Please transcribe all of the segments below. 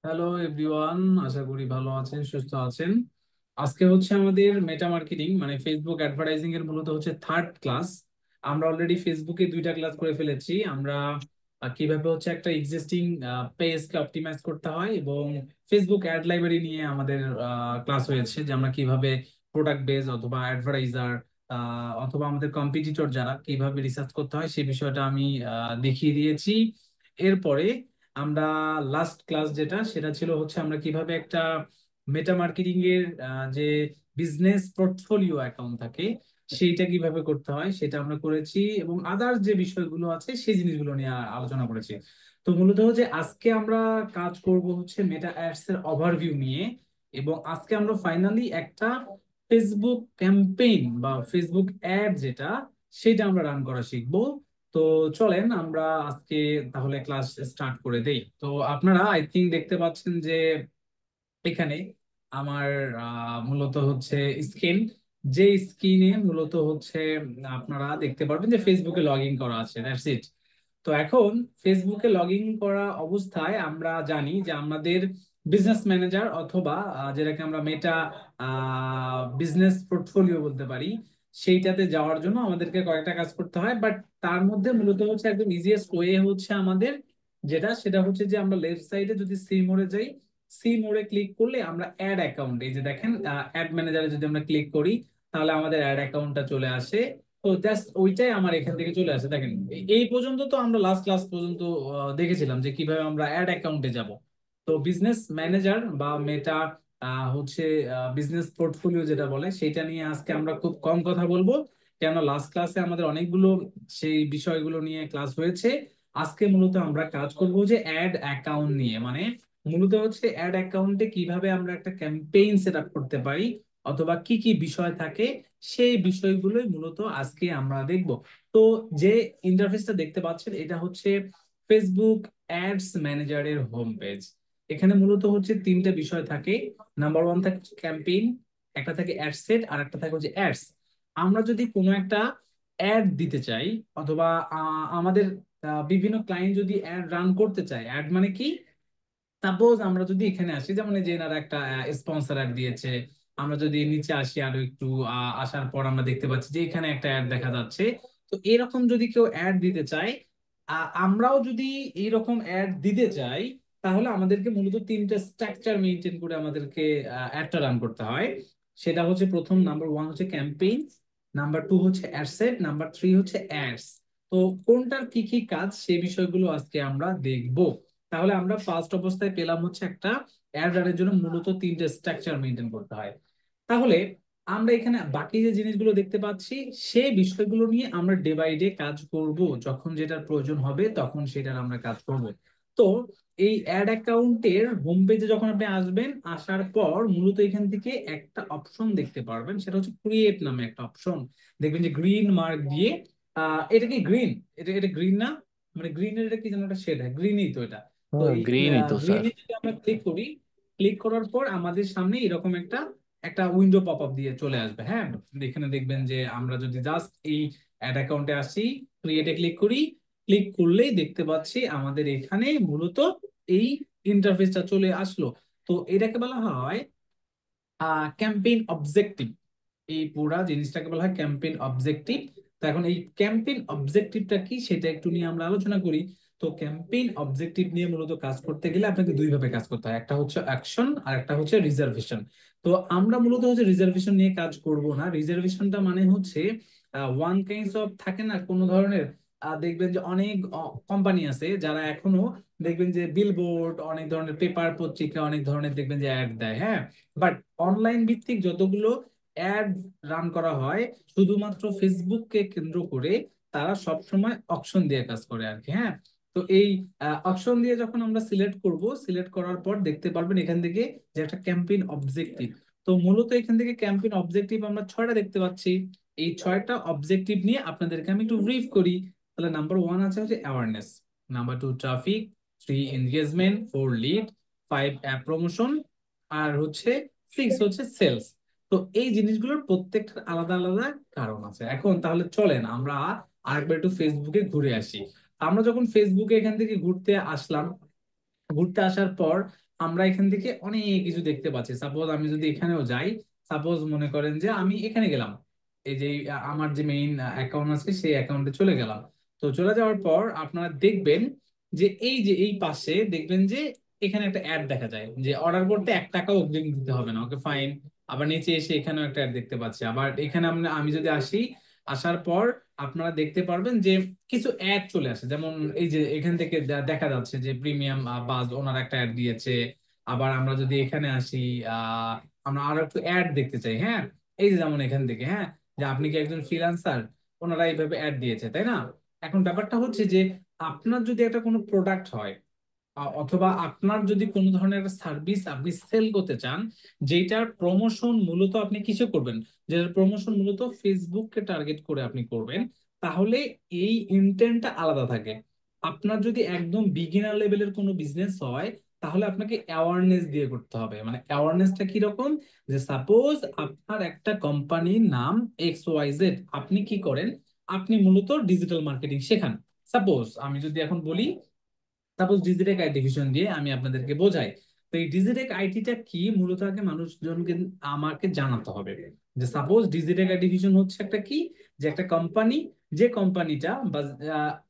Hello everyone, আশা করি ভালো আছেন, সুস্থ আছেন। আজকে হচ্ছে আমাদের মেটা মার্কেটিং মানে ফেসবুক অ্যাডভার্টাইজিং এর মূলত হচ্ছে থার্ড ক্লাস। আমরা অলরেডি ফেসবুকে দুইটা ক্লাস করে ফেলেছি। আমরা কিভাবে হচ্ছে একটা এক্সিস্টিং পেজকে অপটিমাইজ করতে হয় এবং ফেসবুক অ্যাড লাইব্রেরি নিয়ে আমাদের ক্লাস হয়েছে, যে আমরা কিভাবে প্রোডাক্ট বেজ অথবা অ্যাডভার্টাইজার অথবা আমাদের কম্পিটিটর যারা কিভাবে রিসার্চ করতে হয় সেই বিষয়টা আমি দেখিয়ে দিয়েছি। এরপরে আমরা লাস্ট ক্লাস যেটা সেটা ছিল হচ্ছে আমরা কিভাবে একটা মেটা মার্কেটিং এর যে বিজনেস পোর্টফোলিও অ্যাকাউন্ট থাকে সেইটা কিভাবে করতে হয় সেটা আমরা করেছি, এবং আদার্স যে বিষয়গুলো আছে সেই জিনিসগুলো নিয়ে আলোচনা করেছি। তো মূলত হচ্ছে আজকে আমরা কাজ করব হচ্ছে মেটা অ্যাডস এর ওভারভিউ নিয়ে, এবং আজকে আমরা ফাইনালি একটা ফেসবুক ক্যাম্পেইন বা ফেসবুক অ্যাড যেটা সেটা আমরা রান করা শিখবো। তো চলেন আমরা আজকে তাহলে ক্লাস স্টার্ট করে দেই। তো আপনারা আই থিঙ্ক দেখতে পাচ্ছেন যে এখানে আমার মূলত হচ্ছে স্ক্রিন, যে স্ক্রিনে মূলত হচ্ছে আপনারা দেখতে পারবেন যে ফেসবুকে লগ ইন করা আছে, দ্যাটস ইট। তো এখন ফেসবুকে লগ ইন করা অবস্থায় আমরা জানি যে আমাদের বিজনেস ম্যানেজার অথবা যেটাকে আমরা মেটা বিজনেস পোর্টফোলিও বলতে পারি, সেইটাতে যাওয়ার জন্য আমাদেরকে কয়েকটা কাজ করতে হয়। বাট তার মধ্যে মূলত হচ্ছে একদম ইজিয়েস্ট ওয়ে হচ্ছে আমাদের যেটা সেটা হচ্ছে যে আমরা লেফট সাইডে যদি সি মোড়ে যাই, সি মোড়ে ক্লিক করলে আমরা অ্যাড অ্যাকাউন্ট, এই যে দেখেন অ্যাড ম্যানেজারে যদি আমরা ক্লিক করি তাহলে আমাদের অ্যাড অ্যাকাউন্টটা চলে আসে। তো জাস্ট ওইটাই আমার এখান থেকে চলে আসে। দেখেন এই পর্যন্ত তো আমরা লাস্ট ক্লাস পর্যন্ত দেখেছিলাম যে কিভাবে আমরা অ্যাড অ্যাকাউন্টে যাব। তো বিজনেস ম্যানেজার বা মেটা হচ্ছে বিজনেস পোর্টফোলিও যেটা বলে সেটা নিয়ে আজকে আমরা খুব কম কথা বলবো, কেন লাস্ট ক্লাসে আমাদের অনেকগুলো সেই বিষয়গুলো নিয়ে ক্লাস হয়েছে। আজকে মূলত আমরা কাজ করব যে অ্যাড অ্যাকাউন্ট নিয়ে, মানে মূলত হচ্ছে অ্যাড অ্যাকাউন্টে কিভাবে আমরা একটা ক্যাম্পেইন সেট আপ করতে পারি অথবা কি কি বিষয় থাকে সেই বিষয়গুলোই মূলত আজকে আমরা দেখব। তো যে ইন্টারফেসটা দেখতে পাচ্ছেন এটা হচ্ছে ফেসবুক অ্যাডস ম্যানেজারের হোম পেজ। এখানে মূলত হচ্ছে তিনটা বিষয় থাকে। নাম্বার ওয়ান থাকে ক্যাম্পেইন, একটা থাকে অ্যাড সেট, আর একটা থাকে হচ্ছে অ্যাডস। আমরা যদি কোনো একটা অ্যাড দিতে চাই অথবা আমাদের বিভিন্ন ক্লায়েন্ট যদি অ্যাড রান করতে চায়, অ্যাড মানে কি, সাপোজ আমরা যদি এখানে আসি, যেমন এই যে এনারা একটা স্পন্সর অ্যাড দিয়েছে, আমরা যদি নিচে আসি আরো একটু আসার পর আমরা দেখতে পাচ্ছি যে এখানে একটা অ্যাড দেখা যাচ্ছে। তো এরকম যদি কেউ অ্যাড দিতে চায়, আমরাও যদি এইরকম অ্যাড দিতে চাই, তাহলে আমাদেরকে মূলত তিনটা স্ট্রাকচার মেনটেন করে আমাদেরকে অ্যাডটা রান করতে হয়। সেটা হচ্ছে প্রথম নাম্বার ওয়ান হচ্ছে ক্যাম্পেইন, নাম্বার টু হচ্ছে অ্যাডসেট, নাম্বার থ্রি হচ্ছে অ্যাডস। তো কোনটার কি কি কাজ সেই বিষয়গুলো আজকে আমরা দেখব। তাহলে আমরা ফার্স্ট অবস্থায় পেলাম হচ্ছে একটা অ্যাড রানের জন্য মূলত তিনটে স্ট্রাকচার মেনটেন করতে হয়। তাহলে আমরা এখানে বাকি যে জিনিসগুলো দেখতে পাচ্ছি সেই বিষয়গুলো নিয়ে আমরা ডে বাই ডে কাজ করব, যখন যেটার প্রয়োজন হবে তখন সেটার আমরা কাজ করব। তো এই অ্যাড অ্যাকাউন্টের হোম পেজে যখন আপনি আসবেন, আসার পর মূলত এখান থেকে একটা অপশন দেখতে পারবেন, সেটা হচ্ছে ক্রিয়েট নামে একটা অপশন। দেখবেন যে গ্রিন মার্ক দিয়ে এটা কি গ্রিন, এটা এটা গ্রিন না, মানে গ্রিনের এটা কি যেন একটা শেড, হ্যাঁ গ্রিনই তো এটা। তো হ্যাঁ, এই গ্রিনই তো স্যার। গ্রিনে যদি আমরা ক্লিক করি, ক্লিক করার পর আমাদের সামনে এরকম একটা একটা উইন্ডো পপ আপ দিয়ে চলে আসবে। হ্যাঁ, এখানে দেখবেন যে আমরা যদি জাস্ট এই অ্যাড অ্যাকাউন্টে আসি, ক্রিয়েটে ক্লিক করি, ক্লিক করলেই দেখতে পাচ্ছি আমাদের এখানে মূলত এই ইন্টারফেসটা চলে আসলো। তো এটাকে বলা হয় ক্যাম্পেইন অবজেক্টিভ। এই পুরা জিনিসটাকে বলা হয় ক্যাম্পেইন অবজেক্টিভ। তো এখন এই ক্যাম্পেইন অবজেক্টিভটা কি সেটা একটু নিয়ে আমরা আলোচনা করি। তো ক্যাম্পেইন অবজেক্টিভ নিয়ে মূলত কাজ করতে গেলে আপনাকে দুই ভাবে কাজ করতে হয়, একটা হচ্ছে অ্যাকশন আর একটা হচ্ছে রিজার্ভেশন। তো আমরা মূলত হচ্ছে রিজার্ভেশন নিয়ে কাজ করব না। রিজার্ভেশনটা মানে হচ্ছে ওয়ান কাইন্ডস অফ থাকে না কোনো ধরনের, দেখবেন যে অনেক কোম্পানি আছে যারা এখনো দেখবেন যে বিলবোর্ড, অনেক ধরনের পেপার পত্রিকা, অনেক ধরনের দেখবেন যে অ্যাড দেয়। হ্যাঁ, বাট অনলাইন ভিত্তিক যতগুলো অ্যাড রান করা হয় শুধুমাত্র ফেসবুককে কেন্দ্র করে, তারা সব সময় অকশন দিয়ে কাজ করে আর কি। হ্যাঁ, তো এই অকশন দিয়ে যখন আমরা সিলেক্ট করব, সিলেক্ট করার পর দেখতে পারবেন এখান থেকে যে একটা ক্যাম্পেইন অবজেক্টিভ। তো মূলত এখান থেকে ক্যাম্পেইন অবজেক্টিভ আমরা ছয়টা দেখতে পাচ্ছি। এই ছয়টা অবজেক্টিভ নিয়ে আপনাদেরকে আমি একটু ব্রিফ করি। তাহলে নাম্বার ওয়ান আছে হচ্ছে awareness, number two traffic, three engagement, four lead, five app promotion, আর হচ্ছে সিক্স হচ্ছে সেলস। তো এই জিনিসগুলোর প্রত্যেকটার আলাদা আলাদা কারণ আছে। এখন তাহলে চলেন আমরা আরেকবার একটু ফেসবুকে ঘুরে আসি। আমরা যখন ফেসবুকে এখান থেকে ঘুরতে আসলাম, ঘুরতে আসার পর আমরা এখান থেকে অনেক কিছু দেখতে পাচ্ছি। সাপোজ আমি যদি এখানেও যাই, সাপোজ মনে করেন যে আমি এখানে গেলাম, এই যে আমার যে মেইন অ্যাকাউন্ট আছে সেই অ্যাকাউন্টে চলে গেলাম। তো চলে যাওয়ার পর আপনারা দেখবেন যে এই পাশে দেখবেন যে এখানে একটা অ্যাড দেখা যায় যে অর্ডার করতে 1 টাকাও অগ্রিম দিতে হবে না, ওকে ফাইন। আবার নিচে এসে এখানেও একটা অ্যাড দেখতে পাচ্ছি। আবার এখানে আমি যদি আসি, আসার পর আপনারা দেখতে পারবেন যে কিছু অ্যাড চলে আসে, যেমন এই যে এখান থেকে দেখা যাচ্ছে যে প্রিমিয়াম বাস ওনার একটা অ্যাড দিয়েছে। আবার আমরা যদি এখানে আসি, আহ আমরা আরো একটু অ্যাড দেখতে চাই, হ্যাঁ, এই যে যেমন এখান থেকে, হ্যাঁ, যে আপনি কি একজন ফ্রিল্যান্সার, ওনারা এইভাবে অ্যাড দিয়েছে, তাই না? এখন ব্যাপারটা হচ্ছে যে আপনার যদি একটা কোনো প্রোডাক্ট হয়, অথবা আপনার যদি কোনো ধরনের একটা সার্ভিস আপনি সেল করতে চান, যেটার প্রমোশন মূলত আপনি কিছু করবেন, যেটার প্রমোশন মূলত ফেসবুককে টার্গেট করে আপনি করবেন, তাহলে এই ইন্টেন্টটা আলাদা থাকে। আপনার যদি একদম বিগিনার লেভেলের কোনো বিজনেস হয়, তাহলে আপনাকে অ্যাওয়ারনেস দিয়ে করতে হবে। মানে অ্যাওয়ারনেসটা কি রকম, যে সাপোজ আপনার একটা কোম্পানির নাম XYZ, আপনি কি করেন, আপনি মূলত ডিজিটাল মার্কেটিং শেখান। সাপোজ আমি যদি এখন বলি, সাপোজ ডিজিটেক আই ডিভিশন দিয়ে আমি আপনাদেরকে বোঝাই। তো এই ডিজিটেক আইটিটা কি, মূলত আগে মানুষজনকে আমাকে জানাতে হবে যে সাপোজ ডিজিটেক আই ডিভিশন হচ্ছে একটা কি, যে একটা কোম্পানি, যে কোম্পানিটা বা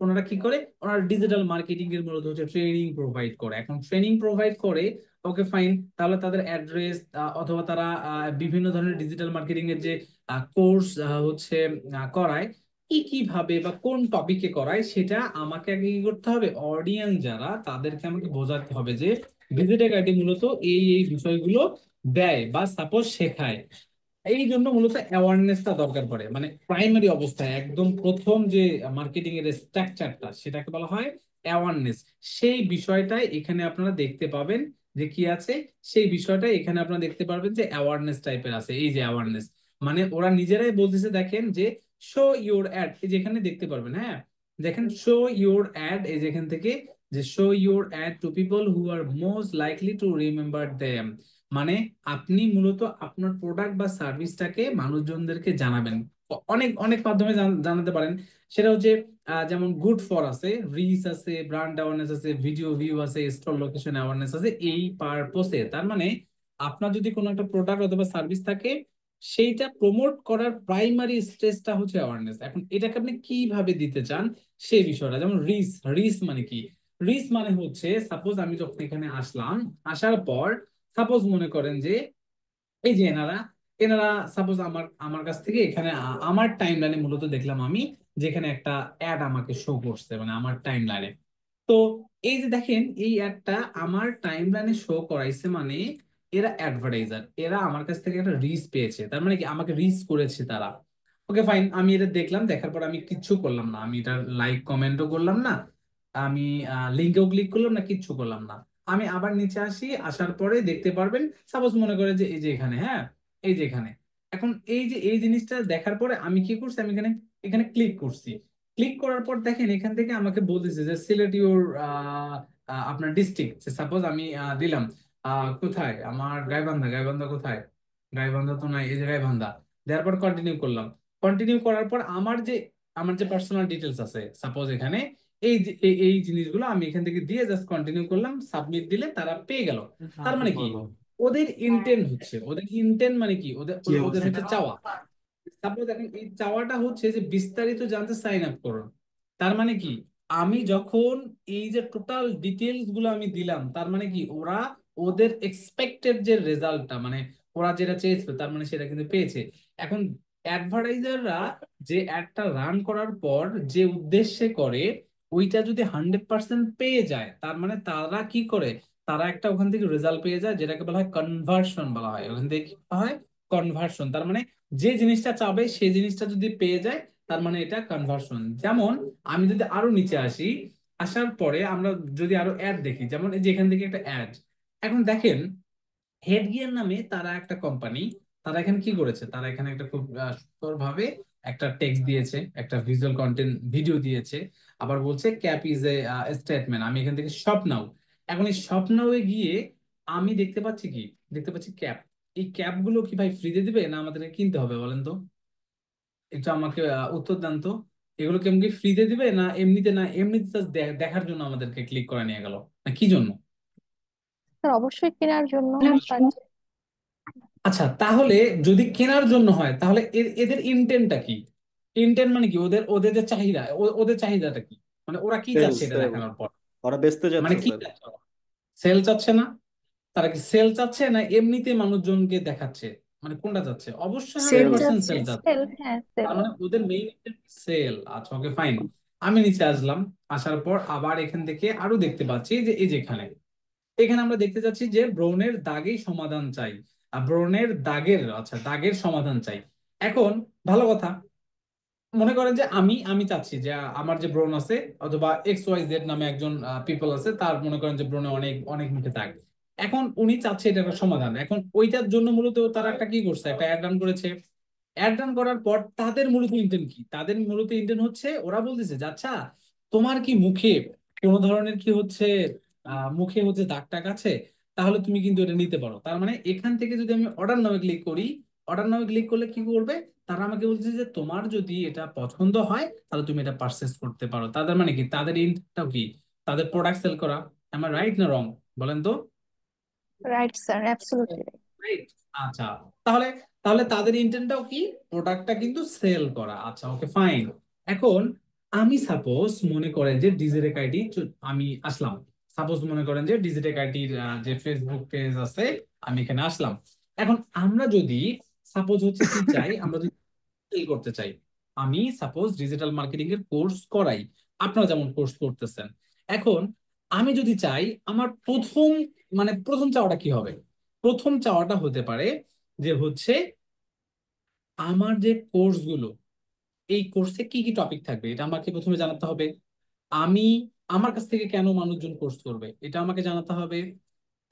ওনারা কি করে, ওনারা ডিজিটাল মার্কেটিং এর মূলত হচ্ছে ট্রেনিং প্রোভাইড করে। এখন ট্রেনিং প্রোভাইড করে, ওকে ফাইন, তাহলে তাদের অ্যাড্রেস অথবা তারা বিভিন্ন ধরনের ডিজিটাল মার্কেটিং এর যে কোর্স হচ্ছে করায়, কি কিভাবে বা কোন টপিকে করায়, সেটা আমাকে আগে কি করতে হবে, অডিয়েন্স যারা তাদেরকে আমাকে বোঝাতে হবে যে ভিজিট গাইডে মূলত এই বিষয়গুলো দেয় বা সাপোজ শেখায়। এই জন্য মূলত অ্যাওয়ারনেসটা দরকার পড়ে, মানে প্রাইমারি অবস্থায় একদম প্রথম যে মার্কেটিং এর স্ট্রাকচারটা, সেটাকে বলা হয় অ্যাওয়ারনেস। সেই বিষয়টাই এখানে আপনারা দেখতে পাবেন যে কি আছে, সেই বিষয়টা এখানে আপনারা দেখতে পারবেন যে অ্যাওয়ারনেস টাইপের আছে। এই যে অ্যাওয়ারনেস, মানে ওরা নিজেরাই বলতেছে, দেখেন যে শো ইউর অ্যাড, এই যে এখানে দেখতে পারবেন, হ্যাঁ, দেখেন শো ইউর অ্যাড, এই যে এখান থেকে, যে show your ad to people who are most likely to remember them. মানে আপনি মূলত আপনার প্রোডাক্ট বা সার্ভিসটাকে মানুষজনদেরকে জানাবেন। অনেক অনেক মাধ্যমে জানাতে পারেন। সেটা হচ্ছে যেমন গুড ফর আছে, রিচ আছে, ব্র্যান্ড অ্যাওয়ারনেস আছে, ভিডিও ভিউ আছে, স্টোর লোকেশন অ্যাওয়ারনেস আছে, এই পারপোসে। তার মানে আপনার যদি কোনো একটা প্রোডাক্ট অথবা সার্ভিস থাকে, সেইটা প্রমোট করার প্রাইমারি স্টেজটা হচ্ছে অ্যাওয়ারনেস। এখন এটাকে আপনি কিভাবে দিতে চান সেই বিষয়টা, যেমন রিচ, রিচ মানে কি, রিচ মানে হচ্ছে সাপোজ আমি যখন এখানে আসলাম, আসার পর সাপোজ মনে করেন যে এই যে এনারা এনারা সাপোজ আমার আমার কাছ থেকে এখানে আমার টাইম লাইনে মূলত দেখলাম আমি, যেখানে একটা অ্যাড আমাকে শো করছে, মানে আমার টাইম লাইনে। তো এই যে দেখেন এই অ্যাডটা আমার টাইম লাইনে শো করাইছে, মানে এরা অ্যাডভার্টাইজার, এরা আমার কাছ থেকে একটা রিচ পেয়েছে, তার মানে কি আমাকে রিচ করেছে তারা। ওকে ফাইন, আমি এটা দেখলাম, দেখার পর আমি কিচ্ছু করলাম না, আমি এটা লাইক কমেন্টও করলাম না, আমি লিঙ্কেও ক্লিক করলাম না, কিচ্ছু করলাম না। আমি আবার নিচে আসি, আসার পরে দেখতে পারবেন সাপোজ মনে করে যে এই যে এখানে, হ্যাঁ, এই যে এখানে, এখন এই যে এই জিনিসটা দেখার পরে আমি কি করছি, আমি এখানে এখানে ক্লিক করছি। ক্লিক করার পর দেখেন এখান থেকে আমাকে বলতেছে যে সিলেক্ট ইউর আপনার ডিস্ট্রিক্ট। সাপোজ আমি দিলাম কোথায়, আমার গাইবান্ধা, গাইবান্ধা কোথায়, গাইবান্ধা তো নাই, এই যে গাইবান্ধা। দেওয়ার পর কন্টিনিউ করলাম। কন্টিনিউ করার পর আমার যে পার্সোনাল ডিটেলস আছে সাপোজ এখানে, এই জিনিসগুলো আমি এখান থেকে দিয়ে জাস্ট কন্টিনিউ করলাম, সাবমিট দিলে তারা পেয়ে গেল। তার মানে কি, ওদের ইন্টেন্ট হচ্ছে, ওদের ইন্টেন্ট মানে কি, ওদের ওদের হচ্ছে চাওয়া। সাপোজ এখন এই চাওয়াটা হচ্ছে যে বিস্তারিত জানতে সাইন আপ করুন। তার মানে কি, আমি যখন এই যে টোটাল ডিটেলস গুলো আমি দিলাম, তার মানে কি ওরা ওদের এক্সপেক্টেড যে রেজাল্টটা, মানে ওরা যেটা চেয়েছিল তার মানে সেটা কিন্তু পেয়েছে। এখন অ্যাডভার্টাইজাররা যে অ্যাডটা রান করার পর যে উদ্দেশ্যে করে, ওইটা যদি 100% পেয়ে যায়, তার মানে তারা কি করে, তারা একটা ওখান থেকে রেজাল্ট পেয়ে যায়, যেটাকে বলা হয় কনভার্সন বলা হয়। ওখান থেকে কি বলা হয়, কনভার্সন। তার মানে যে জিনিসটা চাবে সেই জিনিসটা যদি পেয়ে যায়, তার মানে এটা কনভার্সন। যেমন আমি যদি আরো নিচে আসি, আসার পরে আমরা যদি আরো অ্যাড দেখি, যেমন এই যে এখান থেকে একটা অ্যাড, এখন দেখেন হেড গিয়ার নামে তারা একটা কোম্পানি, তারা এখানে কি করেছে, তারা এখানে একটা খুব সুন্দর ভাবে একটা টেক্সট দিয়েছে, একটা ভিজুয়াল কন্টেন্ট ভিডিও দিয়েছে। আবার বলছে ক্যাপ ইজ এ স্টেটমেন্ট, আমি এখান থেকে শপ নাও। এখন এই শপ নাও এ গিয়ে আমি দেখতে পাচ্ছি কি, দেখতে পাচ্ছি ক্যাপ। এই ক্যাপ গুলো কি ভাই ফ্রিতে দিবে না আমাদেরকে কিনতে হবে বলেন তো, একটু আমাকে উত্তর দেন তো। এগুলো কি আমাকে ফ্রিতে দিবে না এমনিতে, না এমনিতে just দেখার জন্য আমাদেরকে ক্লিক করে নিয়ে গেল, না কি জন্য? স্যার অবশ্যই কেনার জন্য। বাট আচ্ছা, তাহলে যদি কেনার জন্য হয় তাহলে এদের ইন্টেন্টটা কি? ইন্টেন্ট মানে কি? ওদের ওদের যে চাহিদা, ওদের চাহিদাটা কি? মানে ওরা কি সেল চাচ্ছে এটা সেল দেখানোর পর? ওরা বেচতে মানে যাচ্ছে কি স্যার। চাচ্ছে ওরা? সেল চাচ্ছে না? তারা কি সেল চাচ্ছে না এমনিতে মানুষজনকে দেখাচ্ছে? মানে কোনটা চাচ্ছে? অবশ্যই হান্ড্রেড সেল। সেল পার্সেন্ট যাচ্ছে, সেল চাচ্ছে। সেল, হ্যাঁ সেল। তার মানে ওদের মেইন সেল। আচ্ছা, ওকে, ফাইন। আমি নিচে আসলাম, আসার পর আবার এখান থেকে আরো দেখতে পাচ্ছি যে এই যে এখানে এখানে আমরা দেখতে যাচ্ছি যে ব্রণের দাগেই সমাধান চাই। ব্রণের দাগের, আচ্ছা, দাগের সমাধান চাই। এখন ভালো কথা, মনে করেন যে আমি চাচ্ছি যে আমার যে ব্রণ আছে, অথবা এক্স ওয়াই জেড নামে একজন পিপল আছে, তার মনে করেন যে ব্রণে অনেক অনেক মুখে দাগ। এখন উনি চাচ্ছে এটা একটা সমাধান। এখন ওইটার জন্য মূলত তারা একটা কি করছে, একটা অ্যাড রান করেছে। অ্যাড রান করার পর তাদের মূলত ইন্টেন্ট কি? তাদের মূলত ইন্টেন্ট হচ্ছে, ওরা বলতেছে যে আচ্ছা, তোমার কি মুখে কোনো ধরনের কি হচ্ছে, মুখে হচ্ছে দাগ টাগ আছে, তাহলে তুমি কিন্তু এটা নিতে পারো। তার মানে এখান থেকে যদি আমি অর্ডার নামে ক্লিক করি, অর্ডার নামে ক্লিক করলে কি করবে, তারা আমাকে বলছে যে তোমার যদি এটা পছন্দ হয় তাহলে তুমি এটা পারচেস করতে পারো। তাদের মানে কি? তাদের ইন্টেন্টটাও কি? তাদের প্রোডাক্ট সেল করা। আমার রাইট না রং? বলেন তো। Right sir, absolutely right. Right? আচ্ছা, তাহলে তাহলে তাদের ইন্টেন্টটাও কি? প্রোডাক্টটা কিন্তু সেল করা। আচ্ছা, ওকে, ফাইন। এখন আমি সাপোজ মনে করেন যে ডিজিটেক আইডি, আমি আসলাম। সাপোজ মনে করেন যে ডিজিটেক আইডির যে ফেসবুক পেজ আছে, আমি এখানে আসলাম। এখন আমরা যদি সাপোজ হচ্ছে কি চাই, আমরা যদি sell করতে চাই, আমি সাপোজ ডিজিটাল মার্কেটিং এর কোর্স করাই, আপনারা যেমন কোর্স করতেছেন। এখন আমি যদি চাই, আমার প্রথম, মানে প্রথম চাওয়াটা কি হবে? প্রথম চাওয়াটা হতে পারে যে হচ্ছে আমার যে কোর্সগুলো, এই কোর্সে কি কি টপিক থাকবে এটা আমাকে প্রথমে জানাতে হবে। আমি, আমার কাছ থেকে কেন মানুষজন কোর্স করবে এটা আমাকে জানাতে হবে।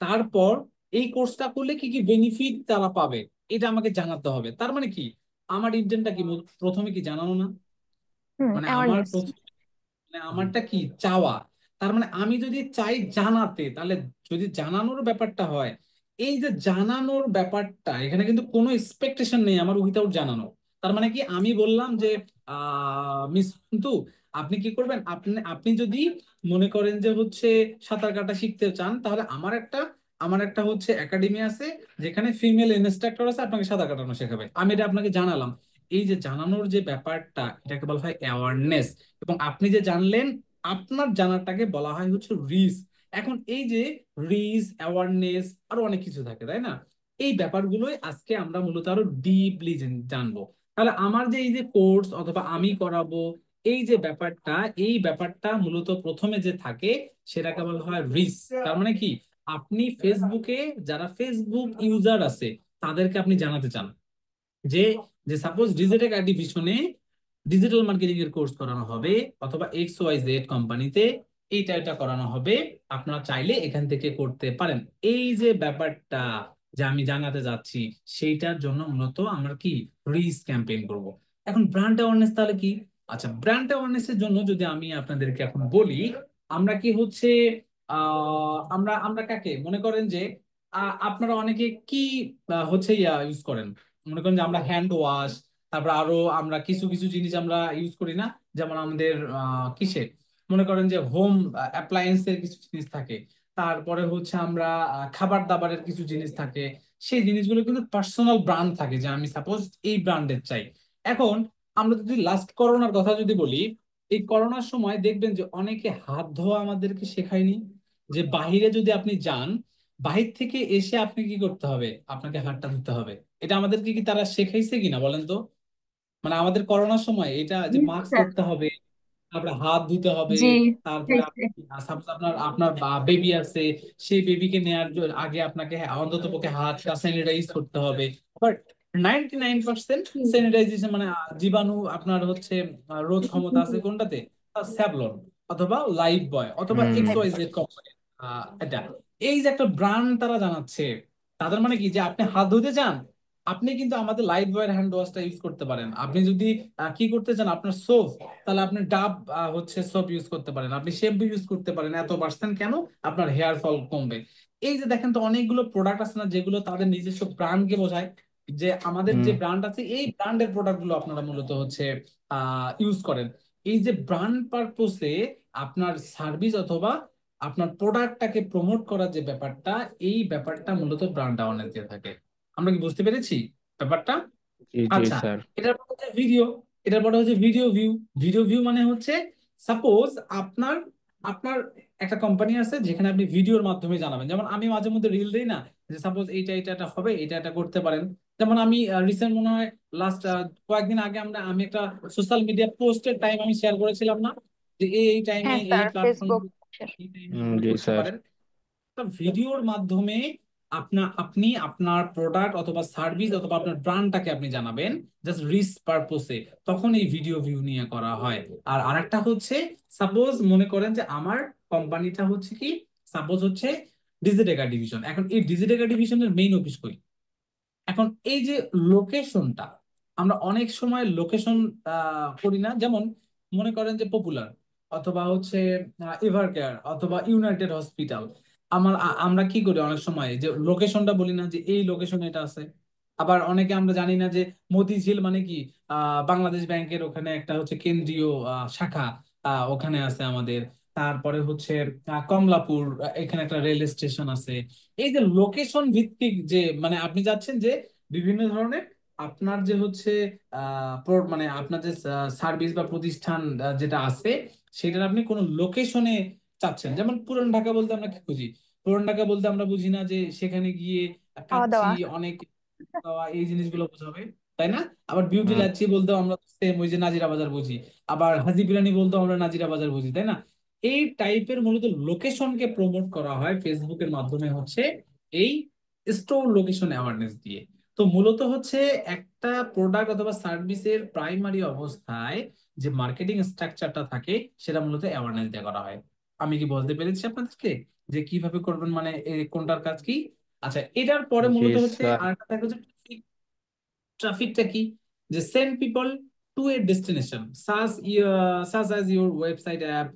তারপর এই কোর্সটা করলে কি কি বেনিফিট তারা পাবে এটা আমাকে জানাতে হবে। তার মানে কি, আমার ইন্টেন্টটা কি প্রথমে কি জানানো না? হুম, মানে আমার অ্যাওয়ারনেস। মানে আমারটা কি চাওয়া। তার মানে আমি যদি চাই জানাতে, তাহলে যদি জানানোর ব্যাপারটা হয়, এই যে জানানোর ব্যাপারটা, এখানে কিন্তু কোনো এক্সপেকটেশন নেই আমার উইথাউট জানানো। তার মানে কি, আমি বললাম যে মিস কিন্তু আপনি কি করবেন, আপনি আপনি যদি মনে করেন যে হচ্ছে সাঁতার কাটা শিখতে চান, তাহলে আমার একটা হচ্ছে একাডেমি আছে, যেখানে ফিমেল ইনস্ট্রাক্টর আছে, আপনাকে সাঁতার কাটানো শেখাবে। আমি এটা আপনাকে জানালাম। এই যে জানানোর যে ব্যাপারটা, এটাকে বলা হয় অ্যাওয়ারনেস। এবং আপনি যে জানলেন, আপনার জানাটাকে বলা হয় হচ্ছে রিচ। এখন এই যে রিচ, অ্যাওয়ারনেস, আরো অনেক কিছু থাকে, তাই না? এই ব্যাপারগুলোই আজকে আমরা মূলত আরো ডিপলি জানবো। তাহলে আমার যে এই যে কোর্স অথবা আমি করাবো, এই যে ব্যাপারটা, এই ব্যাপারটা মূলত প্রথমে যে থাকে, সেটাকে বলা হয় রিচ। তার মানে কি, আপনি ফেসবুকে, যারা ফেসবুক ইউজার আছে, তাদেরকে আপনি জানাতে চান যে যে সাপোজ ডিজিটাল ডিভিশনে ডিজিটাল মার্কেটিং এর কোর্স করানো হবে, অথবা এক্স ওয়াই জেড কোম্পানিতে এইটা এটা করানো হবে, আপনারা চাইলে এখান থেকে করতে পারেন। এই যে ব্যাপারটা যে আমি জানাতে যাচ্ছি, সেইটার জন্য মূলত আমরা কি রিচ ক্যাম্পেইন করব। এখন ব্র্যান্ড অ্যাওয়ারনেস তাহলে কি? আচ্ছা, ব্র্যান্ড অ্যাওয়ারনেস এর জন্য যদি আমি আপনাদেরকে এখন বলি, আমরা কি হচ্ছে আমরা আমরা কাকে মনে করেন যে আপনারা অনেকে কি হচ্ছে ইয়া ইউজ করেন, মনে করেন যে আমরা হ্যান্ড ওয়াশ, তারপর আরো আমরা কিছু কিছু জিনিস আমরা ইউজ করি না? যেমন আমাদের কিসে মনে করেন যে হোম অ্যাপ্লায়েন্সের কিছু জিনিস থাকে, তারপরে হচ্ছে আমরা খাবার দাবারের কিছু জিনিস থাকে। সেই জিনিসগুলো কিন্তু পার্সোনাল ব্র্যান্ড থাকে, যে আমি সাপোজ এই ব্র্যান্ডের চাই। এখন আমরা যদি লাস্ট করোনার কথা যদি বলি, এই করোনার সময় দেখবেন যে অনেকে হাত ধোয়া আমাদেরকে শেখায়নি। যে বাহিরে যদি আপনি যান, বাহির থেকে এসে আপনি কি করতে হবে, আপনাকে হাতটা ধুতে হবে। এটা আমাদেরকে কি তারা শেখাইছে কিনা বলেন তো? মানে আমাদের করোনার সময় এটা যে হুম, মাস্ক স্যার। পরতে হবে, তারপরে হাত ধুতে হবে, জি। তারপরে সাপোজ আপনার আপনার বেবি আছে, সেই বেবিকে নেওয়ার আগে আপনাকে অন্তত পক্ষে হাতটা স্যানিটাইজ করতে হবে। বাট 99% স্যানিটাইজেশন মানে জীবাণু আপনার হচ্ছে রোধ ক্ষমতা আছে কোনটাতে? স্যাভলন, অথবা লাইফ বয়, অথবা X hmm. Y Z company. এটা, এই যে একটা ব্র্যান্ড তারা জানাচ্ছে, তাদের মানে কি, যে আপনি হাত ধুতে চান, আপনি কিন্তু আমাদের লাইফ বয়ের হ্যান্ড ওয়াশটা ইউজ করতে পারেন। আপনি যদি কি করতে চান, আপনার সোপ, তাহলে আপনি ডাব হচ্ছে সোপ ইউজ করতে পারেন, আপনি শ্যাম্পু ইউজ করতে পারেন। এত পার্সেন্ট কেন? আপনার হেয়ার ফল কমবে। এই যে দেখেন তো, অনেকগুলো প্রোডাক্ট আছে না, যেগুলো তাদের নিজস্ব ব্র্যান্ডকে বোঝায়, যে আমাদের যে হুম। ব্র্যান্ড আছে, এই ব্র্যান্ডের প্রোডাক্ট গুলো আপনারা মূলত হচ্ছে ইউজ করেন। এই যে ব্র্যান্ড পারপোসে আপনার সার্ভিস অথবা আপনার প্রোডাক্টটাকে প্রমোট করার যে ব্যাপারটা, এই ব্যাপারটা মূলত ব্র্যান্ড অ্যাওয়ারনেস দিয়ে থাকে। আমরা কি বুঝতে পেরেছি ব্যাপারটা? জি জি আচ্ছা, স্যার। এটার পরে হচ্ছে ভিডিও। এটার পরে হচ্ছে ভিডিও ভিউ। ভিডিও ভিউ মানে হচ্ছে সাপোজ আপনার আপনার একটা কোম্পানি আছে যেখানে আপনি ভিডিওর মাধ্যমে জানাবেন। যেমন আমি মাঝে মধ্যে রিল দেই না, যে সাপোজ এইটা এটা এটা হবে, এটা এটা করতে পারেন। যেমন আমি রিসেন্ট মনে হয় লাস্ট কয়েকদিন আগে আমি একটা সোশ্যাল মিডিয়া পোস্টের টাইম আমি শেয়ার করেছিলাম না, যে এই টাইমে হ্যাঁ এই স্যার, প্ল্যাটফর্ম, ফেসবুক। এই টাইমে এগুলো জি করতে স্যার। পারেন। ভিডিওর মাধ্যমে আপনি আপনার প্রোডাক্ট অথবা সার্ভিস অথবা আপনার ব্র্যান্ডটাকে আপনি জানাবেন জাস্ট রিচ পারপোসে, তখন এই ভিডিও ভিউ নিয়ে করা হয়। আর আরেকটা হচ্ছে, সাপোজ মনে করেন যে আমার কোম্পানিটা হচ্ছে কি, সাপোজ হচ্ছে ডিজিটেকা ডিভিশন। এখন এই ডিজিটেকা ডিভিশনের মেইন অফিস কই? এখন এই যে লোকেশনটা, আমরা অনেক সময় লোকেশন করি না। যেমন মনে করেন যে পপুলার অথবা হচ্ছে এভারকেয়ার অথবা ইউনাইটেড হসপিটাল, আমরা কি করি অনেক সময় যে লোকেশনটা বলি না যে এই লোকেশনে এটা আছে। আবার অনেকে আমরা জানি না যে মতিঝিল মানে কি, বাংলাদেশ ব্যাংকের ওখানে একটা হচ্ছে কেন্দ্রীয় শাখা ওখানে আছে আমাদের। তারপরে হচ্ছে কমলাপুর, এখানে একটা রেল স্টেশন আছে। এই যে লোকেশন ভিত্তিক যে, মানে আপনি যাচ্ছেন যে বিভিন্ন ধরনের আপনার যে হচ্ছে মানে আপনার যে সার্ভিস বা প্রতিষ্ঠান যেটা আছে, সেটার আপনি কোন লোকেশনে চাচ্ছেন। যেমন পুরান ঢাকা বলতে আমরা কি বুঝি? পুরান ঢাকা বলতে আমরা বুঝি না যে সেখানে গিয়ে খাওয়া কাচ্চি দাওয়া। অনেক খাওয়া, এই জিনিসগুলো বোঝাবে, তাই না? আবার বিউটি হুম। লাচ্ছি বলতেও আমরা সেম ওই যে নাজিরা বাজার বুঝি। আবার হাজি বিরিয়ানি বলতেও আমরা নাজিরা বাজার বুঝি, তাই না? এই টাইপের মূলত লোকেশনকে প্রমোট করা হয় ফেসবুকের মাধ্যমে হচ্ছে এই স্টোর লোকেশন অ্যাওয়ারনেস দিয়ে। তো মূলত হচ্ছে একটা প্রোডাক্ট অথবা সার্ভিসের প্রাইমারি অবস্থায় যে মার্কেটিং স্ট্রাকচারটা থাকে, সেটা মূলত অ্যাওয়ারনেস দিয়ে করা হয়। আমি কি বলতে পেরেছি আপনাদেরকে যে কিভাবে করবেন, মানে কোনটার কাজ কি? আচ্ছা, এটার পরে জি মূলত হচ্ছে স্যার। আরেকটা থাকে হচ্ছে ট্রাফিকটা কি, যে send people to a destination such as your website app,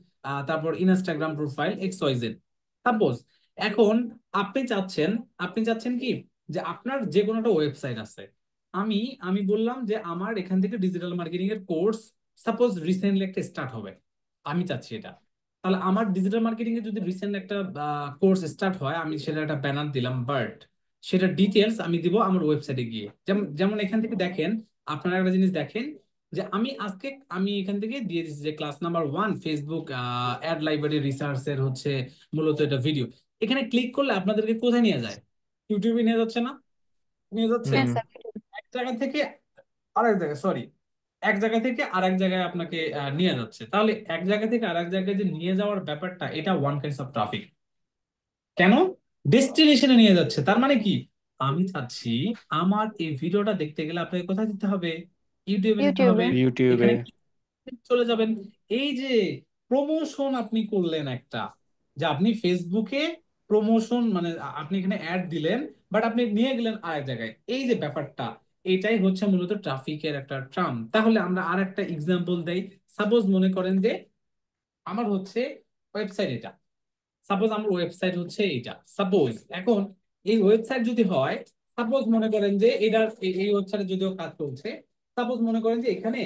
তারপর Instagram profile X Y Z. Suppose এখন আপনি চাচ্ছেন আপনি চাচ্ছেন কি, যে আপনার যে কোনো একটা ওয়েবসাইট আছে, আমি আমি বললাম যে আমার এখান থেকে ডিজিটাল মার্কেটিং এর কোর্স সাপোজ রিসেন্টলি একটা স্টার্ট হবে, আমি চাচ্ছি এটা। তাহলে আমার ডিজিটাল মার্কেটিং এ যদি রিসেন্ট একটা কোর্স স্টার্ট হয়, আমি সেটা একটা ব্যানার দিলাম, বাট সেটা ডিটেলস আমি দিব আমার ওয়েবসাইটে গিয়ে। যেমন যেমন এখান থেকে দেখেন, আপনারা একটা জিনিস দেখেন, যে আমি এখান থেকে দিয়ে দিচ্ছি যে class number 1 Facebook ad library research এর হচ্ছে মূলত এটা ভিডিও। এখানে ক্লিক করলে আপনাদেরকে কোথায় নিয়ে যায়? ইউটিউবে নিয়ে যাচ্ছে না? নিয়ে যাচ্ছে হ্যাঁ হুম। স্যার। এক জায়গা থেকে আরেক জায়গায়, সরি, এক জায়গা থেকে আরেক জায়গায় আপনাকে নিয়ে যাচ্ছে। তাহলে এক জায়গা থেকে আরেক জায়গায় যে নিয়ে যাওয়ার ব্যাপারটা, এটা ওয়ান কাইন্ডস অফ ট্রাফিক। কেন? ডেস্টিনেশনে নিয়ে যাচ্ছে, তার মানে কি, আমি চাচ্ছি আমার এই ভিডিওটা দেখতে গেলে আপনাকে কোথায় যেতে হবে? ইউটিউবে যেতে হবে। ইউটিউবে। ইউটিউবে। এখানে চলে যাবেন। এই যে প্রমোশন আপনি করলেন একটা, যে আপনি ফেসবুকে প্রমোশন মানে আপনি এখানে অ্যাড দিলেন, বাট আপনি নিয়ে গেলেন আরেক জায়গায়, এই যে ব্যাপারটা, এটাই হচ্ছে মূলত ট্রাফিকের একটা ট্রাম। তাহলে আমরা আর একটা এক্সাম্পল দেই। সাপোজ মনে করেন যে আমার হচ্ছে ওয়েবসাইট এটা, সাপোজ আমার ওয়েবসাইট হচ্ছে এইটা, সাপোজ এখন এই ওয়েবসাইট যদি হয়, সাপোজ মনে করেন যে এটার এই ওয়েবসাইটে যদিও কাজ চলছে, সাপোজ মনে করেন যে এখানে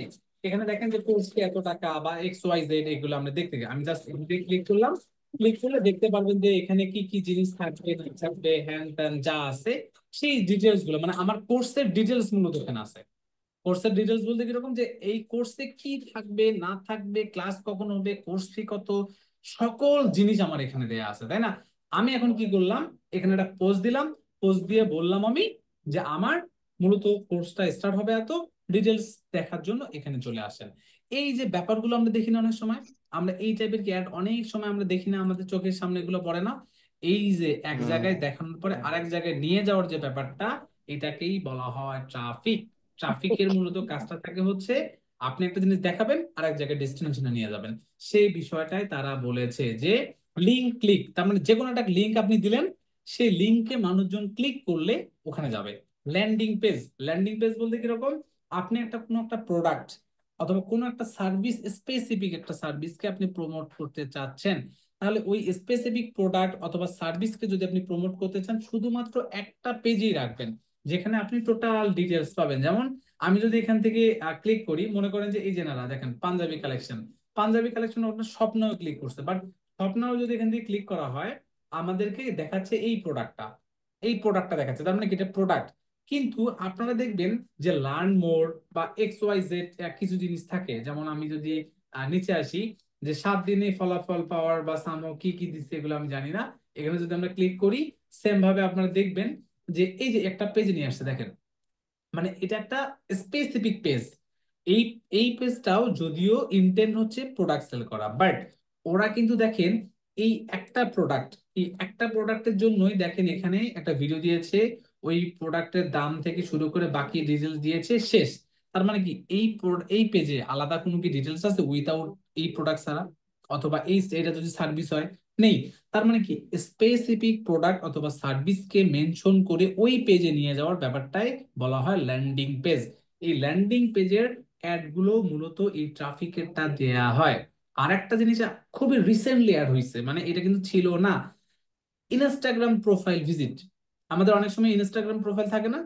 এখানে দেখেন যে কোর্স কি এত টাকা বা এক্স ওয়াই জেড, এগুলো আমরা দেখতে গেলে আমি জাস্ট ক্লিক করলাম। ক্লিক করলে দেখতে পারবেন যে এখানে কি কি জিনিস থাকবে না থাকবে, হ্যান ত্যান যা আছে, সেই ডিটেলস গুলো, মানে আমার কোর্সের ডিটেলস মূলত এখানে আছে। কোর্সের ডিটেলস বলতে কিরকম, যে এই কোর্সে কি থাকবে না থাকবে, ক্লাস কখন হবে, কোর্স ফি কত, সকল জিনিস আমার এখানে দেয়া আছে, তাই না? আমি এখন কি করলাম, এখানে একটা পোস্ট দিলাম। পোস্ট দিয়ে বললাম আমি যে আমার মূলত কোর্সটা স্টার্ট হবে এত, ডিটেলস দেখার জন্য এখানে চলে আসেন। এই যে ব্যাপারগুলো আমরা দেখি না অনেক সময়, আমরা এই টাইপের কি অ্যাড অনেক সময় আমরা দেখি না, আমাদের চোখের সামনে এগুলো পড়ে না? এই যে এক হুম। জায়গায় দেখানোর পরে আরেক জায়গায় নিয়ে যাওয়ার যে ব্যাপারটা, এটাকেই বলা হয় ট্রাফিক। ট্রাফিকের মূলত কাজটা থাকে হচ্ছে আপনি একটা জিনিস দেখাবেন আর এক জায়গায় ডেস্টিনেশনে নিয়ে যাবেন। সেই বিষয়টাই তারা বলেছে যে লিঙ্ক ক্লিক, তার মানে যে কোনো একটা লিঙ্ক আপনি দিলেন, সেই লিঙ্কে মানুষজন ক্লিক করলে ওখানে যাবে। ল্যান্ডিং পেজ, ল্যান্ডিং পেজ বলতে কিরকম, আপনি একটা কোনো একটা প্রোডাক্ট অথবা কোনো একটা সার্ভিস, স্পেসিফিক একটা সার্ভিসকে আপনি প্রমোট করতে চাচ্ছেন, তাহলে ওই স্পেসিফিক প্রোডাক্ট অথবা সার্ভিসকে যদি আপনি প্রমোট করতে চান, শুধুমাত্র একটা পেজেই রাখবেন, যেখানে আপনি টোটাল ডিটেলস পাবেন। যেমন আমি যদি এখান থেকে ক্লিক করি, মনে করেন যে এই যে না দেখেন পাঞ্জাবি কালেকশন, পাঞ্জাবি কালেকশন আপনার স্বপ্নও ক্লিক করছে, বাট শপ নাও যদি এখান থেকে ক্লিক করা হয়, আমাদেরকে দেখাচ্ছে এই প্রোডাক্টটা দেখাচ্ছে, তার মানে কি এটা প্রোডাক্ট। কিন্তু আপনারা দেখবেন যে লার্ন মোর বা এক্স ওয়াই জেড কিছু জিনিস থাকে, যেমন আমি যদি নিচে আসি, যে 7 দিনে ফলাফল পাওয়ার বা সামো কি কি দিচ্ছে এগুলো আমি জানি না, এখানে যদি আমরা ক্লিক করি, সেম ভাবে আপনারা দেখবেন যে এই যে একটা পেজ নিয়ে আসছে দেখেন, মানে এটা একটা স্পেসিফিক পেজ। এই এই পেজটাও যদিও ইন্টেন্ট হচ্ছে প্রোডাক্ট সেল করা, বাট ওরা কিন্তু দেখেন এই একটা প্রোডাক্টের জন্যই দেখেন এখানে একটা ভিডিও দিয়েছে, ওই প্রোডাক্টের দাম থেকে শুরু করে বাকি ডিটেলস দিয়েছে শেষ। তার মানে কি এই পেজে আলাদা কোনো কি ডিটেলস আছে উইথাউট এই প্রোডাক্ট ছাড়া, অথবা এটা যদি সার্ভিস হয়, নেই। তার মানে কি স্পেসিফিক প্রোডাক্ট অথবা সার্ভিসকে মেনশন করে ওই পেজে নিয়ে যাওয়ার ব্যাপারটাই বলা হয় ল্যান্ডিং পেজ। এই ল্যান্ডিং পেজের অ্যাড গুলো মূলত এই ট্রাফিকেরটা দেয়া হয়। আর একটা জিনিস খুবই রিসেন্টলি অ্যাড হয়েছে, মানে এটা কিন্তু ছিল না, ইনস্টাগ্রাম প্রোফাইল ভিজিট। আমাদের অনেক সময় ইনস্টাগ্রাম প্রোফাইল থাকে না,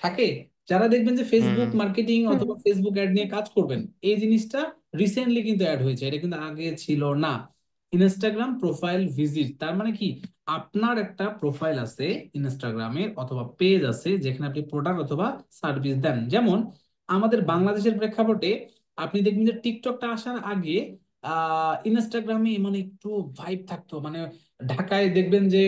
থাকে, যারা দেখবেন যে ফেসবুক হুম মার্কেটিং অথবা ফেসবুক অ্যাড নিয়ে কাজ করবেন, এই জিনিসটা রিসেন্টলি কিন্তু অ্যাড হয়েছে, এটা কিন্তু আগে ছিল না। ইনস্টাগ্রাম প্রোফাইল ভিজিট তার মানে কি, আপনার একটা প্রোফাইল আছে ইনস্টাগ্রামের অথবা পেজ আছে যেখানে আপনি প্রোডাক্ট অথবা সার্ভিস দেন। যেমন আমাদের বাংলাদেশের প্রেক্ষাপটে আপনি দেখবেন যে টিকটকটা আসার আগে ইনস্টাগ্রামে মানে একটু ভাইব থাকতো, মানে ঢাকায় দেখবেন যে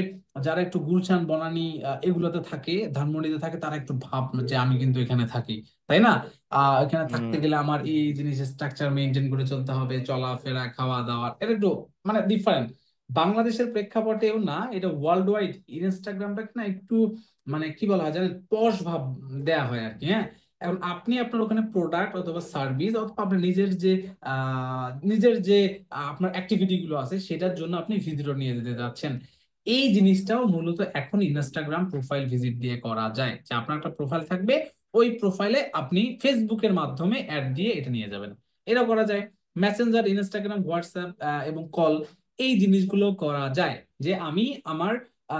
যারা একটু গুলশান বনানী এগুলোতে থাকে, ধানমন্ডিতে থাকে, তারা একটু ভাব যে আমি কিন্তু এখানে থাকি, তাই না? এখানে থাকতে হুম গেলে আমার এই জিনিসের স্ট্রাকচার মেনটেন করে চলতে হবে, চলাফেরা খাওয়া দাওয়া এটা একটু মানে ডিফারেন্ট। বাংলাদেশের প্রেক্ষাপটেও না, এটা ওয়ার্ল্ড ওয়াইড ইনস্টাগ্রামটাকে না একটু মানে কি বলা হয় জানেন, পশ ভাব দেয়া হয় আর কি। হ্যাঁ, এখন আপনি আপনার ওখানে প্রোডাক্ট অথবা সার্ভিস অথবা আপনার নিজের যে আপনার অ্যাক্টিভিটি গুলো আছে সেটার জন্য আপনি ভিজিটর নিয়ে যেতে যাচ্ছেন। এই জিনিসটাও মূলত এখন ইনস্টাগ্রাম প্রোফাইল ভিজিট দিয়ে করা যায়, যে আপনার একটা প্রোফাইল থাকবে, ওই প্রোফাইলে আপনি ফেসবুকের মাধ্যমে অ্যাড দিয়ে এটা নিয়ে যাবেন। এটা করা যায়। মেসেঞ্জার, ইনস্টাগ্রাম, হোয়াটসঅ্যাপ এবং কল, এই জিনিসগুলো করা যায়। যে আমি আমার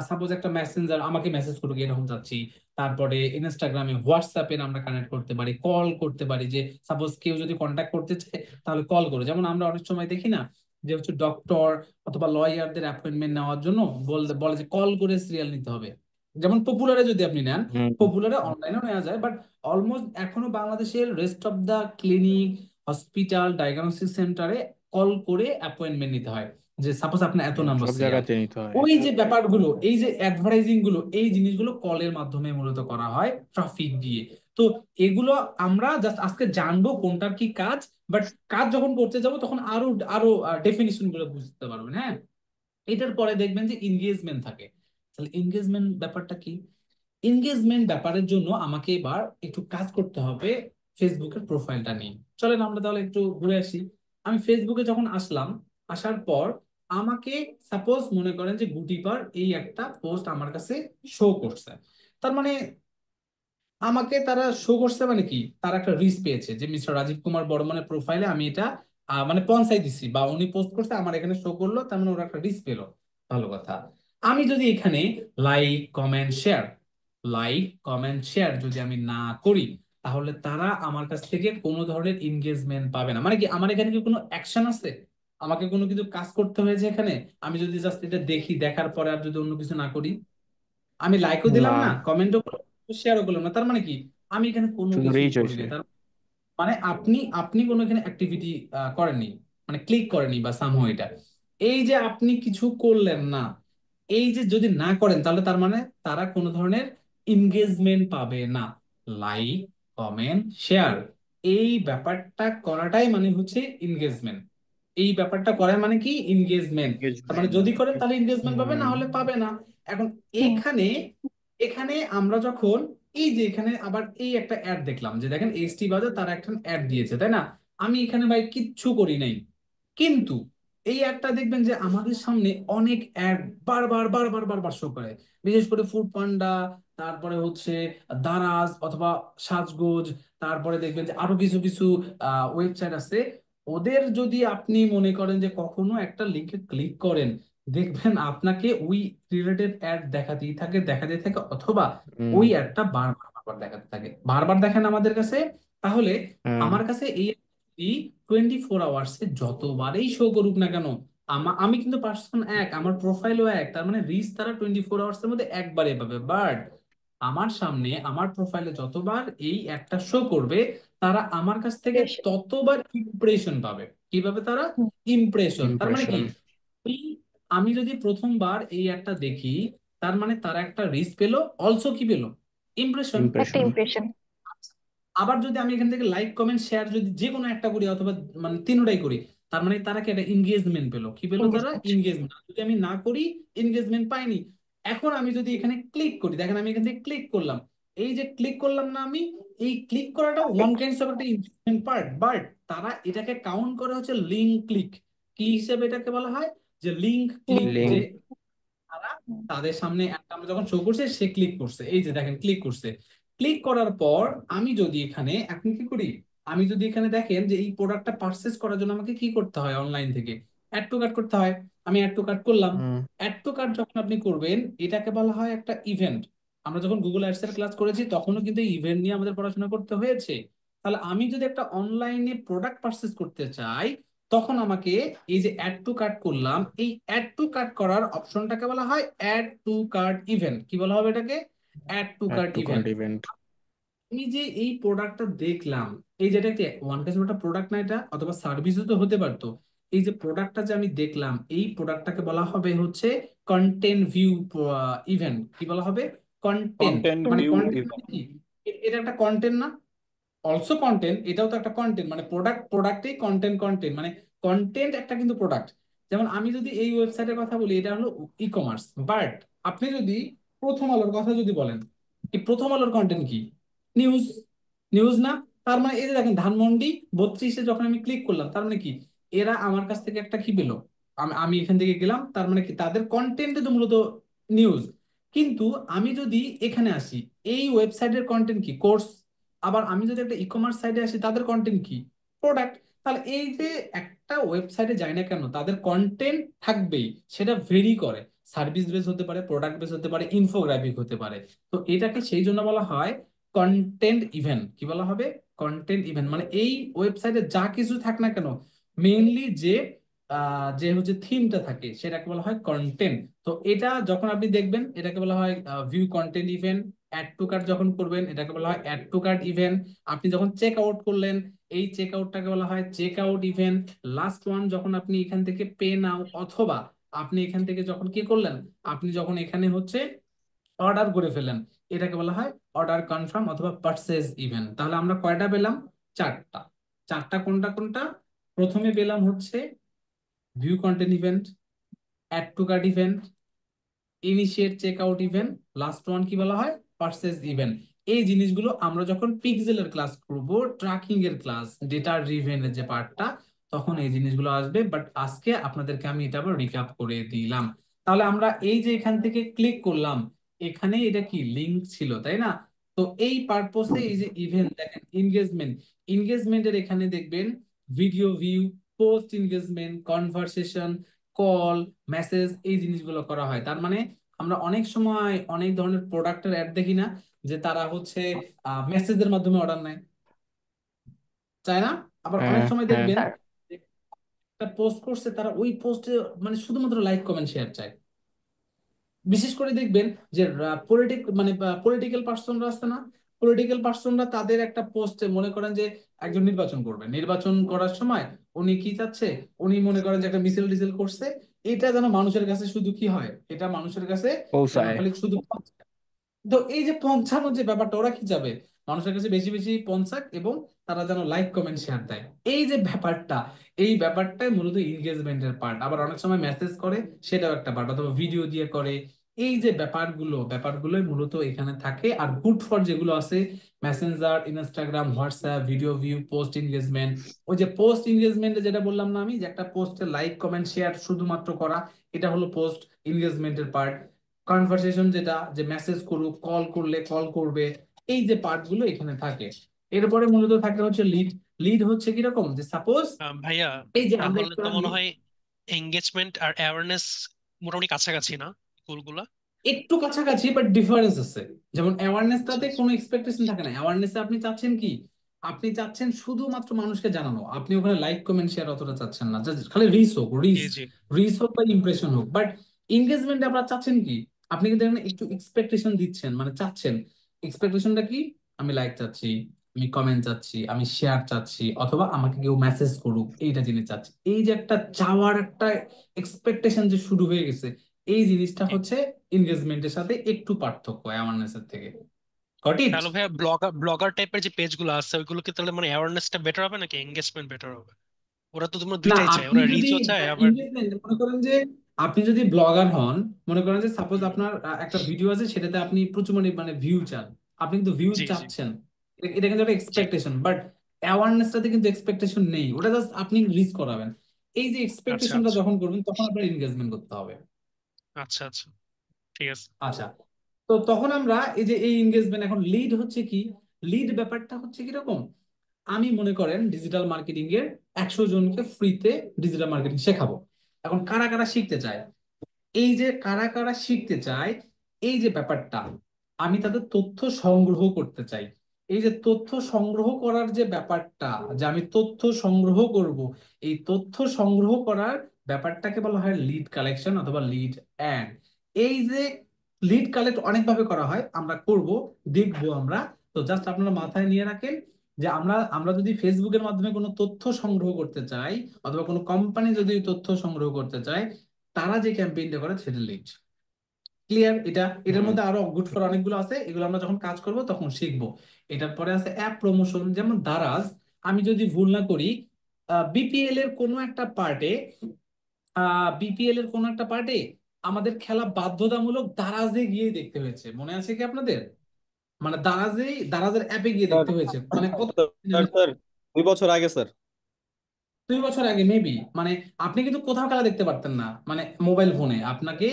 সাপোজ একটা মেসেঞ্জার আমাকে মেসেজ করুক এরকম চাচ্ছি, তারপরে ইনস্টাগ্রামে হোয়াটসঅ্যাপে আমরা কানেক্ট করতে পারি, কল করতে পারি, যে সাপোজ কেউ যদি কন্ট্যাক্ট করতে চায় তাহলে কল করো। যেমন আমরা অনেক সময় দেখি না যে হচ্ছে ডক্টর অথবা লয়ারদের অ্যাপয়েন্টমেন্ট নেওয়ার জন্য বলে যে কল করে সিরিয়াল নিতে হবে। যেমন পপুলারে যদি আপনি নেন, হুম পপুলারে অনলাইনেও নেওয়া যায়, বাট অলমোস্ট এখনো বাংলাদেশের rest of the clinic, hospital, diagnostic সেন্টারে কল করে অ্যাপয়েন্টমেন্ট নিতে হয়, যে সাপোজ আপনার এত নাম্বার সব সিরিয়াল। জায়গাতে নিতে হয়। ওই যে ব্যাপারগুলো, এই যে অ্যাডভার্টাইজিং গুলো, এই জিনিসগুলো কলের মাধ্যমে মূলত করা হয় ট্রাফিক দিয়ে। তো এগুলো আমরা জাস্ট আজকে জানবো কোনটার কি কাজ, বাট কাজ যখন করতে যাব তখন আরো আরো ডেফিনিশন গুলো বুঝতে পারবেন। হ্যাঁ, এটার পরে দেখবেন যে এনগেজমেন্ট থাকে। তাহলে এনগেজমেন্ট ব্যাপারটা কি? এনগেজমেন্ট ব্যাপারের জন্য আমাকে এবার একটু কাজ করতে হবে ফেসবুকের প্রোফাইলটা নিয়ে। চলেন আমরা তাহলে একটু ঘুরে আসি। আমি ফেসবুকে যখন আসলাম, আসার পর আমাকে সাপোজ মনে করেন যে গুটিপার এই একটা পোস্ট আমার কাছে শো করছে, তার মানে আমাকে তারা শো করছে মানে কি, তারা একটা রিচ পেয়েছে যে মিস্টার রাজীব কুমার বর্মনের প্রোফাইলে আমি এটা মানে পৌঁছাই দিছি বা উনি পোস্ট করছে আমার এখানে শো করলো, তার মানে ওরা একটা রিচ পেলো। ভালো কথা। আমি যদি এখানে লাইক কমেন্ট শেয়ার যদি আমি না করি, তাহলে তারা আমার কাছ থেকে কোনো ধরনের এনগেজমেন্ট পাবে না। মানে কি আমার এখানে কি কোনো অ্যাকশন আছে, আমাকে কোনো কিছু কাজ করতে হয়েছে এখানে? আমি যদি জাস্ট এটা দেখি, দেখার পরে আর যদি অন্য কিছু না করি, আমি লাইকও দিলাম না, না, কমেন্টও শেয়ারও করলাম না, তার মানে কি আমি এখানে কোনো শুধু কিছুই রিচ করি হয়েছে। না। তার মানে আপনি আপনি কোনো এখানে অ্যাক্টিভিটি করেননি, মানে ক্লিক করেনি বা সামহাও এটা, এই যে আপনি কিছু করলেন না, এই যে যদি না করেন তাহলে তার মানে তারা কোনো ধরনের এনগেজমেন্ট পাবে না। লাইক, কমেন্ট, শেয়ার, এই ব্যাপারটা করাটাই মানে হচ্ছে এনগেজমেন্ট। এই ব্যাপারটা করা মানে কি এনগেজমেন্ট। তার মানে এনগেজমেন্ট। যদি করেন তাহলে এনগেজমেন্ট পাবে, না হুম হলে পাবে না। এখন হুম এখানে এখানে আমরা যখন এই যে এখানে আবার এই একটা অ্যাড দেখলাম, যে দেখেন এসটি বাজার তারা একটা অ্যাড দিয়েছে, তাই না? আমি এখানে ভাই কিচ্ছু করি নাই, কিন্তু এই অ্যাডটা দেখবেন যে আমাদের সামনে অনেক অ্যাড বারবার বারবার বারবার শো করে। বিশেষ করে ফুড পান্ডা, তারপরে হচ্ছে দারাজ অথবা সাজগোজ, তারপরে দেখবেন যে আরো কিছু কিছু ওয়েবসাইট আছে। ওদের যদি আপনি মনে করেন যে কখনো একটা লিঙ্কে ক্লিক করেন, দেখবেন আপনাকে ওই রিলেটেড অ্যাড দেখাতেই থাকে, অথবা হুম ওই অ্যাডটা বারবার বারবার দেখাতে থাকে, বারবার দেখেন আমাদের কাছে। তাহলে হুম আমার কাছে এই 24 আওয়ার্সে যতবারই শো করুক না কেন, আমি কিন্তু পার্সন এক, আমার প্রোফাইলও এক, তার মানে রিচ তারা 24 আওয়ার্স এর মধ্যে একবারে পাবে। বাট আমার সামনে আমার প্রোফাইলে যতবার এই একটা শো করবে, তারা আমার কাছ থেকে বেশ। ততবার ইমপ্রেশন পাবে। কিভাবে তারা? হুম। ইমপ্রেশন। তার মানে কি, ইমপ্রেশন। এই- আমি যদি প্রথমবার এই একটা দেখি, তার মানে তারা একটা রিচ পেলো, অলসো কি পেলো? ইমপ্রেশন। একটা ইমপ্রেশন। ইমপ্রেশন। আবার যদি আমি এখান থেকে লাইক কমেন্ট শেয়ার যদি যে কোনো একটা করি, অথবা মানে তিনটাই করি, তার মানে তারা কি একটা এনগেজমেন্ট পেলো। কি পেলো তারা? এঙ্গেজমেন্ট। এনগেজমেন্ট। যদি আমি না করি, এনগেজমেন্ট পাইনি। এখন আমি যদি এখানে ক্লিক করি, দেখেন আমি এখান থেকে ক্লিক করলাম, এই যে ক্লিক করলাম না আমি, এই ক্লিক করাটা ওয়ান কাইন্ডস অফ একটা এনগেজমেন্ট পার্ট, বাট তারা এটাকে কাউন্ট করে হচ্ছে লিঙ্ক ক্লিক। কি হিসেবে এটাকে বলা হয়? যে লিঙ্ক ক্লিক। লিঙ্ক। যে লিঙ্ক। তারা, তাদের সামনে একটা আমরা যখন শো করছে, সে ক্লিক করছে, এই যে দেখেন ক্লিক করছে। ক্লিক করার পর আমি যদি এখানে এখন কি করি, আমি যদি এখানে দেখেন যে এই প্রোডাক্টটা পারচেস করার জন্য আমাকে কি করতে হয়, অনলাইন থেকে অ্যাড টু কার্ট করতে হয়। আমি অ্যাড টু কার্ট করলাম। হুম। অ্যাড টু কার্ট যখন আপনি করবেন, এটাকে বলা হয় একটা ইভেন্ট। আমরা যখন গুগল অ্যাডস এর ক্লাস করেছি, তখনও কিন্তু ইভেন্ট নিয়ে আমাদের পড়াশোনা করতে হয়েছে। তাহলে আমি যদি একটা অনলাইনে প্রোডাক্ট পারচেস করতে চাই, তখন আমাকে এই যে অ্যাড টু কার্ট করলাম, এই অ্যাড টু কার্ট করার অপশনটাকে বলা হয় অ্যাড টু কার্ট ইভেন্ট। কি বলা হবে এটাকে? Add to add cart to cart event. Event. আমি যে এই প্রোডাক্টটা দেখলাম, এই যেটা একটি ওয়ান টাইম একটা প্রোডাক্ট না এটা, অথবা সার্ভিসও তো হতে পারতো। এই যে প্রোডাক্টটা যে আমি দেখলাম, এই প্রোডাক্টটাকে বলা হবে হচ্ছে কন্টেন্ট ভিউ ইভেন্ট। কি বলা হবে? কন্টেন্ট। কন্টেন্ট মানে ভিউ কন্টেন্ট মানে ইভেন্ট। কি? এটা একটা কন্টেন্ট না? অলসো কন্টেন্ট, এটাও তো একটা কন্টেন্ট। মানে প্রোডাক্ট প্রোডাক্টেই কন্টেন্ট কন্টেন্ট, মানে কন্টেন্ট একটা কিন্তু প্রোডাক্ট। যেমন আমি যদি এই ওয়েবসাইটের কথা বলি, এটা হলো ই কমার্স, বাট আপনি যদি প্রথম আলোর কথা যদি বলেন, এই প্রথম আলোর কন্টেন্ট কি? নিউজ। নিউজ না? তার মানে এই যে দেখেন ধানমন্ডি 32-এ যখন আমি ক্লিক করলাম, তার মানে কি, এরা আমার কাছ থেকে একটা কি পেলো? আমি এখান থেকে গেলাম, তার মানে কি, তাদের কন্টেন্টে তো মূলত নিউজ। কিন্তু আমি যদি এখানে আসি, এই ওয়েবসাইটের কন্টেন্ট কি? কোর্স। আবার আমি যদি একটা ই কমার্স সাইটে আসি, তাদের কন্টেন্ট কি? প্রোডাক্ট। তাহলে এই যে একটা ওয়েবসাইটে যাই না কেন, তাদের কন্টেন্ট থাকবেই। সেটা ভেরি করে, সার্ভিস বেস হতে পারে, প্রোডাক্ট বেস হতে পারে, ইনফোগ্রাফিক হতে পারে। তো এটাকে সেই জন্য বলা হয় কন্টেন্ট ইভেন্ট। কি বলা হবে? Content event. মানে এই ওয়েবসাইটে যা কিছু থাক না কেন, মেইনলি যে যে হচ্ছে থিমটা থাকে, সেটাকে বলা হয় কন্টেন্ট। তো এটা যখন আপনি দেখবেন, এটাকে বলা হয় view content event. Add to cart যখন করবেন, এটাকে বলা হয় অ্যাড টু কার্ট ইভেন্ট। আপনি যখন চেক আউট করলেন, এই চেক আউটটাকে বলা হয় checkout event. Last one, যখন আপনি এখান থেকে পে নাও, অথবা আপনি এখান থেকে যখন কি করলেন, আপনি যখন এখানে হচ্ছে অর্ডার করে ফেলেন, এটাকে বলা হয় অর্ডার কনফার্ম অথবা পারচেজ ইভেন্ট। তাহলে আমরা কয়টা পেলাম? চারটা। চারটা কোনটা কোনটা? প্রথমে পেলাম হচ্ছে view content event, add to cart event, initiate checkout event, last one কি বলা হয়? Purchase event. এই জিনিসগুলো আমরা যখন পিক্সেলের ক্লাস করব, ট্র্যাকিং এর ক্লাস, ডেটা ড্রিভেন এর যে পার্টটা, তখন এই জিনিসগুলো আসবে। বাট আজকে আপনাদেরকে আমি এটা আবার রিক্যাপ করে দিলাম। তাহলে আমরা এই যে এখান থেকে ক্লিক করলাম, এখানে এটা কি লিংক ছিল, তাই না? তো এই পারপোসে এই যে ইভেন্ট দেখেন, এনগেজমেন্ট। এনগেজমেন্টের এখানে দেখবেন video view, post engagement, conversation, call, message, এই জিনিসগুলো করা হয়। তার মানে আমরা অনেক সময় অনেক ধরনের প্রোডাক্টের অ্যাড দেখি না, যে তারা হচ্ছে মেসেজের মাধ্যমে অর্ডার নেয়, চায় না? আবার অনেক হ্যাঁ, সময় হ্যাঁ। দেখবেন স্যার। যে একটা পোস্ট করছে, তারা ওই পোস্টে মানে শুধুমাত্র লাইক কমেন্ট শেয়ার চায়। বিশেষ করে দেখবেন যে মানে পলিটিক্যাল পার্সনরা আছে না, পলিটিক্যাল পার্সনরা তাদের একটা পোস্টে মনে করেন যে একজন নির্বাচন করবে, নির্বাচন করার সময় উনি কি চাচ্ছে, উনি মনে করেন যে একটা মিছিল টিছিল করছে, এটা যেন মানুষের কাছে শুধু কি হয়, এটা মানুষের কাছে যেন পৌঁছায়। খালি শুধু। তো এই যে পৌঁছানোর যে ব্যাপারটা, ওরা কি যাবে মানুষের কাছে বেশি বেশি পৌঁছাক, এবং তারা যেন লাইক কমেন্ট শেয়ার দেয়। এই যে ব্যাপারটা, এই ব্যাপারটাই মূলত এনগেজমেন্টের পার্ট। আবার অনেক সময় মেসেজ করে, সেটাও একটা পার্ট, অথবা ভিডিও দিয়ে করে। এই যে ব্যাপারগুলোই মূলত এখানে থাকে। আর গুড ফর যেগুলো আছে, Messenger, Instagram, WhatsApp, video view, post engagement. ওই যে পোস্ট এনগেজমেন্টে যেটা বললাম না আমি, যে একটা পোস্টে লাইক কমেন্ট শেয়ার শুধুমাত্র করা, এটা হলো পোস্ট এনগেজমেন্টের পার্ট। কনভারসেশন, যেটা যে মেসেজ করুক, কল করলে কল করবে, এই যে পার্ট গুলো এখানে থাকে। এরপরে মূলত থাকে হচ্ছে লিড। লিড হচ্ছে কিরকম, যে সাপোজ ভাইয়া, এই যে আমরা তাহলে একটু তো আগে, মনে হয় এঙ্গেজমেন্ট আর অ্যাওয়ারনেস মোটামুটি কাছাকাছি না গোলগুলা? একটু কাছাকাছি বাট ডিফারেন্স আছে। যেমন আচ্ছা অ্যাওয়ারনেসটাতে আচ্ছা। কোনো এক্সপেকটেশন থাকে না। অ্যাওয়ারনেসে আপনি চাচ্ছেন কি, আপনি চাচ্ছেন শুধুমাত্র মানুষকে জানানো, আপনি ওখানে লাইক কমেন্ট শেয়ার অতটা চাচ্ছেন না, জাস্ট খালি রিচ হোক, জি রিচ জি। রিচ হোক বা ইমপ্রেশন হোক। বাট এঙ্গেজমেন্ট আপনারা চাচ্ছেন কি? আপনি কিন্তু এখানে একটু এক্সপেকটেশন দিচ্ছেন, মানে চাচ্ছেন। এক্সপেকটেশনটা কি? আমি লাইক চাচ্ছি, আমি কমেন্ট চাচ্ছি, আমি শেয়ার চাচ্ছি, অথবা আমাকে কেউ মেসেজ করুক, এইটা জিনিস চাচ্ছি। এই যে একটা চাওয়ার একটা এক্সপেকটেশন যে শুরু হয়ে গেছে, এই জিনিসটা জি। হচ্ছে এনগেজমেন্টের সাথে একটু পার্থক্য অ্যাওয়ারনেসের থেকে। Got it? তাহলে ভাইয়া ব্লগার ব্লগার টাইপের যে পেজ গুলো আছে ওইগুলো কি তাহলে মানে অ্যাওয়ারনেসটা বেটার হবে নাকি এঙ্গেজমেন্ট বেটার হবে? ওরা তো তোমরা না, দুইটাই চায়, আপনি ওরা যদি রিচও চায় আবার। এঙ্গেজমেন্ট মনে করেন যে আপনি যদি ব্লগার হন, মনে করেন যে সাপোজ হুম, আপনার একটা ভিডিও আছে, সেটাতে আপনি প্রচুর মানে ভিউ চান, আপনি কিন্তু ভিউ জি জি চাচ্ছেন, এটা কিন্তু একটা জি। এক্সপেকটেশন। বাট অ্যাওয়ারনেসটাতে কিন্তু এক্সপেকটেশন নেই, ওটা জাস্ট আপনি রিচ করাবেন। এই যে আচ্ছা এক্সপেকটেশনটা আচ্ছা যখন করবেন, তখন আপনার এনগেজমেন্ট করতে হবে। আচ্ছা আচ্ছা, ঠিক আছে। আচ্ছা, তো তখন আমরা এই যে এই এনগেজমেন্ট, এখন লিড হচ্ছে কি? লিড ব্যাপারটা হচ্ছে কিরকম? আমি মনে করেন ডিজিটাল মার্কেটিং এর 100 জনকে ফ্রিতে ডিজিটাল মার্কেটিং শেখাবো। এখন কারা কারা শিখতে চায়? এই যে কারা কারা শিখতে চায়, এই যে ব্যাপারটা, আমি তাদের তথ্য সংগ্রহ করতে চাই। এই যে তথ্য সংগ্রহ করার যে ব্যাপারটা, যে আমি তথ্য সংগ্রহ করব, এই তথ্য সংগ্রহ করার ব্যাপারটাকে বলা হয় লিড কালেকশন অথবা লিড অ্যাড। এই যে লিড কালেক্ট অনেকভাবে করা হয়, আমরা করব, দেখবো আমরা। তো জাস্ট আপনারা মাথায় নিয়ে রাখেন যে আমরা আমরা যদি ফেসবুকের মাধ্যমে কোনো তথ্য সংগ্রহ করতে চাই, অথবা কোনো কোম্পানি যদি তথ্য সংগ্রহ করতে চায়, তারা যে ক্যাম্পেইনটা করে সেটা লিড। ক্লিয়ার? এটার হুম। মধ্যে আরো গুড ফর অনেকগুলো আছে, এগুলো আমরা যখন কাজ করব তখন শিখবো। এটার পরে আছে অ্যাপ প্রমোশন, যেমন দারাজ। আমি যদি ভুল না করি, বিপিএল এর কোনো একটা পার্টে, বিপিএল এর কোনো একটা পার্টে আমাদের খেলা বাধ্যতামূলক দারাজে গিয়ে দেখতে হয়েছে, মনে আছে কি আপনাদের? মানে দারাজের অ্যাপে গিয়ে স্যার দেখতে হয়েছে, মানে কত। স্যার স্যার 2 বছর আগে স্যার। 2 বছর আগে মেবি। মানে আপনি কিন্তু কোথাও খেলা দেখতে পারতেন না, মানে মোবাইল ফোনে আপনাকে,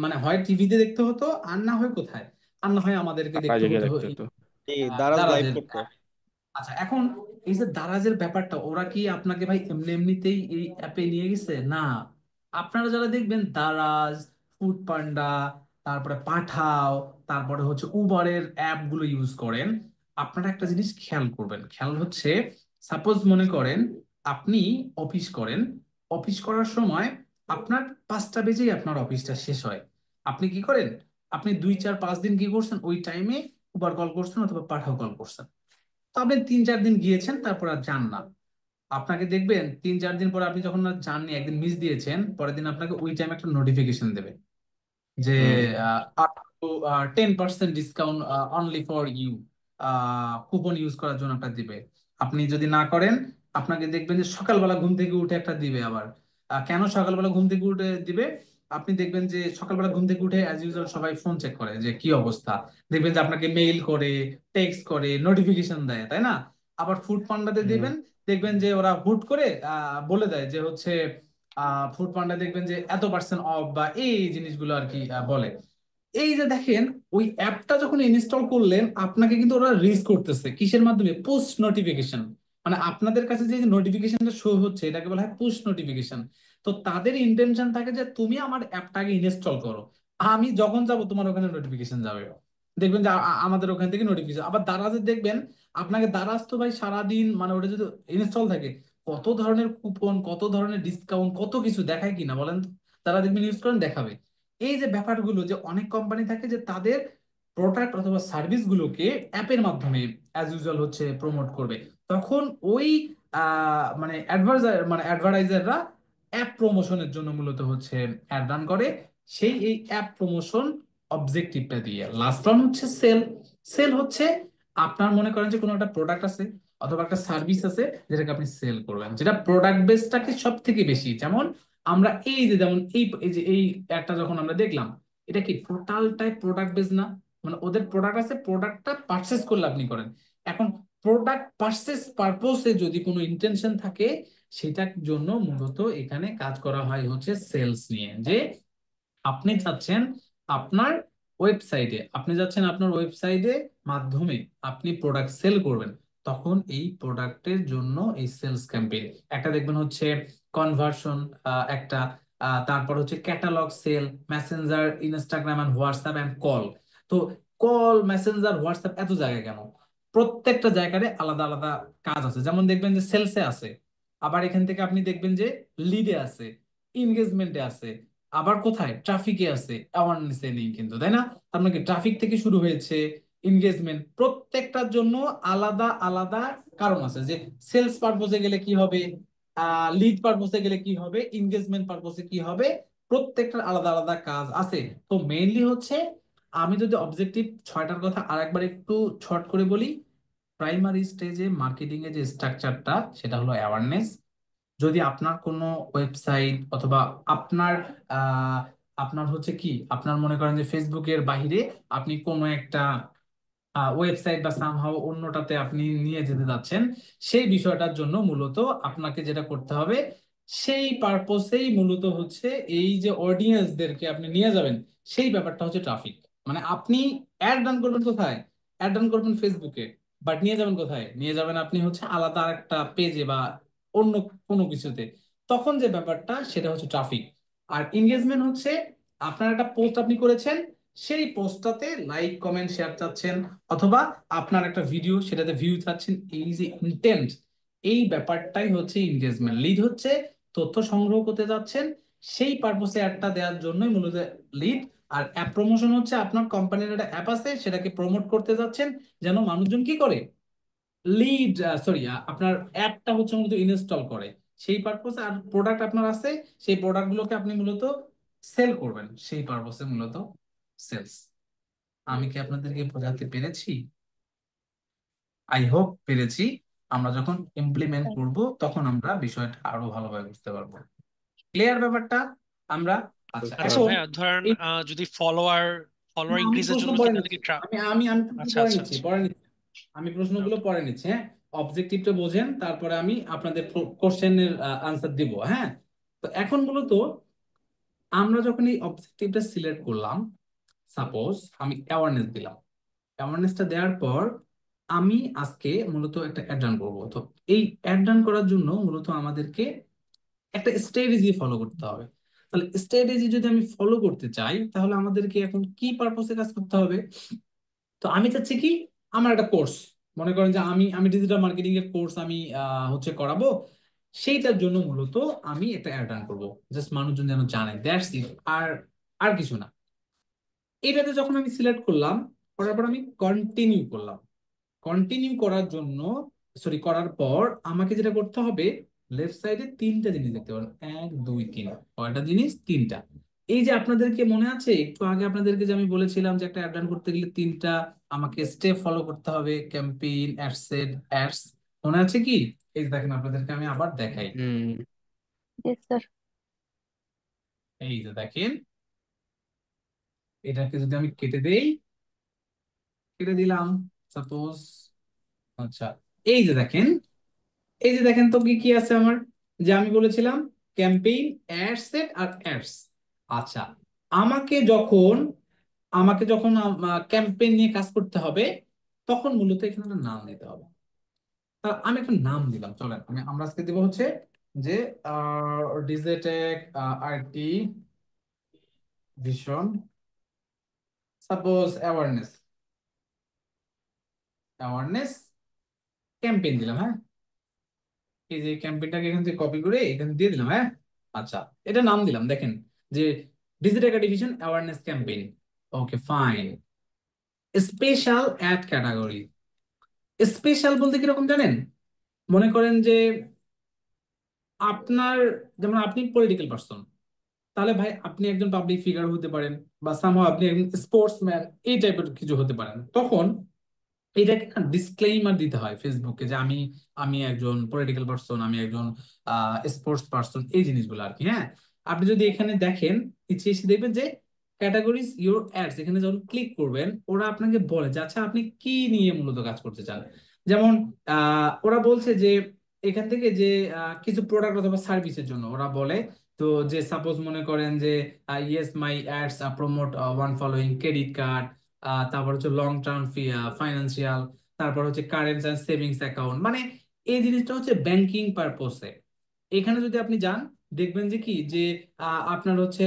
মানে হয় টিভিতে দেখতে হতো, আর না হয় কোথায়, আর না হয় আমাদেরকে দেখতে কাজে গিয়ে হতো দেখতে হতো। এই আহ, দারাজ লাইভ দারাজের। করতো। আচ্ছা, এখন এই যে দারাজের ব্যাপারটা, ওরা কি আপনাকে ভাই এমনি এমনিতেই এই অ্যাপে নিয়ে গেছে? না। আপনারা যারা দেখবেন দারাজ, ফুড পান্ডা, তারপরে পাঠাও, তারপরে হচ্ছে উবারের অ্যাপ গুলো ইউজ করেন, আপনারা একটা জিনিস খেয়াল করবেন। খেয়াল হচ্ছে, সাপোজ মনে করেন আপনি অফিস করেন, অফিস করার সময় আপনার 5টা বেজেই আপনার অফিসটা শেষ হয়। আপনি কি করেন? আপনি 2 4 5 দিন কি করছেন, ওই টাইমে উবার কল করছেন অথবা পাঠাও কল করছেন। তো আপনি 3 4 দিন গিয়েছেন, তারপর আর যান না। আপনাকে দেখবেন 3 4 দিন পর, আপনি যখন আর যাননি, একদিন মিস দিয়েছেন, পরের দিন আপনাকে ওই টাইম একটা নোটিফিকেশন দেবে যে হুম। Up to 10% discount only for you, coupon use করার জন্য একটা দিবে। আপনি যদি না করেন, আপনাকে দেখবেন যে সকালবেলা ঘুম থেকে উঠে একটা দিবে আবার। কেন সকালবেলা ঘুম থেকে উঠে দিবে? আপনি দেখবেন যে সকালবেলা ঘুম থেকে উঠে অ্যাজ ইউজুয়াল সবাই ফোন চেক করে যে কি অবস্থা। দেখবেন যে আপনাকে মেইল করে, টেক্সট করে, নোটিফিকেশন দেয়, তাই না? আবার ফুড পান্ডাতে হুম। দিবেন, দেখবেন যে ওরা হুট করে বলে দেয় যে হচ্ছে, ফুড পান্ডা দেখবেন যে এত% অফ বা এই জিনিসগুলো আর কি বলে। এই যে দেখেন, ওই অ্যাপটা যখন ইনস্টল করলেন, আপনাকে কিন্তু ওরা রিচ করতেছে কিসের মাধ্যমে? Push notification. মানে আপনাদের কাছে যে নোটিফিকেশনটা শো হচ্ছে, এটাকে বলা হয় পুশ নোটিফিকেশন। তো তাদের ইন্টেনশন থাকে যে তুমি আমার অ্যাপটাকে ইনস্টল করো, আমি যখন যাব তোমার ওখানে নোটিফিকেশন যাবে। দেখবেন যে আমাদের ওখান থেকে নোটিফিকেশন। আবার দারাজে দেখবেন, আপনাকে দারাজ তো ভাই সারাদিন, মানে ওটা যদি ইনস্টল থাকে, কত ধরনের কুপন, কত ধরনের ডিসকাউন্ট, কত কিছু দেখায় কিনা বলেন তো? তারা দেখবেন ইউজ করেন, দেখাবে। এই যে ব্যাপারগুলো, যে অনেক কোম্পানি থাকে যে তাদের প্রোডাক্ট অথবা সার্ভিস গুলোকে অ্যাপের মাধ্যমে অ্যাজ ইউজুয়াল হচ্ছে প্রমোট করবে, তখন ওই অ্যাডভার্টাইজাররা অ্যাপ প্রমোশনের জন্য মূলত হচ্ছে অ্যাড রান করে। সেই এই অ্যাপ প্রমোশন অবজেক্টিভটা দিয়ে লাস্ট রান হচ্ছে সেল। সেল হচ্ছে, আপনার মনে করেন যে কোনো একটা প্রোডাক্ট আছে অথবা একটা সার্ভিস আছে, যেটাকে আপনি সেল করবেন, যেটা প্রোডাক্ট বেসটাকে সব থেকে বেশি। যেমন আমরা এই যে যেমন এই যে এই একটা যখন আমরা দেখলাম, এটা কি টোটালটাই প্রোডাক্ট বেস না? মানে ওদের প্রোডাক্ট আছে, প্রোডাক্টটা পারচেস করলে আপনি করেন। এখন প্রোডাক্ট পারচেস পারপোসে যদি কোনো ইন্টেনশন থাকে, সেটার জন্য মূলত এখানে কাজ করা হয় হচ্ছে সেলস নিয়ে। যে আপনি চাচ্ছেন আপনার ওয়েবসাইটে মাধ্যমে আপনি প্রোডাক্ট সেল করবেন, তখন এই প্রোডাক্টের জন্য এই সেলস ক্যাম্পেইন একটা দেখবেন হচ্ছে কনভার্সন, একটা তারপর হচ্ছে catalogue sale, Messenger, Instagram and WhatsApp and call. তো কল, মেসেঞ্জার, হোয়াটসঅ্যাপ এত জায়গায় কেন? প্রত্যেকটা জায়গায় আলাদা আলাদা কাজ আছে। যেমন দেখবেন যে সেলসে আছে, আবার এখান থেকে আপনি দেখবেন যে লিডে আছে, এনগেজমেন্টে আছে, আবার কোথায় ট্রাফিকে আছে, অ্যাওয়ারনেসে নেই কিন্তু, তাই না? তার মানে কি ট্রাফিক থেকে শুরু হয়েছে, এনগেজমেন্ট, প্রত্যেকটার জন্য আলাদা আলাদা কারণ আছে। যে সেলস পারপোজে গেলে কি হবে, লিড পারপোজে গেলে কি হবে, এনগেজমেন্ট পারপোজে কি হবে, প্রত্যেকটার আলাদা আলাদা কাজ আছে। তো মেইনলি হচ্ছে, আমি যদি অবজেক্টিভ ছয়টার কথা আরেকবার একটু শর্ট করে বলি, প্রাইমারি স্টেজে মার্কেটিং এর যে স্ট্রাকচারটা সেটা হলো অ্যাওয়ারনেস। যদি আপনার কোনো ওয়েবসাইট অথবা আপনার আহ, আপনার হচ্ছে কি, আপনার মনে করেন যে ফেসবুকের বাইরে আপনি কোনো একটা ওয়েবসাইট বা সামহাও অন্যটাতে আপনি নিয়ে যেতে যাচ্ছেন, সেই বিষয়টার জন্য মূলত আপনাকে যেটা করতে হবে, সেই পারপোসেই মূলত হচ্ছে এই যে অডিয়েন্সদেরকে আপনি নিয়ে যাবেন, সেই ব্যাপারটা হচ্ছে ট্রাফিক। মানে আপনি অ্যাড রান করবেন কোথায়, অ্যাড রান করবেন ফেসবুকে, বাট নিয়ে যাবেন কোথায়, নিয়ে যাবেন আপনি হচ্ছে আলাদা একটা পেজে বা অন্য কোনো কিছুতে। তখন যে ব্যাপারটা সেটা হচ্ছে ট্রাফিক। আর এনগেজমেন্ট হচ্ছে, আপনার একটা পোস্ট আপনি করেছেন, সেই পোস্টটাতে লাইক কমেন্ট শেয়ার চাচ্ছেন, অথবা আপনার একটা ভিডিও সেটাতে ভিউ চাচ্ছেন, এই যে ইন্টেন্ট, এই ব্যাপারটাই হচ্ছে এনগেজমেন্ট। লিড হচ্ছে তথ্য সংগ্রহ করতে যাচ্ছেন, সেই পারপোসে অ্যাডটা দেওয়ার জন্যই মূলত লিড। আর অ্যাপ প্রমোশন হচ্ছে, আপনার কোম্পানির একটা অ্যাপ আছে সেটাকে প্রমোট করতে যাচ্ছেন, যেন মানুষজন কি করে, লিড, সরি, আপনার অ্যাপটা হচ্ছে মূলত ইনস্টল করে, সেই পারপোসে। আর প্রোডাক্ট আপনার আছে, সেই প্রোডাক্টগুলোকে আপনি মূলত সেল করবেন, সেই পারপোসে মূলত সেলস। আমি কি আপনাদেরকে বোঝাতে পেরেছি? আই হোপ পেরেছি। আমরা যখন ইমপ্লিমেন্ট করব তখন আমরা বিষয়টা আরো ভালোভাবে বুঝতে পারবো। ক্লিয়ার ব্যাপারটা? আমরা আচ্ছা, আচ্ছা এখন ভাইয়া, ধরেন এই, যদি ফলোয়ার ফলোয়ার আমি ইনক্রিজের প্রশ্ন জন্য কি পরে তাহলে নিচ্ছি, কি ট্রা আমি প্রশ্ন আচ্ছা পরে আচ্ছা নিচ্ছি, আচ্ছা পরে নিচ্ছি। আমি প্রশ্নগুলো পরে নিচ্ছি, হ্যাঁ। অবজেক্টিভটা বোঝেন, তারপরে আমি আপনাদের কোশ্চেনের আনসার দিব, হ্যাঁ। তো এখন মূলত আমরা যখন এই অবজেক্টিভটা সিলেক্ট করলাম, সাপোজ আমি অ্যাওয়ারনেস দিলাম, অ্যাওয়ারনেসটা দেওয়ার পর আমি আজকে মূলত একটা অ্যাড রান করবো। তো এই অ্যাড রান করার জন্য মূলত আমাদেরকে একটা স্ট্র্যাটেজি ফলো করতে হবে। তাহলে স্ট্র্যাটেজি যদি আমি ফলো করতে চাই, তাহলে আমাদেরকে এখন কি পারপসে কাজ করতে হবে? তো আমি চাচ্ছি কি, আমার একটা কোর্স, মনে করেন যে আমি আমি ডিজিটাল মার্কেটিং এর কোর্স আমি হচ্ছে করাবো, সেইটার জন্য মূলত আমি একটা অ্যাড রান করবো, জাস্ট মানুষজন যেন জানে, দ্যাটস ইট। আর আর কিছু না। এটাতে যখন আমি সিলেক্ট করলাম, করার পর আমি কন্টিনিউ করলাম। কন্টিনিউ করার জন্য, সরি, করার পর আমাকে যেটা করতে হবে, লেফট সাইডে তিনটা জিনিস দেখতে পারেন, এক দুই তিন, কয়টা জিনিস, তিনটা। এই যে আপনাদেরকে মনে আছে একটু আগে আপনাদেরকে যে আমি বলেছিলাম যে একটা অ্যাড রান করতে গেলে তিনটা আমাকে স্টেপ ফলো করতে হবে, ক্যাম্পেইন, অ্যাডসেট, অ্যাডস, মনে আছে কি? এই যে দেখেন, আপনাদেরকে আমি আবার দেখাই। হুম। Yes sir. এই যে দেখেন, এটাকে যদি আমি কেটে দেই, কেটে দিলাম সাপোজ, আচ্ছা, এই যে দেখেন, এই যে দেখেন তো কি কি আছে আমার, যে আমি বলেছিলাম ক্যাম্পেইন, অ্যাড সেট আর অ্যাডস। আচ্ছা, আমাকে যখন আমাকে যখন ক্যাম্পেইন নিয়ে কাজ করতে হবে, তখন মূলত এখানে একটা নাম দিতে হবে। তা আমি একটা নাম দিলাম, চলেন আমরা আজকে দেবো হচ্ছে যে Digitech IT vision, suppose awareness, awareness campaign দিলাম, হ্যাঁ। এই যে ক্যাম্পেইনটাকে এখান থেকে কপি করে এখানে দিয়ে দিলাম, হ্যাঁ। আচ্ছা, এটা নাম দিলাম, দেখেন যে digital division awareness campaign. Okay, fine. Special ad category. Special বলতে কিরকম জানেন? মনে করেন যে আপনার, যেমন আপনি পলিটিক্যাল পার্সন, তাহলে ভাই আপনি একজন পাবলিক ফিগার হতে পারেন, বা সামহাও আপনি একজন স্পোর্টসম্যান, এই টাইপের কিছু হতে পারেন। তখন এটাকে না ডিসক্লেইমার দিতে হয় ফেসবুকে, যে আমি আমি একজন পলিটিক্যাল পার্সন, আমি একজন স্পোর্টস পার্সন, এই জিনিসগুলো আর কি, হ্যাঁ। আপনি যদি এখানে দেখেন, নিচে এসে দেখবেন যে ক্যাটাগরিজ ইউর অ্যাডস, এখানে যখন ক্লিক করবেন ওরা আপনাকে বলে যে আচ্ছা আপনি কি নিয়ে মূলত কাজ করতে চান। যেমন ওরা বলছে যে এখান থেকে যে কিছু প্রোডাক্ট অথবা সার্ভিসের জন্য ওরা বলে, তো যে সাপোজ মনে করেন যে yes my ads promote one following credit card, তারপর হচ্ছে লং টার্ম ফাইন্যান্সিয়াল, তারপর হচ্ছে কারেন্ট অ্যান্ড সেভিংস অ্যাকাউন্ট, মানে এই জিনিসটা হচ্ছে ব্যাংকিং পারপোসে। এখানে যদি আপনি যান, দেখবেন যে কি, যে আপনার হচ্ছে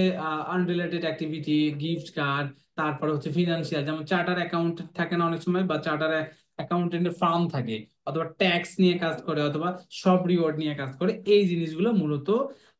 আনরিলেটেড অ্যাক্টিভিটি, গিফট কার্ড, তারপর হচ্ছে ফিনান্সিয়াল, যেমন চার্টার অ্যাকাউন্ট থাকে না অনেক সময়, বা চার্টার অ্যাকাউন্টেন্টের ফার্ম থাকে, অথবা ট্যাক্স নিয়ে কাজ করে, অথবা সব রিওয়ার্ড নিয়ে কাজ করে, এই জিনিসগুলো মূলত।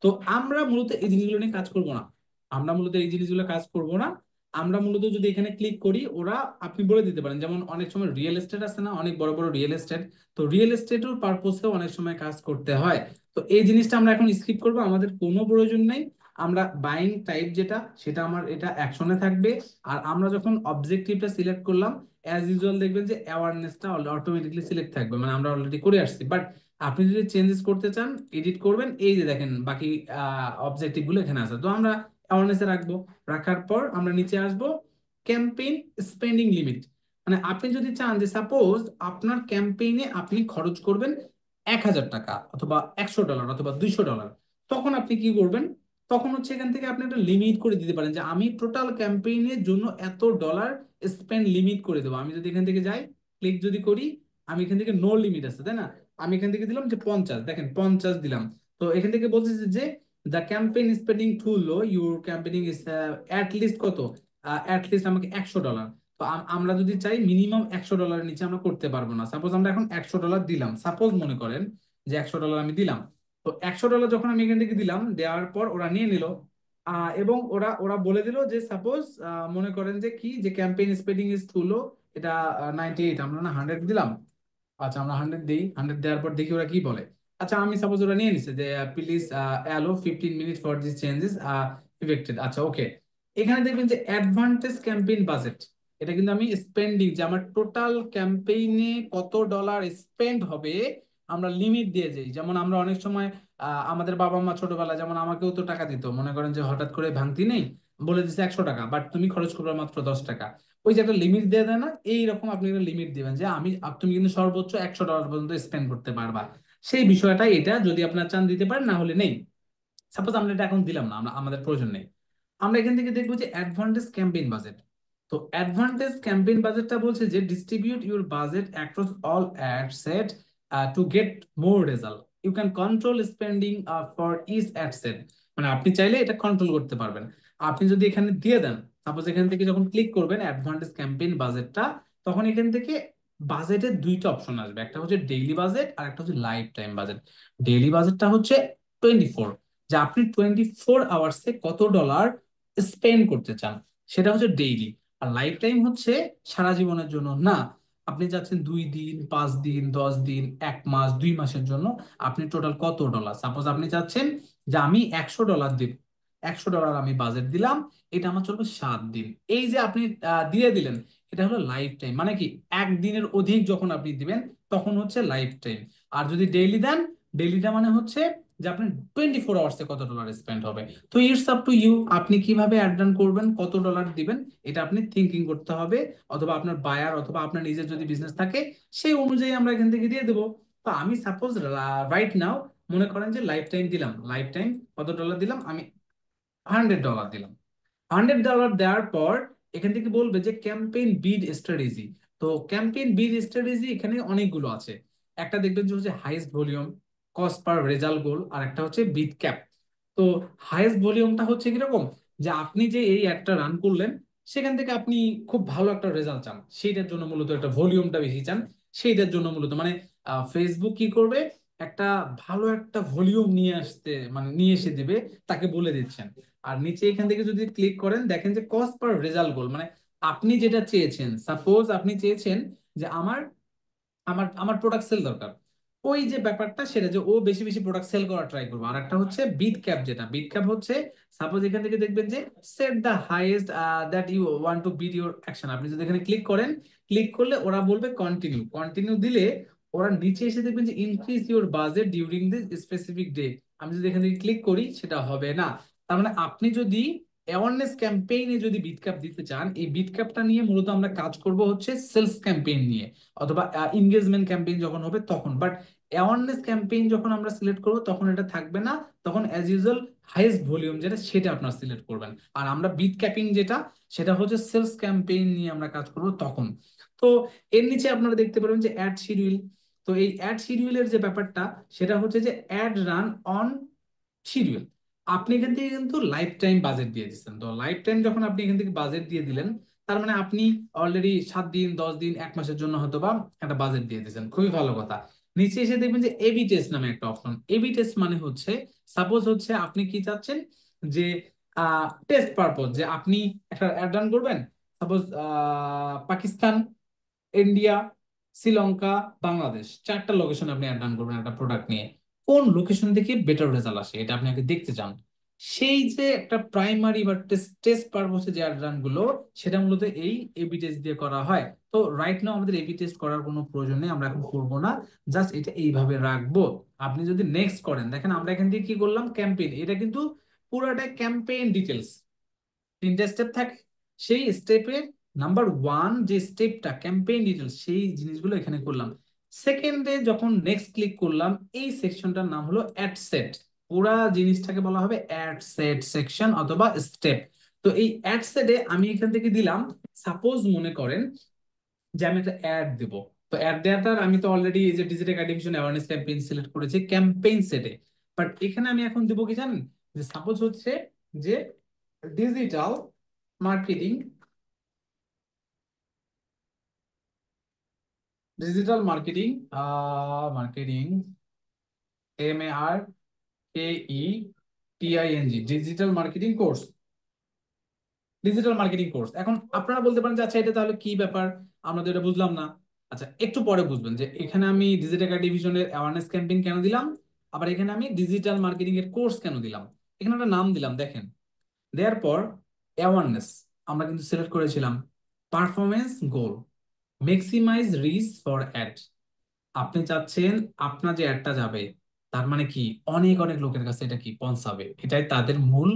তো আমরা মূলত এই জিনিসগুলো নিয়ে কাজ করব না। আমরা মূলত এই জিনিসগুলো কাজ করব না। আমরা মূলত যদি এখানে ক্লিক করি, ওরা আপনি বলে দিতে পারেন, যেমন অনেক সময় রিয়েল এস্টেট আছে না, অনেক বড় বড় রিয়েল এস্টেট, তো রিয়েল এস্টেটের পারপোসেও অনেক সময় কাজ করতে হয়। তো এই জিনিসটা আমরা এখন স্কিপ করব, আমাদের কোনো প্রয়োজন নেই। আমরা বাইং টাইপ যেটা, সেটা আমার এটা অ্যাকশনে থাকবে। আর আমরা যখন অবজেক্টিভটা সিলেক্ট করলাম, অ্যাজ ইউজুয়াল দেখবেন যে অ্যাওয়ারনেসটা অটোমেটিকলি সিলেক্ট থাকবে, মানে আমরা অলরেডি করে আসছি। বাট আপনি যদি চেঞ্জেস করতে চান, এডিট করবেন, এই যে দেখেন বাকি অবজেক্টিভ গুলো এখানে আছে, তো আমরা অ্যাওয়ারনেসে রাখবো। রাখার পর আমরা নিচে আসবো, ক্যাম্পেইন স্পেন্ডিং লিমিট। মানে আপনি যদি চান যে সাপোজ আপনার ক্যাম্পেইনে আপনি খরচ করবেন 1,000 টাকা, অথবা $100, অথবা $200, তখন আপনি কি করবেন? তখন হচ্ছে এখান থেকে আপনি একটা লিমিট করে দিতে পারেন যে আমি টোটাল ক্যাম্পেইনের জন্য এত ডলার স্পেন্ড লিমিট করে দেবো। আমি যদি এখান থেকে যাই, ক্লিক যদি করি, আমি এখান থেকে নো লিমিট আছে, তাই না? আমি এখান থেকে দিলাম যে 50, দেখেন 50 দিলাম। তো এখান থেকে বলছে যে the campaign spending too low, your campaigning is at least কত, অ্যাট লিস্ট আমাকে $100। তো আমরা যদি চাই মিনিমাম $100 নিচে আমরা করতে পারবো না। সাপোজ আমরা এখন $100 দিলাম, সাপোজ মনে করেন যে $100 আমি দিলাম। তো $100 যখন আমি এখান থেকে দিলাম, দেওয়ার পর ওরা নিয়ে নিল, এবং ওরা ওরা বলে দিল যে সাপোজ মনে করেন যে কি, যে campaign spending is to low, এটা 98, আমরা না 100 দিলাম। আচ্ছা আমরা 100 দিই, 100 দেওয়ার পর দেখি ওরা কি বলে। আচ্ছা আমি সাপোজ ওরা নিয়ে নিছে যে please allow 15 minute for this changes effected. আচ্ছা ওকে, এখানে দেখবেন যে অ্যাডভান্টেজ ক্যাম্পেইন বাজেট, এটা কিন্তু আমি স্পেন্ডিং, যে আমার টোটাল ক্যাম্পেইনে কত ডলার স্পেন্ড হবে, আমরা লিমিট দিয়ে যাই। যেমন আমরা অনেক সময় আমাদের বাবা মা ছোটবেলায় যেমন আমাকেও তো টাকা দিত, মনে করেন যে হঠাৎ করে ভাঙতি নেই, বলে দিচ্ছে 100 টাকা, বাট তুমি খরচ করবে মাত্র 10 টাকা। ওই যে একটা লিমিট দিয়ে দেয় না, এইরকম আপনি একটা লিমিট দিবেন যে তুমি কিন্তু সর্বোচ্চ $100 পর্যন্ত স্পেন্ড করতে পারবা। সেই বিষয়টা এটা, যদি আপনার চান দিতে পারেন, না হলে নেই। সাপোজ আমরা এটা এখন দিলাম না, আমাদের প্রয়োজন নেই। আমরা এখান থেকে দেখবো যে অ্যাডভান্টেজ ক্যাম্পেইন বাজেট। তো অ্যাডভান্টেজ ক্যাম্পেইন বাজেটটা বলছে যে distribute your budget across all ad set to get more result, you can control spending for each ad set. মানে আপনি চাইলে এটা কন্ট্রোল করতে পারবেন। আপনি যদি এখানে দিয়ে দেন, সাপোজ এখান থেকে যখন ক্লিক করবেন অ্যাডভান্টেজ ক্যাম্পেইন বাজেটটা, তখন এখান থেকে বাজেটের দুইটা অপশন আসবে, একটা হচ্ছে ডেইলি বাজেট আর একটা হচ্ছে লাইফ টাইম বাজেট। ডেইলি বাজেটটা হচ্ছে 24, যে আপনি 24 আওয়ার্সে কত ডলার স্পেন্ড করতে চান, সেটা হচ্ছে ডেইলি। আর লাইফ টাইম হচ্ছে সারা জীবনের জন্য না, আপনি চাচ্ছেন 2 দিন, 5 দিন, 10 দিন, 1 মাস, 2 মাসের জন্য, আপনি টোটাল কত ডলার, সাপোজ আপনি চাচ্ছেন যে আমি $100 দিব, $100 আমি বাজেট দিলাম, এটা আমার চলবে 7 দিন। এই যে আপনি দিয়ে দিলেন, এটা হলো লাইফ টাইম। মানে কি, একদিনের অধিক যখন আপনি দিবেন, তখন হচ্ছে লাইফ টাইম। আর যদি ডেইলি দেন, ডেইলিটা মানে হচ্ছে যে আপনি 24 আওয়ার্সে কত ডলার স্পেন্ড হবে। তো ইটস আপ টু ইউ, আপনি কিভাবে অ্যাড ডান করবেন, কত ডলার দিবেন, এটা আপনি থিঙ্কিং করতে হবে, অথবা আপনার বায়ার অথবা আপনার নিজের যদি বিজনেস থাকে, সেই অনুযায়ী আমরা এখান থেকে দিয়ে দেবো। তো আমি সাপোজ রাইট নাও মনে করেন যে লাইফ টাইম দিলাম, লাইফ টাইম কত ডলার দিলাম, আমি $100 দিলাম। $100 দেওয়ার পর এখান থেকে বলবে যে ক্যাম্পেইন বিড স্ট্র্যাটেজি। তো ক্যাম্পেইন বিড স্ট্র্যাটেজি এখানে অনেকগুলো আছে। একটা দেখবেন যে হচ্ছে highest volume, cost per result goal, আর একটা হচ্ছে বিট ক্যাপ। তো হাইয়েস্ট ভলিউমটা হচ্ছে কিরকম, যে আপনি যে এই অ্যাডটা রান করলেন, সেখান থেকে আপনি খুব ভালো একটা রেজাল্ট চান, সেইটার জন্য মূলত একটা ভলিউমটা বেশি চান, সেইটার জন্য মূলত মানে ফেসবুক কি করবে, একটা ভালো একটা ভলিউম নিয়ে আসতে, মানে নিয়ে এসে দিবে, তাকে বলে দিচ্ছেন। আর নিচে এখান থেকে যদি ক্লিক করেন, দেখেন যে কস্ট পার রেজাল্ট গোল, মানে আপনি যেটা চেয়েছেন, সাপোজ আপনি চেয়েছেন যে আমার আমার আমার প্রোডাক্ট সেল দরকার, ওই যে ব্যাপারটা, সেটা যে ও বেশি বেশি প্রোডাক্ট সেল করা ট্রাই করবো। আর একটা হচ্ছে বিট ক্যাপ, যেটা বিট ক্যাপ হচ্ছে সাপোজ এখান থেকে দেখবেন যে set the highest that you want to bid your action. আপনি যদি এখানে ক্লিক করেন, ক্লিক করলে ওরা বলবে কন্টিনিউ, কন্টিনিউ দিলে ওরা নিচে এসে দেখবেন যে increase your budget during this specific day. আমি যদি এখান থেকে ক্লিক করি, সেটা হবে না। তার মানে আপনি যদি অ্যাওয়ারনেস ক্যাম্পেইনে যদি বিট ক্যাপ দিতে চান, এই বিট ক্যাপটা নিয়ে মূলত আমরা কাজ করব হচ্ছে সেলস ক্যাম্পেইন নিয়ে, অথবা এনগেজমেন্ট ক্যাম্পেইন যখন হবে তখন। বাট অ্যাওয়ারনেস ক্যাম্পেইন যখন আমরা সিলেক্ট করব, তখন এটা থাকবে না, তখন অ্যাজ ইউজুয়াল হাইয়েস্ট ভলিউম যেটা, সেটা আপনারা সিলেক্ট করবেন। আর আমরা বিট ক্যাপিং যেটা, সেটা হচ্ছে সেলস ক্যাম্পেইন নিয়ে আমরা কাজ করব তখন। তো এর নিচে আপনারা দেখতে পারেন যে অ্যাড শিডিউল। তো এই অ্যাড শিডিউলের যে ব্যাপারটা, সেটা হচ্ছে যে অ্যাড রান অন শিডিউল। আপনি এখান থেকে কিন্তু লাইফ টাইম বাজেট দিয়ে দিচ্ছেন। তো লাইফ টাইম যখন আপনি এখান থেকে বাজেট দিয়ে দিলেন, তার মানে আপনি অলরেডি 7 দিন 10 দিন 1 মাসের জন্য হয়তো বা একটা বাজেট দিয়ে দিয়েছেন, খুবই ভালো কথা। নিচে এসে দেখবেন যে এবি টেস্ট নামে একটা অপশন। এবি টেস্ট মানে হচ্ছে সাপোজ হচ্ছে আপনি কি চাচ্ছেন যে টেস্ট পারপোজ, যে আপনি একটা অ্যাড রান করবেন, সাপোজ পাকিস্তান, ইন্ডিয়া, শ্রীলঙ্কা, বাংলাদেশ, 4টা লোকেশনে আপনি অ্যাড রান করবেন একটা প্রোডাক্ট নিয়ে। কোন লোকেশন থেকে বেটার রেজাল্ট আসে এটা আপনি আগে দেখতে চান। সেই যে একটা প্রাইমারি বা টেস্ট টেস্ট পারপোসে যে অ্যাড রান গুলো, সেটা মূলত এই এবি টেস্ট দিয়ে করা হয়। তো রাইট নাও আমাদের এবি টেস্ট করার কোনো প্রয়োজন নেই, আমরা এখন করবো না, জাস্ট এটা এইভাবে রাখবো। আপনি যদি নেক্সট করেন, দেখেন আমরা এখান থেকে কি করলাম, ক্যাম্পেইন, এটা কিন্তু পুরোটাই ক্যাম্পেইন ডিটেলস। 3টে স্টেপ থাকে, সেই স্টেপের নাম্বার 1 যে স্টেপটা ক্যাম্পেইন ডিটেলস, সেই জিনিসগুলো এখানে করলাম। সেকেন্ডে যখন নেক্সট ক্লিক করলাম, এই সেকশনটার নাম হলো অ্যাড সেট। পুরা জিনিসটাকে বলা হবে অ্যাড সেট সেকশন অথবা স্টেপ। তো এই অ্যাড সেটে আমি এখান থেকে দিলাম, সাপোজ মনে করেন যে আমি একটা অ্যাড দেব। তো অ্যাড দেওয়াটার আমি তো অলরেডি এই যে digital addiction awareness campaign select করেছি ক্যাম্পেইন সেটে। বাট এখানে আমি এখন দেবো কি জানেন, যে সাপোজ হচ্ছে যে digital marketing, digital marketing, marketing, MARKETING, digital marketing course, digital marketing course. এখন আপনারা বলতে পারেন যে আচ্ছা এটা তাহলে কি ব্যাপার, আমরা তো এটা বুঝলাম না। আচ্ছা একটু পরে বুঝবেন যে এখানে আমি ডিজিটাল ডিভিশনের অ্যাওয়ারনেস ক্যাম্পেইন কেন দিলাম, আবার এখানে আমি ডিজিটাল মার্কেটিং এর কোর্স কেন দিলাম। এখানে একটা নাম দিলাম, দেখেন, দেওয়ার পর অ্যাওয়ারনেস আমরা কিন্তু সিলেক্ট করেছিলাম, performance goal, maximize reach for ad. আপনি চাচ্ছেন আপনার যে অ্যাডটা যাবে, তার মানে কি অনেক অনেক লোকের কাছে এটা কি পৌঁছাবে, এটাই তাদের মূল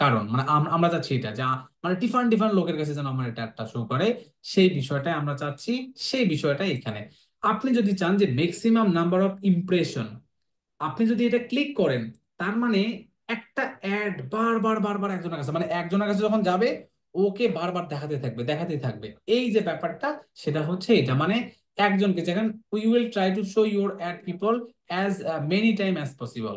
কারণ। মানে আমরা চাচ্ছি এটা যা, মানে ডিফারেন্ট ডিফারেন্ট লোকের কাছে যেন আমার এটা অ্যাডটা শো করে, সেই বিষয়টাই আমরা চাচ্ছি, সেই বিষয়টা এখানে। আপনি যদি চান যে ম্যাক্সিমাম নাম্বার অফ ইমপ্রেশন, আপনি যদি এটা ক্লিক করেন, তার মানে একটা অ্যাড বারবার বারবার একজনের কাছে, মানে একজনের কাছে যখন যাবে, ওকে বারবার দেখাতে থাকবে দেখাতে থাকবে। এই যে ব্যাপারটা, সেটা হচ্ছে এটা, মানে একজনকে, যেখানে we will try to show your ad people as many time as possible.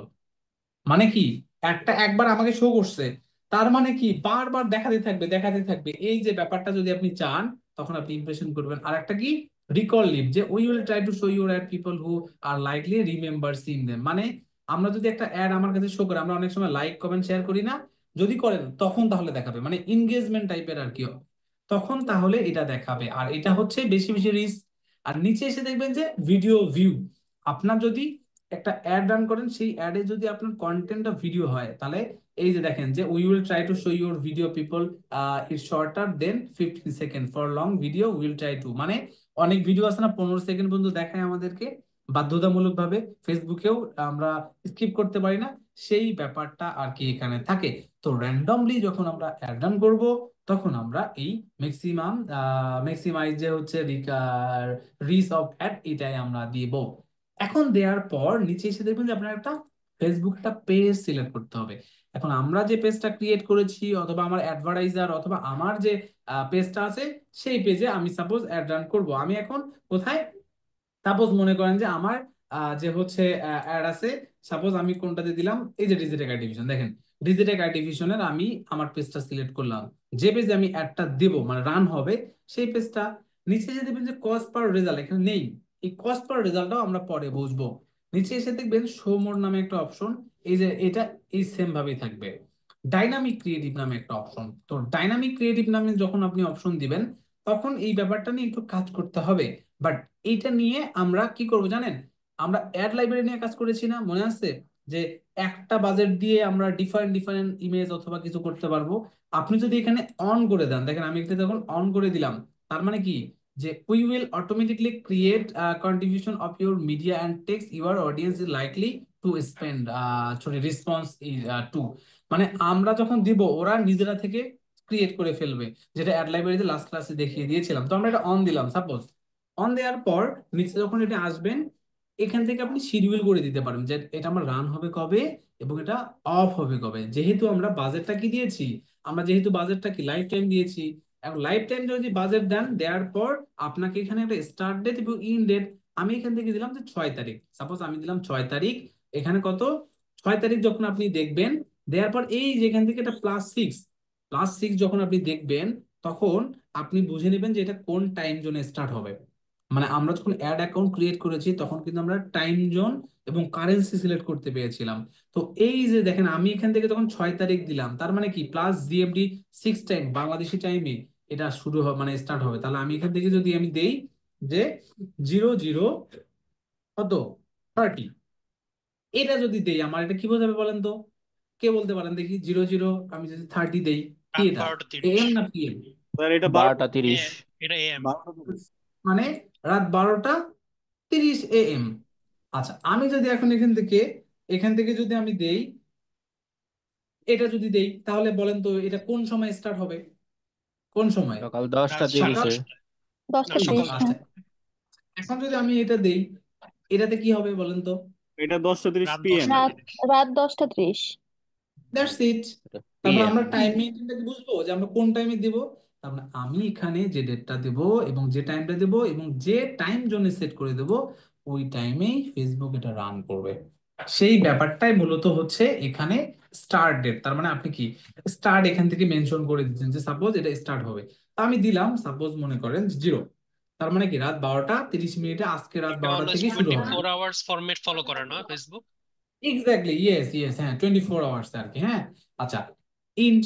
মানে কি, একটা একবার আমাকে শো করছে, তার মানে কি বারবার দেখাতে থাকবে দেখাতে থাকবে। এই যে ব্যাপারটা যদি আপনি চান, তখন আপনি ইমপ্রেশন করবেন। আর একটা কি, রিকল লিভ, যে we will try to show your ad people who are likely remember seen them. মানে আমরা যদি একটা অ্যাড আমার কাছে শো করে, আমরা অনেক সময় লাইক কমেন্ট শেয়ার করি না, যদি করেন তখন তাহলে দেখাবে, মানে এনগেজমেন্ট টাইপের আর কি, তখন তাহলে এটা দেখাবে। আর এটা হচ্ছে বেশি বেশি রিস্ক। আর নিচে এসে দেখবেন যে ভিডিও ভিউ, আপনার যদি একটা অ্যাড রান করেন, সেই অ্যাডে যদি আপনার কন্টেন্ট অফ ভিডিও হয়, তাহলে এই যে দেখেন যে we will try to show your video people it shorter than 15 second, for long video will try to. মানে অনেক ভিডিও আছে না 15 সেকেন্ড পর্যন্ত দেখায় আমাদেরকে বাধ্যতামূলক ভাবে, ফেসবুকেও আমরা স্কিপ করতে পারি না, সেই ব্যাপারটা আর কি এখানে থাকে। তো র্যান্ডমলি যখন আমরা অ্যাড রান করবো, তখন আমরা এই ম্যাক্সিমাম ম্যাক্সিমাইজ যে হচ্ছে রিচ অফ অ্যাড, এটাই আমরা দিব। এখন দেওয়ার পর নিচে এসে দেখবেন যে আপনার একটা ফেসবুক একটা পেজ সিলেক্ট করতে হবে। এখন আমরা যে পেজটা ক্রিয়েট করেছি, অথবা আমার অ্যাডভার্টাইজার, অথবা আমার যে পেজটা আছে, সেই পেজে আমি সাপোজ অ্যাড রান করব। আমি এখন কোথায়, সাপোজ মনে করেন যে আমার যে হচ্ছে অ্যাড আছে, সাপোজ আমি কোনটাতে দিলাম, এই যে ডিজিটেক ডিভিশন, দেখেন ডিজিটেক ডিভিশনের আমি আমার পেজটা সিলেক্ট করলাম, যে পেজে আমি অ্যাডটা দেব মানে রান হবে, সেই পেজটা। নিচে যে দেখবেন যে কস্ট পার রেজাল্ট এখানে নেই, এই কস্ট পার রেজাল্টটাও আমরা পরে বুঝবো। নিচে এসে দেখবেন শো মোর নামে একটা অপশন, এই যে এটা এই সেম ভাবেই থাকবে। ডাইনামিক ক্রিয়েটিভ নামে একটা অপশন, তো ডাইনামিক ক্রিয়েটিভ নামে যখন আপনি অপশন দিবেন, তখন এই ব্যাপারটা নিয়ে একটু কাজ করতে হবে। বাট এইটা নিয়ে আমরা কি করব জানেন, আমরা অ্যাড লাইব্রেরি নিয়ে কাজ করেছি না, মনে আছে, যে একটা বাজেট দিয়ে আমরা ডিফারেন্ট ডিফারেন্ট ইমেজ অথবা কিছু করতে পারবো। আপনি যদি এখানে অন করে দেন, দেখেন আমি এটা যখন অন করে দিলাম, তার মানে কি, যে we will automatically create contribution of your media and text your audience is likely to spend sorry response to. মানে আমরা যখন দিব, ওরা নিজেরা থেকে ক্রিয়েট করে ফেলবে, যেটা অ্যাড লাইব্রেরিতে লাস্ট ক্লাসে দেখিয়ে দিয়েছিলাম। তো আমরা এটা অন দিলাম, সাপোজ অন দেওয়ার পর নিচে যখন এটা আসবেন, এখান থেকে আপনি শিডিউল করে দিতে পারবেন যে এটা আমার রান হবে কবে এবং এটা অফ হবে কবে। যেহেতু আমরা বাজেটটা কি দিয়েছি, আমরা যেহেতু বাজেটটা কি লাইফ টাইম দিয়েছি, এখন লাইফ টাইম যদি বাজেট দেন, দেওয়ার পর আপনাকে এখানে একটা স্টার্ট ডেট এবং ইন ডেট, আমি এখান থেকে দিলাম যে 6 তারিখ, সাপোজ আমি দিলাম 6 তারিখ। এখানে কত, 6 তারিখ যখন আপনি দেখবেন, দেওয়ার পর এই যেখান থেকে এটা +6, +6 যখন আপনি দেখবেন, তখন আপনি বুঝে নেবেন যে এটা কোন টাইম জোনে স্টার্ট হবে। মানে আমরা যখন অ্যাড অ্যাকাউন্ট ক্রিয়েট করেছি তখন কিন্তু আমরা টাইম জোন এবং কারেন্সি সিলেক্ট করতে পেরেছিলাম। তো এই যে দেখেন আমি এখান থেকে যখন 6 তারিখ দিলাম, তার মানে কি প্লাস জিএমডি 6 টাইম বাংলাদেশি টাইমে এটা শুরু হবে, মানে স্টার্ট হবে। তাহলে আমি এখান থেকে যদি আমি দেই যে 00 কত 30, এটা যদি দেই আমার এটা কি বোঝাবে বলেন তো? কে বলতে পারেন দেখি? 00 আমি যদি 30 দেই, কি রাত এটা 12:30। এএম না পিএম? স্যার এটা 12টা 30। এটা এএম। 12টা 30। মানে রাত 12টা 30 AM। আচ্ছা, আমি যদি এখন এখান থেকে যদি আমি দেই, এটা যদি দেই, তাহলে বলেন তো এটা কোন সময় স্টার্ট হবে? কোন সময়? সকাল রাত সকাল 10টা 30-এ। 10টা না, সকাল 30, আচ্ছা, হ্যাঁ। এখন যদি আমি এটা দেই, এটাতে কি হবে বলেন তো? এটা 10টা 30 রাত PM। 10টা রাত 30 রাত 10টা 30। That's it. তারপর PM। আমরা টাইম মেনটেনটা কি বুঝবো যে আমরা কোন টাইমে দিব? তার মানে আমি এখানে যে ডেটটা দেব এবং যে টাইমটা দেব এবং যে টাইম জোনে সেট করে দেব, ওই টাইমেই ফেসবুক এটা রান করবে। সেই ব্যাপারটাই মূলত হচ্ছে এখানে স্টার্ট ডেট। তার মানে আপনি কি স্টার্ট এখান থেকে মেনশন করে দিচ্ছেন যে সাপোজ এটা স্টার্ট হবে। তা আমি দিলাম সাপোজ মনে করেন 0, তার মানে কি রাত 12টা 30 আজকে রাত এটা 12টা অলওয়েজ থেকে শুরু হবে। 24 আওয়ার্স ফরম্যাট ফলো করে না ফেসবুক? এক্স্যাক্টলি, ইয়েস ইয়েস, হ্যাঁ 24 আওয়ার্স আর কি, হ্যাঁ। আচ্ছা, ইন্ট,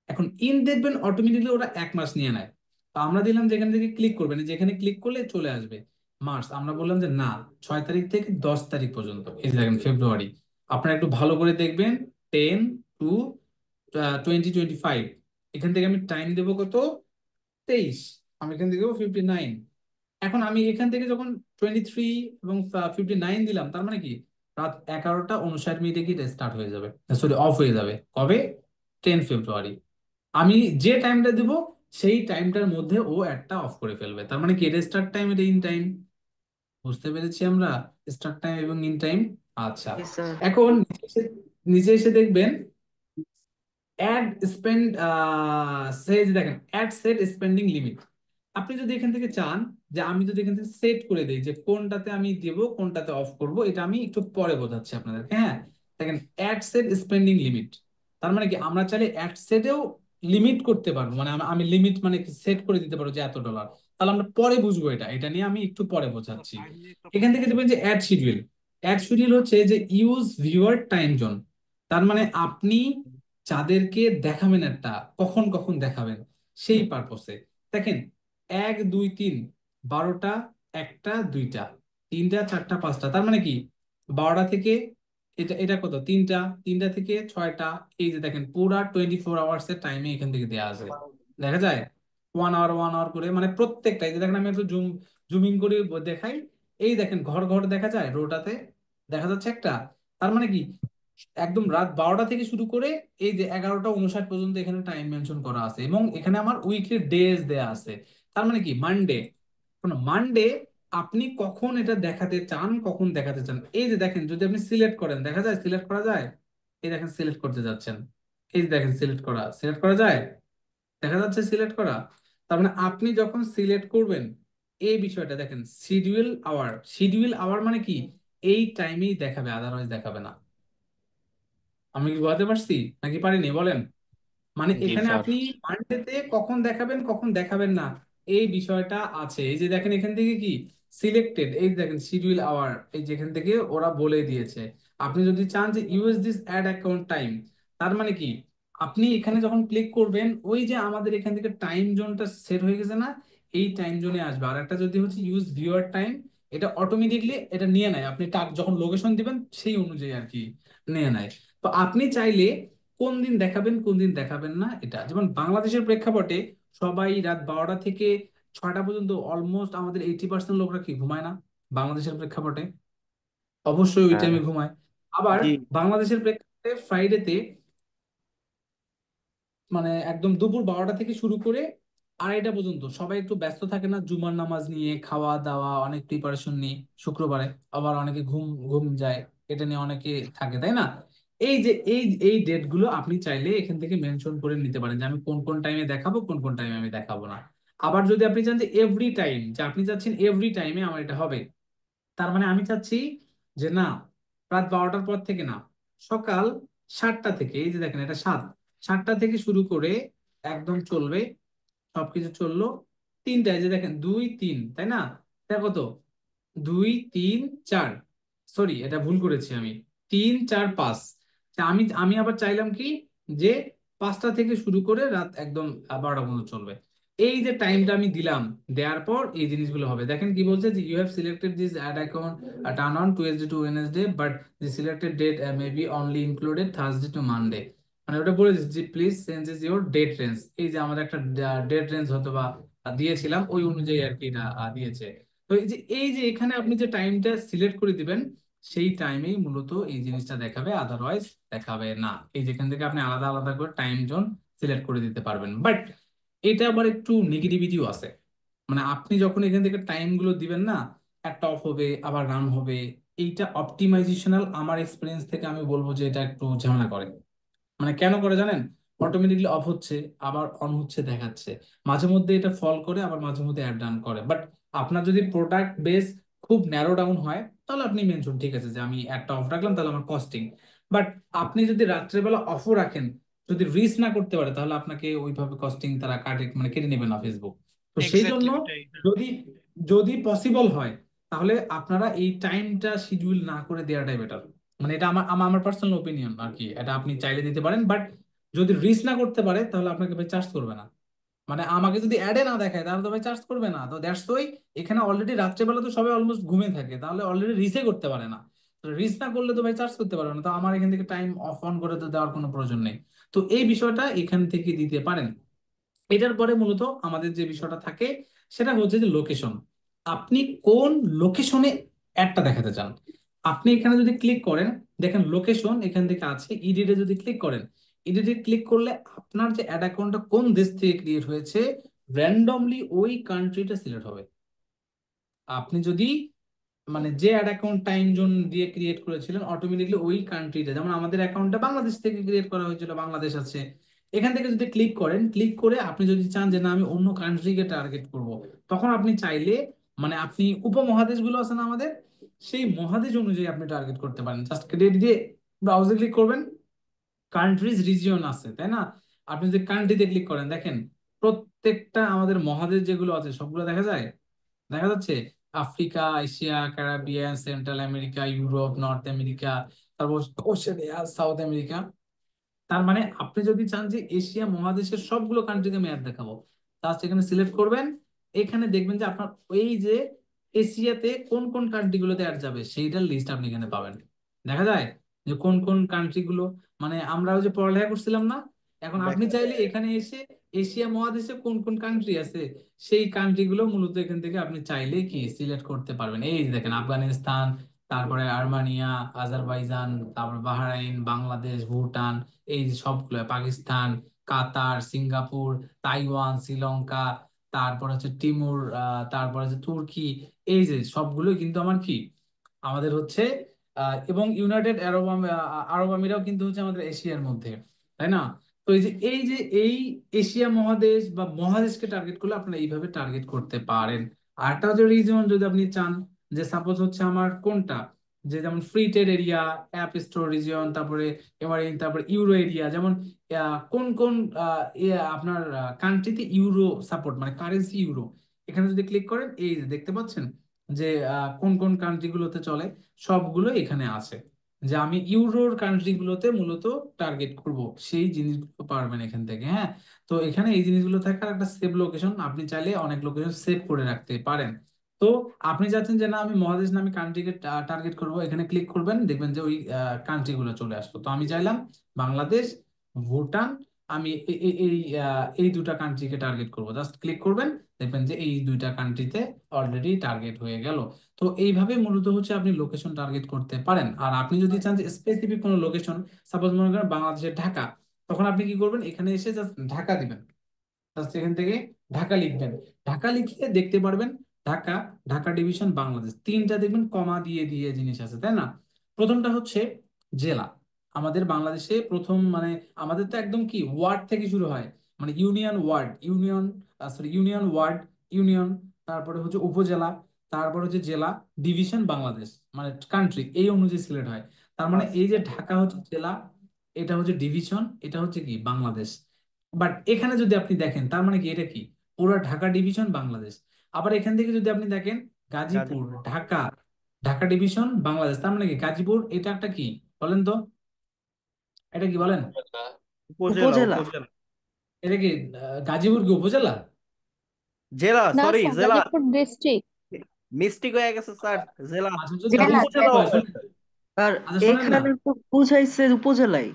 এখন ইন্ট দেখবেন অটোমেটিকলি ওরা 1 মাস নিয়ে নেয়। তো আমরা দিলাম যেখান থেকে ক্লিক করবেন, যেখানে ক্লিক করলে চলে আসবে মার্চ। আমরা বললাম যে না, 6 তারিখ থেকে 10 তারিখ পর্যন্ত। এই যে দেখেন ফেব্রুয়ারি, আপনারা একটু ভালো করে দেখবেন, 10 to 2025। এখান থেকে আমি টাইম দেবো কত? 23। আমি এখান থেকে দেবো 59। এখন আমি এখান থেকে যখন 23 এবং 59 দিলাম, তার মানে কি রাত 11টা 59 কি স্টার্ট হয়ে যাবে, সরি অফ হয়ে যাবে। কবে? 10 ফেব্রুয়ারি। আমি যে টাইমটা দিব সেই টাইমটার মধ্যে ও একটা অফ করে ফেলবে। তার মানে কি এটা স্টার্ট টাইম, এটা ইন টাইম। বুঝতে পেরেছি আমরা স্টার্ট টাইম এবং ইন টাইম। আচ্ছা, জি স্যার। এখন নিচে এসে দেখবেন অ্যাড স্পেন্ড, সেজ দেখেন অ্যাড সেট স্পেন্ডিং লিমিট। আপনি যদি এখান থেকে চান যে আমি যদি এখান থেকে সেট করে দেই যে কোনটাতে আমি দেব কোনটাতে অফ করব, এটা আমি একটু পরে বোঝাচ্ছি আপনাদেরকে, হ্যাঁ। দেখেন অ্যাড সেট স্পেন্ডিং লিমিট, তার মানে কি আমরা চাইলে অ্যাড সেটেও লিমিট করতে পারবো, মানে আমি লিমিট মানে সেট করে দিতে পারবো যে $এত। তাহলে আমরা পরে বুঝবো, এটা এটা নিয়ে আমি একটু পরে বোঝাচ্ছি। এখান থেকে দেখবেন যে অ্যাড শিডিউল। অ্যাড শিডিউল হচ্ছে যে ইউজ ভিউয়ার টাইম জোন। তার মানে আপনি যাদেরকে দেখাবেন একটা কখন কখন দেখাবেন সেই পারপসে। দেখেন 1 2 3, 12টা 1টা 2টা 3টা 4টা 5টা, তার মানে কি 12টা থেকে এটা এটা কত 3টা 3টা থেকে 6টা। এই যে দেখেন পুরা 24 আওয়ার্স এর টাইমে এখান থেকে দেওয়া আছে, দেখা যায় 1 আওয়ার 1 আওয়ার করে, মানে প্রত্যেকটা। এই যে দেখেন আমি একটু জুমিং করে দেখাই, এই দেখেন ঘর ঘর দেখা যায়, রোটাতে দেখা যাচ্ছে একটা। তার মানে কি একদম রাত 12টা থেকে শুরু করে এই যে 11টা 59 পর্যন্ত এখানে টাইম মেনশন করা আছে এবং এখানে আমার উইকলি ডেজ দেয়া আছে। তার মানে কি মানডে, মানডে আপনি কখন এটা দেখাতে চান, কখন দেখাতে চান। এই যে দেখেন যদি আপনি সিলেক্ট করেন, দেখা যায় সিলেক্ট করা যায়। এই দেখেন সিলেক্ট করতে যাচ্ছেন, এই যে দেখেন সিলেক্ট করা যায়, দেখা যাচ্ছে সিলেক্ট করা। তার মানে আপনি যখন সিলেক্ট করবেন এই বিষয়টা দেখেন শিডিউল আওয়ার মানে কি এই টাইমেই দেখাবে, আদারওয়াইজ দেখাবে না। আমি কি বোঝাতে পারছি নাকি পারিনি বলেন? মানে জি এখানে স্যার। আপনি মানডেতে কখন দেখাবেন কখন দেখাবেন না এই বিষয়টা আছে। এই যে দেখেন এখান থেকে কি সিলেক্টেড, এই যে দেখেন শিডিউল আওয়ার, এই যেখান থেকে ওরা বলে দিয়েছে। আপনি যদি চান যে use this ad account time, তার মানে কি আপনি এখানে যখন ক্লিক করবেন ওই যে আমাদের এখান থেকে টাইম জোনটা সেট হয়ে গেছে না, এই টাইম জোনে আসবে। আর একটা যদি হচ্ছে ইউজ ভিউয়ার টাইম, এটা অটোমেটিকলি এটা নিয়ে নেয়, আপনি যখন লোকেশন দিবেন সেই অনুযায়ী আর কি নিয়ে নেয়। তো আপনি চাইলে কোন দিন দেখাবেন কোন দিন দেখাবেন না, এটা যেমন বাংলাদেশের প্রেক্ষাপটে সবাই রাত 12টা থেকে 6টা পর্যন্ত অলমোস্ট আমাদের 80% লোকরা কি ঘুমায় না বাংলাদেশের প্রেক্ষাপটে? অবশ্যই ওই হ্যাঁ। টাইমে ঘুমায়। আবার জি বাংলাদেশের প্রেক্ষাপটে ফ্রাইডেতে মানে একদম দুপুর 12টা থেকে শুরু করে 2:30 পর্যন্ত সবাই একটু ব্যস্ত থাকে না, জুমার নামাজ নিয়ে, খাওয়া দাওয়া, অনেক প্রিপারেশন নিয়ে শুক্রবারে। আবার অনেকে ঘুম ঘুম যায়, এটা নিয়ে অনেকে থাকে, তাই না? এই যে এই ডেট গুলো আপনি চাইলে এখান থেকে মেনশন করে নিতে পারেন যে আমি কোন কোন টাইমে দেখাবো কোন কোন টাইমে আমি দেখাবো না। আবার যদি আপনি চান যে এভরি টাইম, যে আপনি চাচ্ছেন এভরি টাইমে আমার এটা হবে, তার মানে আমি চাচ্ছি যে না রাত 12টার পর থেকে না, সকাল 7টা থেকে, এই যে দেখেন এটা 7টা থেকে শুরু করে একদম চলবে সবকিছু চললো, তিনটায় যে দেখেন 2 3, তাই না? দেখো তো, 2 3 4, সরি এটা ভুল করেছি আমি, 3 4 5। আমি আমি আবার চাইলাম কি যে 5টা থেকে শুরু করে রাত একদম 12টা পর্যন্ত চলবে। এই যে টাইমটা আমি দিলাম, দেওয়ার পর এই জিনিসগুলো হবে। দেখেন কি বলছে যে you have selected this ad account turn on Tuesday to Wednesday, but the selected date may be only included Thursday to Monday. মানে ওটা বলে দিচ্ছে যে please changes your date range. এই যে আমাদের একটা ডেট রেঞ্জ হয়তো বা দিয়েছিলাম, ওই অনুযায়ী আর কি এটা দিয়েছে। তো এই যে এখানে আপনি যে টাইমটা সিলেক্ট করে দিবেন, সেই টাইমেই মূলত এই জিনিসটা দেখাবে, আদারওয়াইজ দেখাবে না। এই যেখান থেকে আপনি আলাদা আলাদা করে টাইম জোন সিলেক্ট করে দিতে পারবেন, বাট এটা আবার একটু নেগেটিভিটিও আছে। মানে আপনি যখন এখান থেকে টাইম গুলো দিবেন না, একটা অফ হবে আবার রান হবে। এইটা অপটিমাইজেশনাল, আমার এক্সপিরিয়েন্স থেকে আমি বলবো যে এটা একটু ঝামেলা করে। মানে কেন করে জানেন? অটোমেটিকলি অফ হচ্ছে আবার অন হচ্ছে দেখাচ্ছে, মাঝে মধ্যে এটা ফল করে আবার মাঝে মধ্যে অ্যাড ডান করে। বাট আপনার যদি প্রোডাক্ট বেস খুব ন্যারো ডাউন হয়, তাহলে আপনি মেনশন ঠিক আছে যে আমি একটা অফ রাখলাম, তাহলে আমার কস্টিং। বাট আপনি যদি রাত্রেবেলা অফও রাখেন, যদি রিচ না করতে পারে, তাহলে আপনাকে ওইভাবে কস্টিং তারা কাটে, মানে কেটে নেবে না ফেসবুক। তো সেই জন্য এক্স্যাক্টলি ওইটাই। যদি যদি পসিবল হয়, তাহলে আপনারা এই টাইমটা শিডিউল না করে দেওয়াটাই বেটার। মানে এটা আমার আমার আমার পার্সোনাল ওপিনিয়ন আর কি, এটা আপনি চাইলে দিতে পারেন, বাট যদি রিচ না করতে পারে তাহলে আপনাকে ভাই চার্জ করবে না। মানে আমাকে যদি অ্যাডে না দেখায় তাহলে তো ভাই চার্জ করবে না। তো দ্যাটস ওই, এখানে অলরেডি রাত্রেবেলা তো সবাই অলমোস্ট ঘুমিয়ে থাকে, তাহলে অলরেডি রিচে করতে পারে না। তো রিচ না করলে তো ভাই চার্জ করতে পারবে না, তো আমার এখান থেকে টাইম অফ অন করে তো দেওয়ার কোনো প্রয়োজন নেই। তো এই বিষয়টা এখান থেকে দিতে পারেন। এটার পরে মূলত আমাদের যে বিষয়টা থাকে, সেটা হচ্ছে যে লোকেশন। আপনি কোন লোকেশনে অ্যাডটা দেখাতে চান। আপনি এখানে যদি ক্লিক করেন, দেখেন লোকেশন এখান থেকে আছে, ইডিটে যদি ক্লিক করেন, ইডিটে ক্লিক করলে আপনার যে অ্যাড অ্যাকাউন্টটা কোন দেশ থেকে ক্রিয়েট হয়েছে, র্যান্ডমলি ওই কান্ট্রিটা সিলেক্ট হবে। আপনি যদি মানে যে অ্যাড অ্যাকাউন্ট টাইম জোন দিয়ে ক্রিয়েট করেছিলেন, অটোমেটিকলি ওই কান্ট্রিটা, যেমন আমাদের অ্যাকাউন্টটা বাংলাদেশ থেকে ক্রিয়েট করা হয়েছিল, বাংলাদেশ আছে। এখান থেকে যদি ক্লিক করেন, ক্লিক করে আপনি যদি চান যে না আমি অন্য কান্ট্রিকে টার্গেট করব, তখন আপনি চাইলে মানে আপনি উপমহাদেশগুলো আছে না আমাদের, সেই মহাদেশ অনুযায়ী আপনি টার্গেট করতে পারেন। জাস্ট ক্রিয়েট দিয়ে ব্রাউজে ক্লিক করবেন, কান্ট্রিজ রিজিয়ন আছে তাই না? আপনি যদি কান্ট্রিতে ক্লিক করেন, দেখেন প্রত্যেকটা আমাদের মহাদেশ যেগুলো আছে সবগুলো দেখা যায়, দেখা যাচ্ছে। Africa, Asia, Caribbean, central America, Europe, north America, তারপর ওশেনিয়া, সাউথ আমেরিকা। তার মানে আপনি যদি চান যে এশিয়া মহাদেশের সবগুলো কান্ট্রিকে ম্যাপ দেখাবো, জাস্ট এখানে সিলেক্ট করবেন। এখানে দেখবেন যে আপনার এই যে এশিয়াতে কোন কোন কান্ট্রি গুলোতে অ্যাড যাবে সেইটার লিস্ট আপনি এখানে পাবেন। দেখা যায় যে কোন কোন কান্ট্রি গুলো, মানে আমরা ওই যে পড়ালেখা করছিলাম না, এখন আপনি দেখা চাইলে যায়। এখানে এসে এশিয়া মহাদেশে কোন কোন কান্ট্রি আছে, সেই কান্ট্রি গুলো মূলত এখান থেকে আপনি চাইলে কি সিলেক্ট করতে পারবেন। এই যে দেখেন আফগানিস্তান, তারপরে আর্মেনিয়া, আজারবাইজান, তারপর বাহরাইন, বাংলাদেশ, ভুটান, এই যে সবগুলো, পাকিস্তান, কাতার, সিঙ্গাপুর, তাইওয়ান, শ্রীলঙ্কা, তারপর হচ্ছে তিমুর, তারপর হচ্ছে তুর্কি। এই যে সবগুলো কিন্তু আমার কি, আমাদের হচ্ছে এবং ইউনাইটেড আরব আরব আমিরাও কিন্তু হচ্ছে আমাদের এশিয়ার মধ্যে, তাই না? তো এই যে এই এশিয়া মহাদেশ বা মহাদেশকে টার্গেট করলে আপনারা এইভাবে টার্গেট করতে পারেন। আরেকটা হচ্ছে রিজন, যদি আপনি চান যে সাপোজ হচ্ছে আমার কোনটা, যে যেমন free trade area, app store region, তারপরে এমারেন, তারপরে ইউরো এরিয়া, যেমন কোন কোন আপনার কান্ট্রিতে ইউরো সাপোর্ট, মানে কারেন্সি ইউরো। এখানে যদি ক্লিক করেন, এই যে দেখতে পাচ্ছেন যে কোন কোন কান্ট্রি গুলোতে চলে, সবগুলো এখানে আছে। যে আমি ইউরোর কান্ট্রি গুলোতে মূলত টার্গেট করব, সেই জিনিসগুলো পারবেন এখান থেকে। হ্যাঁ, তো এখানে এই জিনিসগুলো থাকার একটা সেভ লোকেশন, আপনি চাইলে অনেক লোকেশন সেভ করে রাখতে পারেন। তো আপনি চাচ্ছেন যে না আমি মহাদেশ না আমি কান্ট্রিকে টার্গেট করব, এখানে ক্লিক করবেন, দেখবেন যে ওই কান্ট্রি গুলো চলে আসলো। তো আমি চাইলাম বাংলাদেশ, ভুটান, আমি এই দুটা কান্ট্রিকে টার্গেট করব, জাস্ট ক্লিক করবেন, দেখবেন যে এই দুইটা কান্ট্রিতে অলরেডি টার্গেট হয়ে গেল। তো এইভাবে মূলত হচ্ছে আপনি লোকেশন টার্গেট করতে পারেন। আর আপনি যদি চান যে স্পেসিফিক কোনো লোকেশন, সাপোজ মনে করেন বাংলাদেশের ঢাকা, তখন আপনি কি করবেন, এখানে এসে জাস্ট ঢাকা দিবেন, জাস্ট এখান থেকে ঢাকা লিখবেন। ঢাকা লিখে দেখতে পারবেন ঢাকা, ঢাকা ডিভিশন, বাংলাদেশ, তিনটা দেখবেন কমা দিয়ে দিয়ে জিনিস আছে, তাই না? প্রথমটা হচ্ছে জেলা। আমাদের বাংলাদেশে প্রথম মানে আমাদের তো একদম কি ওয়ার্ড থেকে শুরু হয়, মানে union, ward, union, sorry union, ward, union, তারপরে হচ্ছে উপজেলা, তারপর হচ্ছে জেলা, ডিভিশন, বাংলাদেশ, মানে কান্ট্রি এই অনুযায়ী সিলেক্ট হয়। তার মানে এই যে ঢাকা হচ্ছে জেলা, এটা হচ্ছে ডিভিশন, এটা হচ্ছে কি বাংলাদেশ। বাট এখানে যদি আপনি দেখেন, তার মানে কি এটা কি পুরো ঢাকা ডিভিশন বাংলাদেশ। আবার এখান থেকে যদি আপনি দেখেন গাজীপুর, গাজীপুর ঢাকা, ঢাকা ডিভিশন বাংলাদেশ, তার মানে কি গাজীপুর এটা একটা কি বলেন তো, এটা কি বলেন? উপজেলা উপজেলা। উপজেলা এটা কি গাজীপুর কি উপজেলা? জেলা, না সরি স্যার, জেলা, গাজীপুর ডিস্ট্রিক্ট। মিস্টেক হয়ে গেছে স্যার, জেলা। আচ্ছা যদি এটা জেলা উপজেলা ডিস্ট্রিক্ট হয়, হবে। শোনেন, আর আচ্ছা শোনেন না, এখানে তো বুঝাইছে উপজেলায়।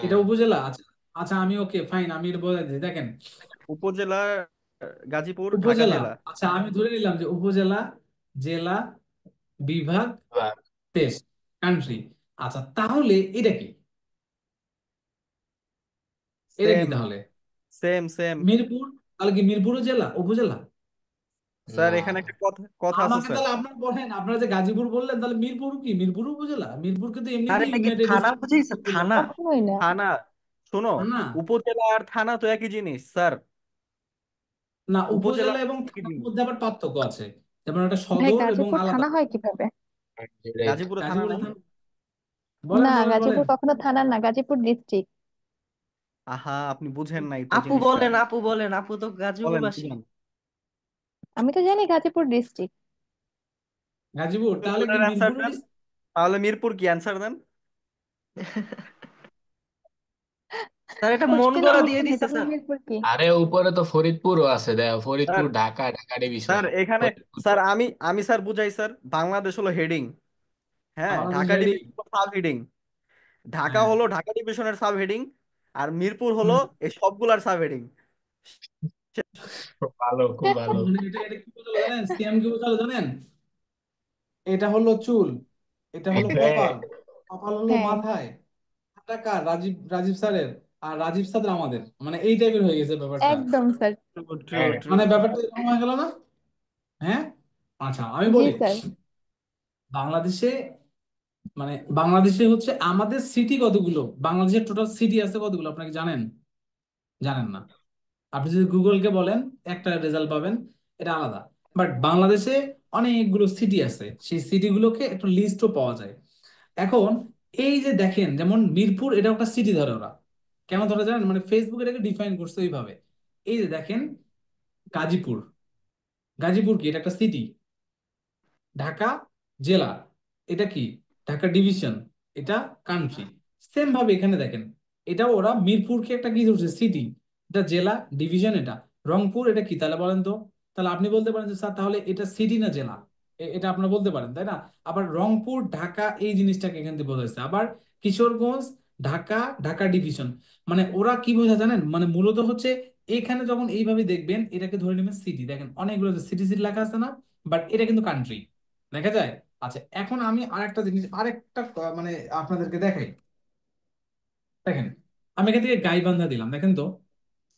এটা উপজেলা। আচ্ছা আচ্ছা আমি ওকে ফাইন, আমি এটা বলে দিচ্ছি দেখেন, উপজেলা গাজীপুর, ঢাকা উপজেলা। জেলা। আচ্ছা আমি ধরে নিলাম যে উপজেলা, জেলা, বিভাগ, দেশ, কান্ট্রি। আচ্ছা তাহলে এটা কি, এটা কি সেম তাহলে সেম সেম মিরপুর, তাহলে কি মিরপুরও জেলা উপজেলা? স্যার, এখানে একটা কথা কথা আছে আমাকে স্যার। তাহলে আপনার বলেন, আপনারা যে গাজীপুর বললেন তাহলে মিরপুর কি, মিরপুর উপজেলা? মিরপুর কিন্তু আর এমনিতেই এটা কি ইউনাইটেড থানা স্টেট বুঝাইছে? থানা? কখনোই না। থানা, শোনো, না, উপজেলা আর থানা তো একই জিনিস স্যার। না উপজেলা উপজেলা এবং একই থানার জিনিস। মধ্যে আবার পার্থক্য আছে, যেমন একটা ভাই, সদর এবং গাজীপুর আলাদা। থানা হয় কিভাবে? গাজীপুরে থানা গাজীপুরে নাই। থানা, বলেন না, বলেন বলেন। গাজীপুর কখনো থানা না, গাজীপুর ডিস্ট্রিক্ট। আহা, আপনি বুঝেন নাই তো আপু জিনিসটা। বলেন, আপু বলেন, আপু তো বলেন গাজীপুরবাসী। বুঝেন। আমি তো জানি গাজীপুর ডিস্ট্রিক্ট। গাজীপুর তাহলে কি মিরপুরের অ্যান্সার মিরপুরও দেন, তাহলে মিরপুর কি অ্যান্সার দেন। স্যার এটা মন কোশ্চেনের গড়া দিয়ে উত্তর নেই, দিছে তাহলে স্যার। মিরপুর কি? আরে উপরে তো ফরিদপুরও আছে, দেখো Faridpur, sir Dhaka, Dhaka division sir এখানে, ফরিদপুর। স্যার আমি আমি স্যার বুঝাই স্যার, বাংলাদেশ হলো হেডিং, হ্যাঁ, Bangladesh Dhaka ready. Division sub heading, Dhaka হ্যাঁ, হলো ঢাকা ডিভিশনের সাব হেডিং, আর মিরপুর হলো হুম। এই সবগুলার সাব হেডিং। খুব ভালো, খুব ভালো। মানে এটা কি বোঝালো জানেন, সিএম কি বোঝালো জানেন? এটা হলো চুল, এটা হলো হ্যাঁ, কপাল, কপাল হলো হ্যাঁ, মাথায়, হাতটা কার, রাজীব, রাজীব স্যারের, আর রাজীব স্যার আমাদের, মানে এই টাইপের হয়ে গেছে ব্যাপারটা। একদম স্যার। ট্রু ট্রু হ্যাঁ। ট্রু। মানে ব্যাপারটা এরকম হয়ে গেল না? হ্যাঁ। আচ্ছা আমি জি বলি, স্যার। বাংলাদেশে, মানে বাংলাদেশে হচ্ছে আমাদের সিটি কতগুলো, বাংলাদেশের টোটাল সিটি আছে কতগুলো আপনারা কি জানেন? জানেন না। আপনি যদি গুগলকে বলেন একটা রেজাল্ট পাবেন, এটা আলাদা। বাট বাংলাদেশে অনেকগুলো সিটি আছে, সেই সিটিগুলোকে একটা লিস্টও পাওয়া যায়। এখন এই যে দেখেন, যেমন মিরপুর এটা একটা সিটি ধরে ওরা, কেমন ধরে জানেন, মানে ফেসবুক এটাকে ডিফাইন করছে ওইভাবে। এই যে দেখেন গাজীপুর, গাজীপুর কি, এটা একটা সিটি। ঢাকা জেলা, এটা কি, ঢাকা ডিভিশন, এটা কান্ট্রি। সেম ভাবে এখানে দেখেন, এটা ওরা মিরপুরকে একটা কি ধরছে, সিটি, এটা জেলা, ডিভিশন এটা। রংপুর এটা কি তাহলে বলেন তো? তাহলে আপনি বলতে পারেন যে স্যার তাহলে এটা সিটি না জেলা, এটা আপনারা বলতে পারেন তাই না? আবার রংপুর ঢাকা এই জিনিসটাকে এখান থেকে বোঝাচ্ছে, আবার কিশোরগঞ্জ ঢাকা, ঢাকা ডিভিশন। মানে ওরা কি বোঝা জানেন, মানে মূলত হচ্ছে এখানে যখন এইভাবে দেখবেন এটাকে ধরে নেবেন সিটি, দেখেন অনেকগুলো সিটি সিটি লেখা আছে না, বাট এটা কিন্তু কান্ট্রি দেখা যায়। আচ্ছা এখন আমি আরেকটা জিনিস, আরেকটা মানে আপনাদেরকে দেখাই, দেখেন আমি এখান থেকে গাইবান্ধা দিলাম, দেখেন তো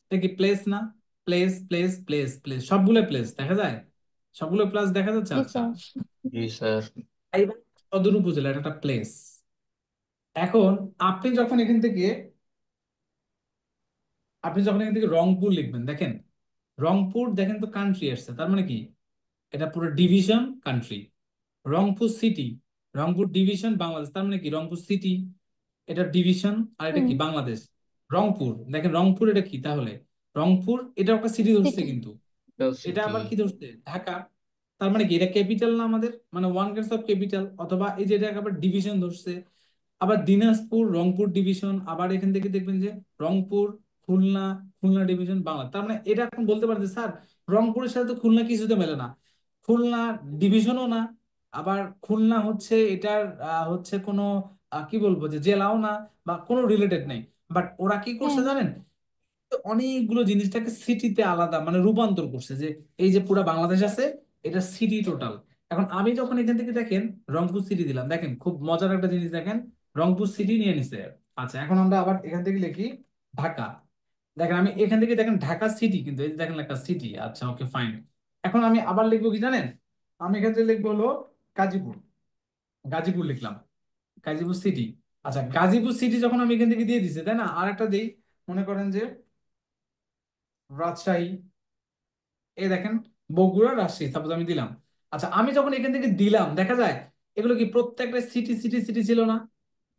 এটা কি প্লেস না? প্লেস প্লেস প্লেস প্লেস, সবগুলো প্লেস দেখা যায়, সবগুলো প্লাস দেখা যাচ্ছে। জি আচ্ছা স্যার। জি স্যার। গাইবান্ধা সদর উপজেলা, এটা একটা প্লেস। এখন আপনি যখন এখান থেকে, আপনি যখন এখান থেকে রংপুর লিখবেন, দেখেন রংপুর দেখেন তো কান্ট্রি আসছে, তার মানে কি এটা পুরো division country. Rangpur city, Rangpur division Bangladesh, তার মানে কি রংপুর সিটি, এটা ডিভিশন, আর এটা হুম। কি বাংলাদেশ। রংপুর দেখেন, রংপুর এটা কি তাহলে, রংপুর এটা একটা সিটি ধরছে সিটি। কিন্তু, এটাও এটা সিটি। আবার কি ধরছে, ঢাকা। তার মানে কি এটা ক্যাপিটাল না আমাদের, মানে ওয়ান কাইন্ডস অফ ক্যাপিটাল, অথবা এই যে এটাকে আবার ডিভিশন ধরছে। আবার দিনাজপুর রংপুর ডিভিশন, আবার এখান থেকে দেখবেন যে রংপুর, খুলনা, খুলনা ডিভিশন বাংলা। তার মানে এটা এখন বলতে পারেন যে স্যার রংপুরের সাথে তো খুলনা কিছুতে মেলে না, খুলনা ডিভিশনও না, আবার খুলনা হচ্ছে এটার হচ্ছে কোনো কি বলবো যে জেলাও না, বা কোনো রিলেটেড নেই। বাট ওরা কি করছে হ্যাঁ। জানেন, তো অনেকগুলো জিনিসটাকে সিটিতে আলাদা মানে রূপান্তর করছে, যে এই যে পুরা বাংলাদেশ আছে এটা সিটি টোটাল। এখন আমি যখন এখান থেকে দেখেন রংপুর সিটি দিলাম, দেখেন খুব মজার একটা জিনিস দেখেন, রংপুর সিটি নিয়ে নিছে। আচ্ছা এখন আমরা আবার এখান থেকে লিখি ঢাকা, দেখেন আমি এখান থেকে দেখেন ঢাকা সিটি, কিন্তু এই যে দেখেন একটা সিটি। আচ্ছা ওকে ফাইন। এখন আমি আবার লিখবো কি জানেন, আমি এখান থেকে লিখবো হলো গাজীপুর, গাজীপুর লিখলাম, গাজীপুর সিটি। আচ্ছা গাজীপুর সিটি যখন আমি এখান থেকে দিয়ে দিছি তাই না, আর একটা দিই, মনে করেন যে রাজশাহী, এই দেখেন বগুড়া, রাজশাহী সাপোজ আমি দিলাম। আচ্ছা আমি যখন এখান থেকে দিলাম দেখা যায় এগুলো কি প্রত্যেকটা সিটি সিটি সিটি ছিল না,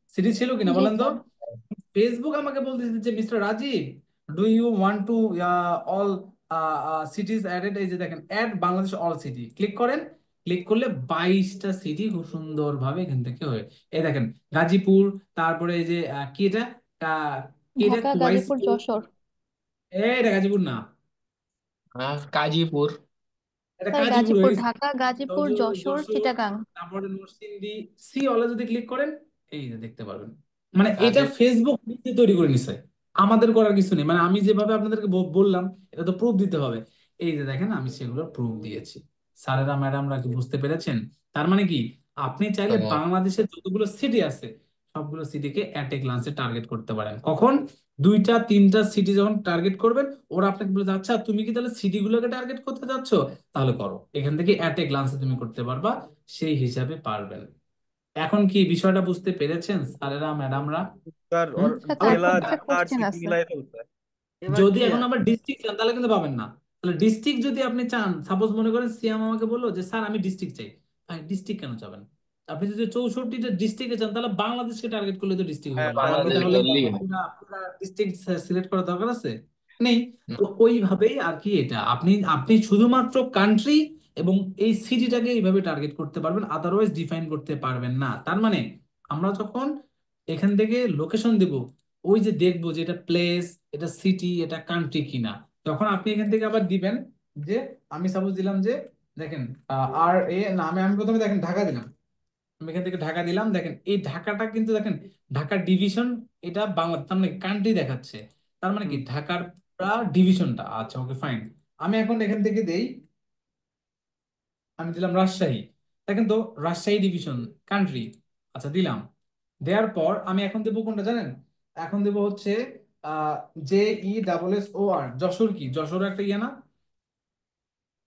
সিটি ছিল কিনা জি বলেন তো? স্যার। ফেসবুক আমাকে বলতেছে যে mister Rajib, do you want to all cities added, এই যে দেখেন add Bangladesh all city, click করেন। ক্লিক করলে 22টা সিটি খুব সুন্দরভাবে এখান থেকে হয়ে, এই দেখেন গাজীপুর, তারপরে এই যে কি এটা, কি এটা ঢাকা, গাজীপুর, কুয়াইশপুর, যশোর। এটা গাজীপুর না, কাজীপুর। এটা স্যার গাজীপুর হয়ে গাজীপুর, গেছে। ঢাকা, গাজীপুর, যশোর, যশোর, চিটাগাং। তারপরে নরসিংদী, সি অলে যদি ক্লিক করেন, এই যে দেখতে পারবেন। মানে এটা কাজী ফেসবুক নিজে তৈরি করে নিছে, আমাদের করার কিছু নেই। মানে আমি যেভাবে আপনাদেরকে বললাম, এটা তো প্রুফ দিতে হবে। এই যে দেখেন আমি সেগুলো প্রুফ দিয়েছি। স্যারেরা ম্যাডামরা কি বুঝতে পেরেছেন? তার মানে কি, আপনি চাইলে স্যার, বাংলাদেশের যতগুলো সিটি আছে সবগুলো সিটিকে অ্যাট এ গ্লান্সে টার্গেট করতে পারেন। কখন? দুইটা তিনটা সিটি যখন টার্গেট করবেন, ওরা আপনাকে বলে, আচ্ছা তুমি কি তাহলে সিটি গুলোকে টার্গেট করতে চাচ্ছ, তাহলে করো, এখান থেকে অ্যাট এ গ্লান্সে তুমি করতে পারবা, সেই হিসাবে পারবেন। এখন কি বিষয়টা বুঝতে পেরেছেন স্যারেরা ম্যাডামরা? স্যার হুম। ওর স্যার আবার জেলা তারপর একটা জেলা আর কোশ্চেন সিটি আছে। মিলাই ফেলছে। এবার যদি ক্লিয়ার। এখন আবার ডিস্ট্রিক্ট চান তাহলে কিন্তু পাবেন না। তাহলে ডিস্ট্রিক্ট যদি আপনি চান, সাপোজ মনে করেন সিয়াম আমাকে বললো যে স্যার আমি ডিস্ট্রিক্ট চাই, ভাই ডিস্ট্রিক্ট কেন চাবেন? আপনি যদি 64টা ডিস্ট্রিক্টে চান, তাহলে বাংলাদেশকে টার্গেট করলে তো ডিস্ট্রিক্ট হয়ে হ্যাঁ গেল, আমার কি বাংলাদেশ বাংলাদেশ। তাহলে ধরলেই হয়। পুরা পুরা ডিস্ট্রিক্ট সিলেক্ট করার দরকার আছে? নেই। না, তো ওইভাবেই আর কি, এটা আপনি আপনি শুধুমাত্র কান্ট্রি এবং এই সিটিটাকে এইভাবে টার্গেট করতে পারবেন, আদারওয়াইজ ডিফাইন করতে পারবেন না। তার মানে আমরা যখন এখান থেকে লোকেশন দেব, ওই যে দেখবো যে এটা প্লেস, এটা সিটি, এটা কান্ট্রি কিনা, তখন আপনি এখান থেকে আবার দিবেন যে, আমি সাপোজ দিলাম যে, দেখেন আর এ না, আমি প্রথমে দেখেন ঢাকা দিলাম, আমি এখান থেকে ঢাকা দিলাম। দেখেন এই ঢাকাটা কিন্তু দেখেন ঢাকার ডিভিশন, এটা বাংলা, তার মানে কান্ট্রি দেখাচ্ছে, তার মানে কি হুম। ঢাকার ডিভিশনটা। আচ্ছা ওকে ফাইন, আমি এখন এখান থেকে দেই, আমি দিলাম রাজশাহী। দেখেন তো রাজশাহী ডিভিশন, কান্ট্রি, আচ্ছা দিলাম। দেওয়ার পর আমি এখন দেবো কোনটা জানেন? এখন দেবো হচ্ছে আহ JESSOR, যশোর। কি যশোর একটা ইয়ে না,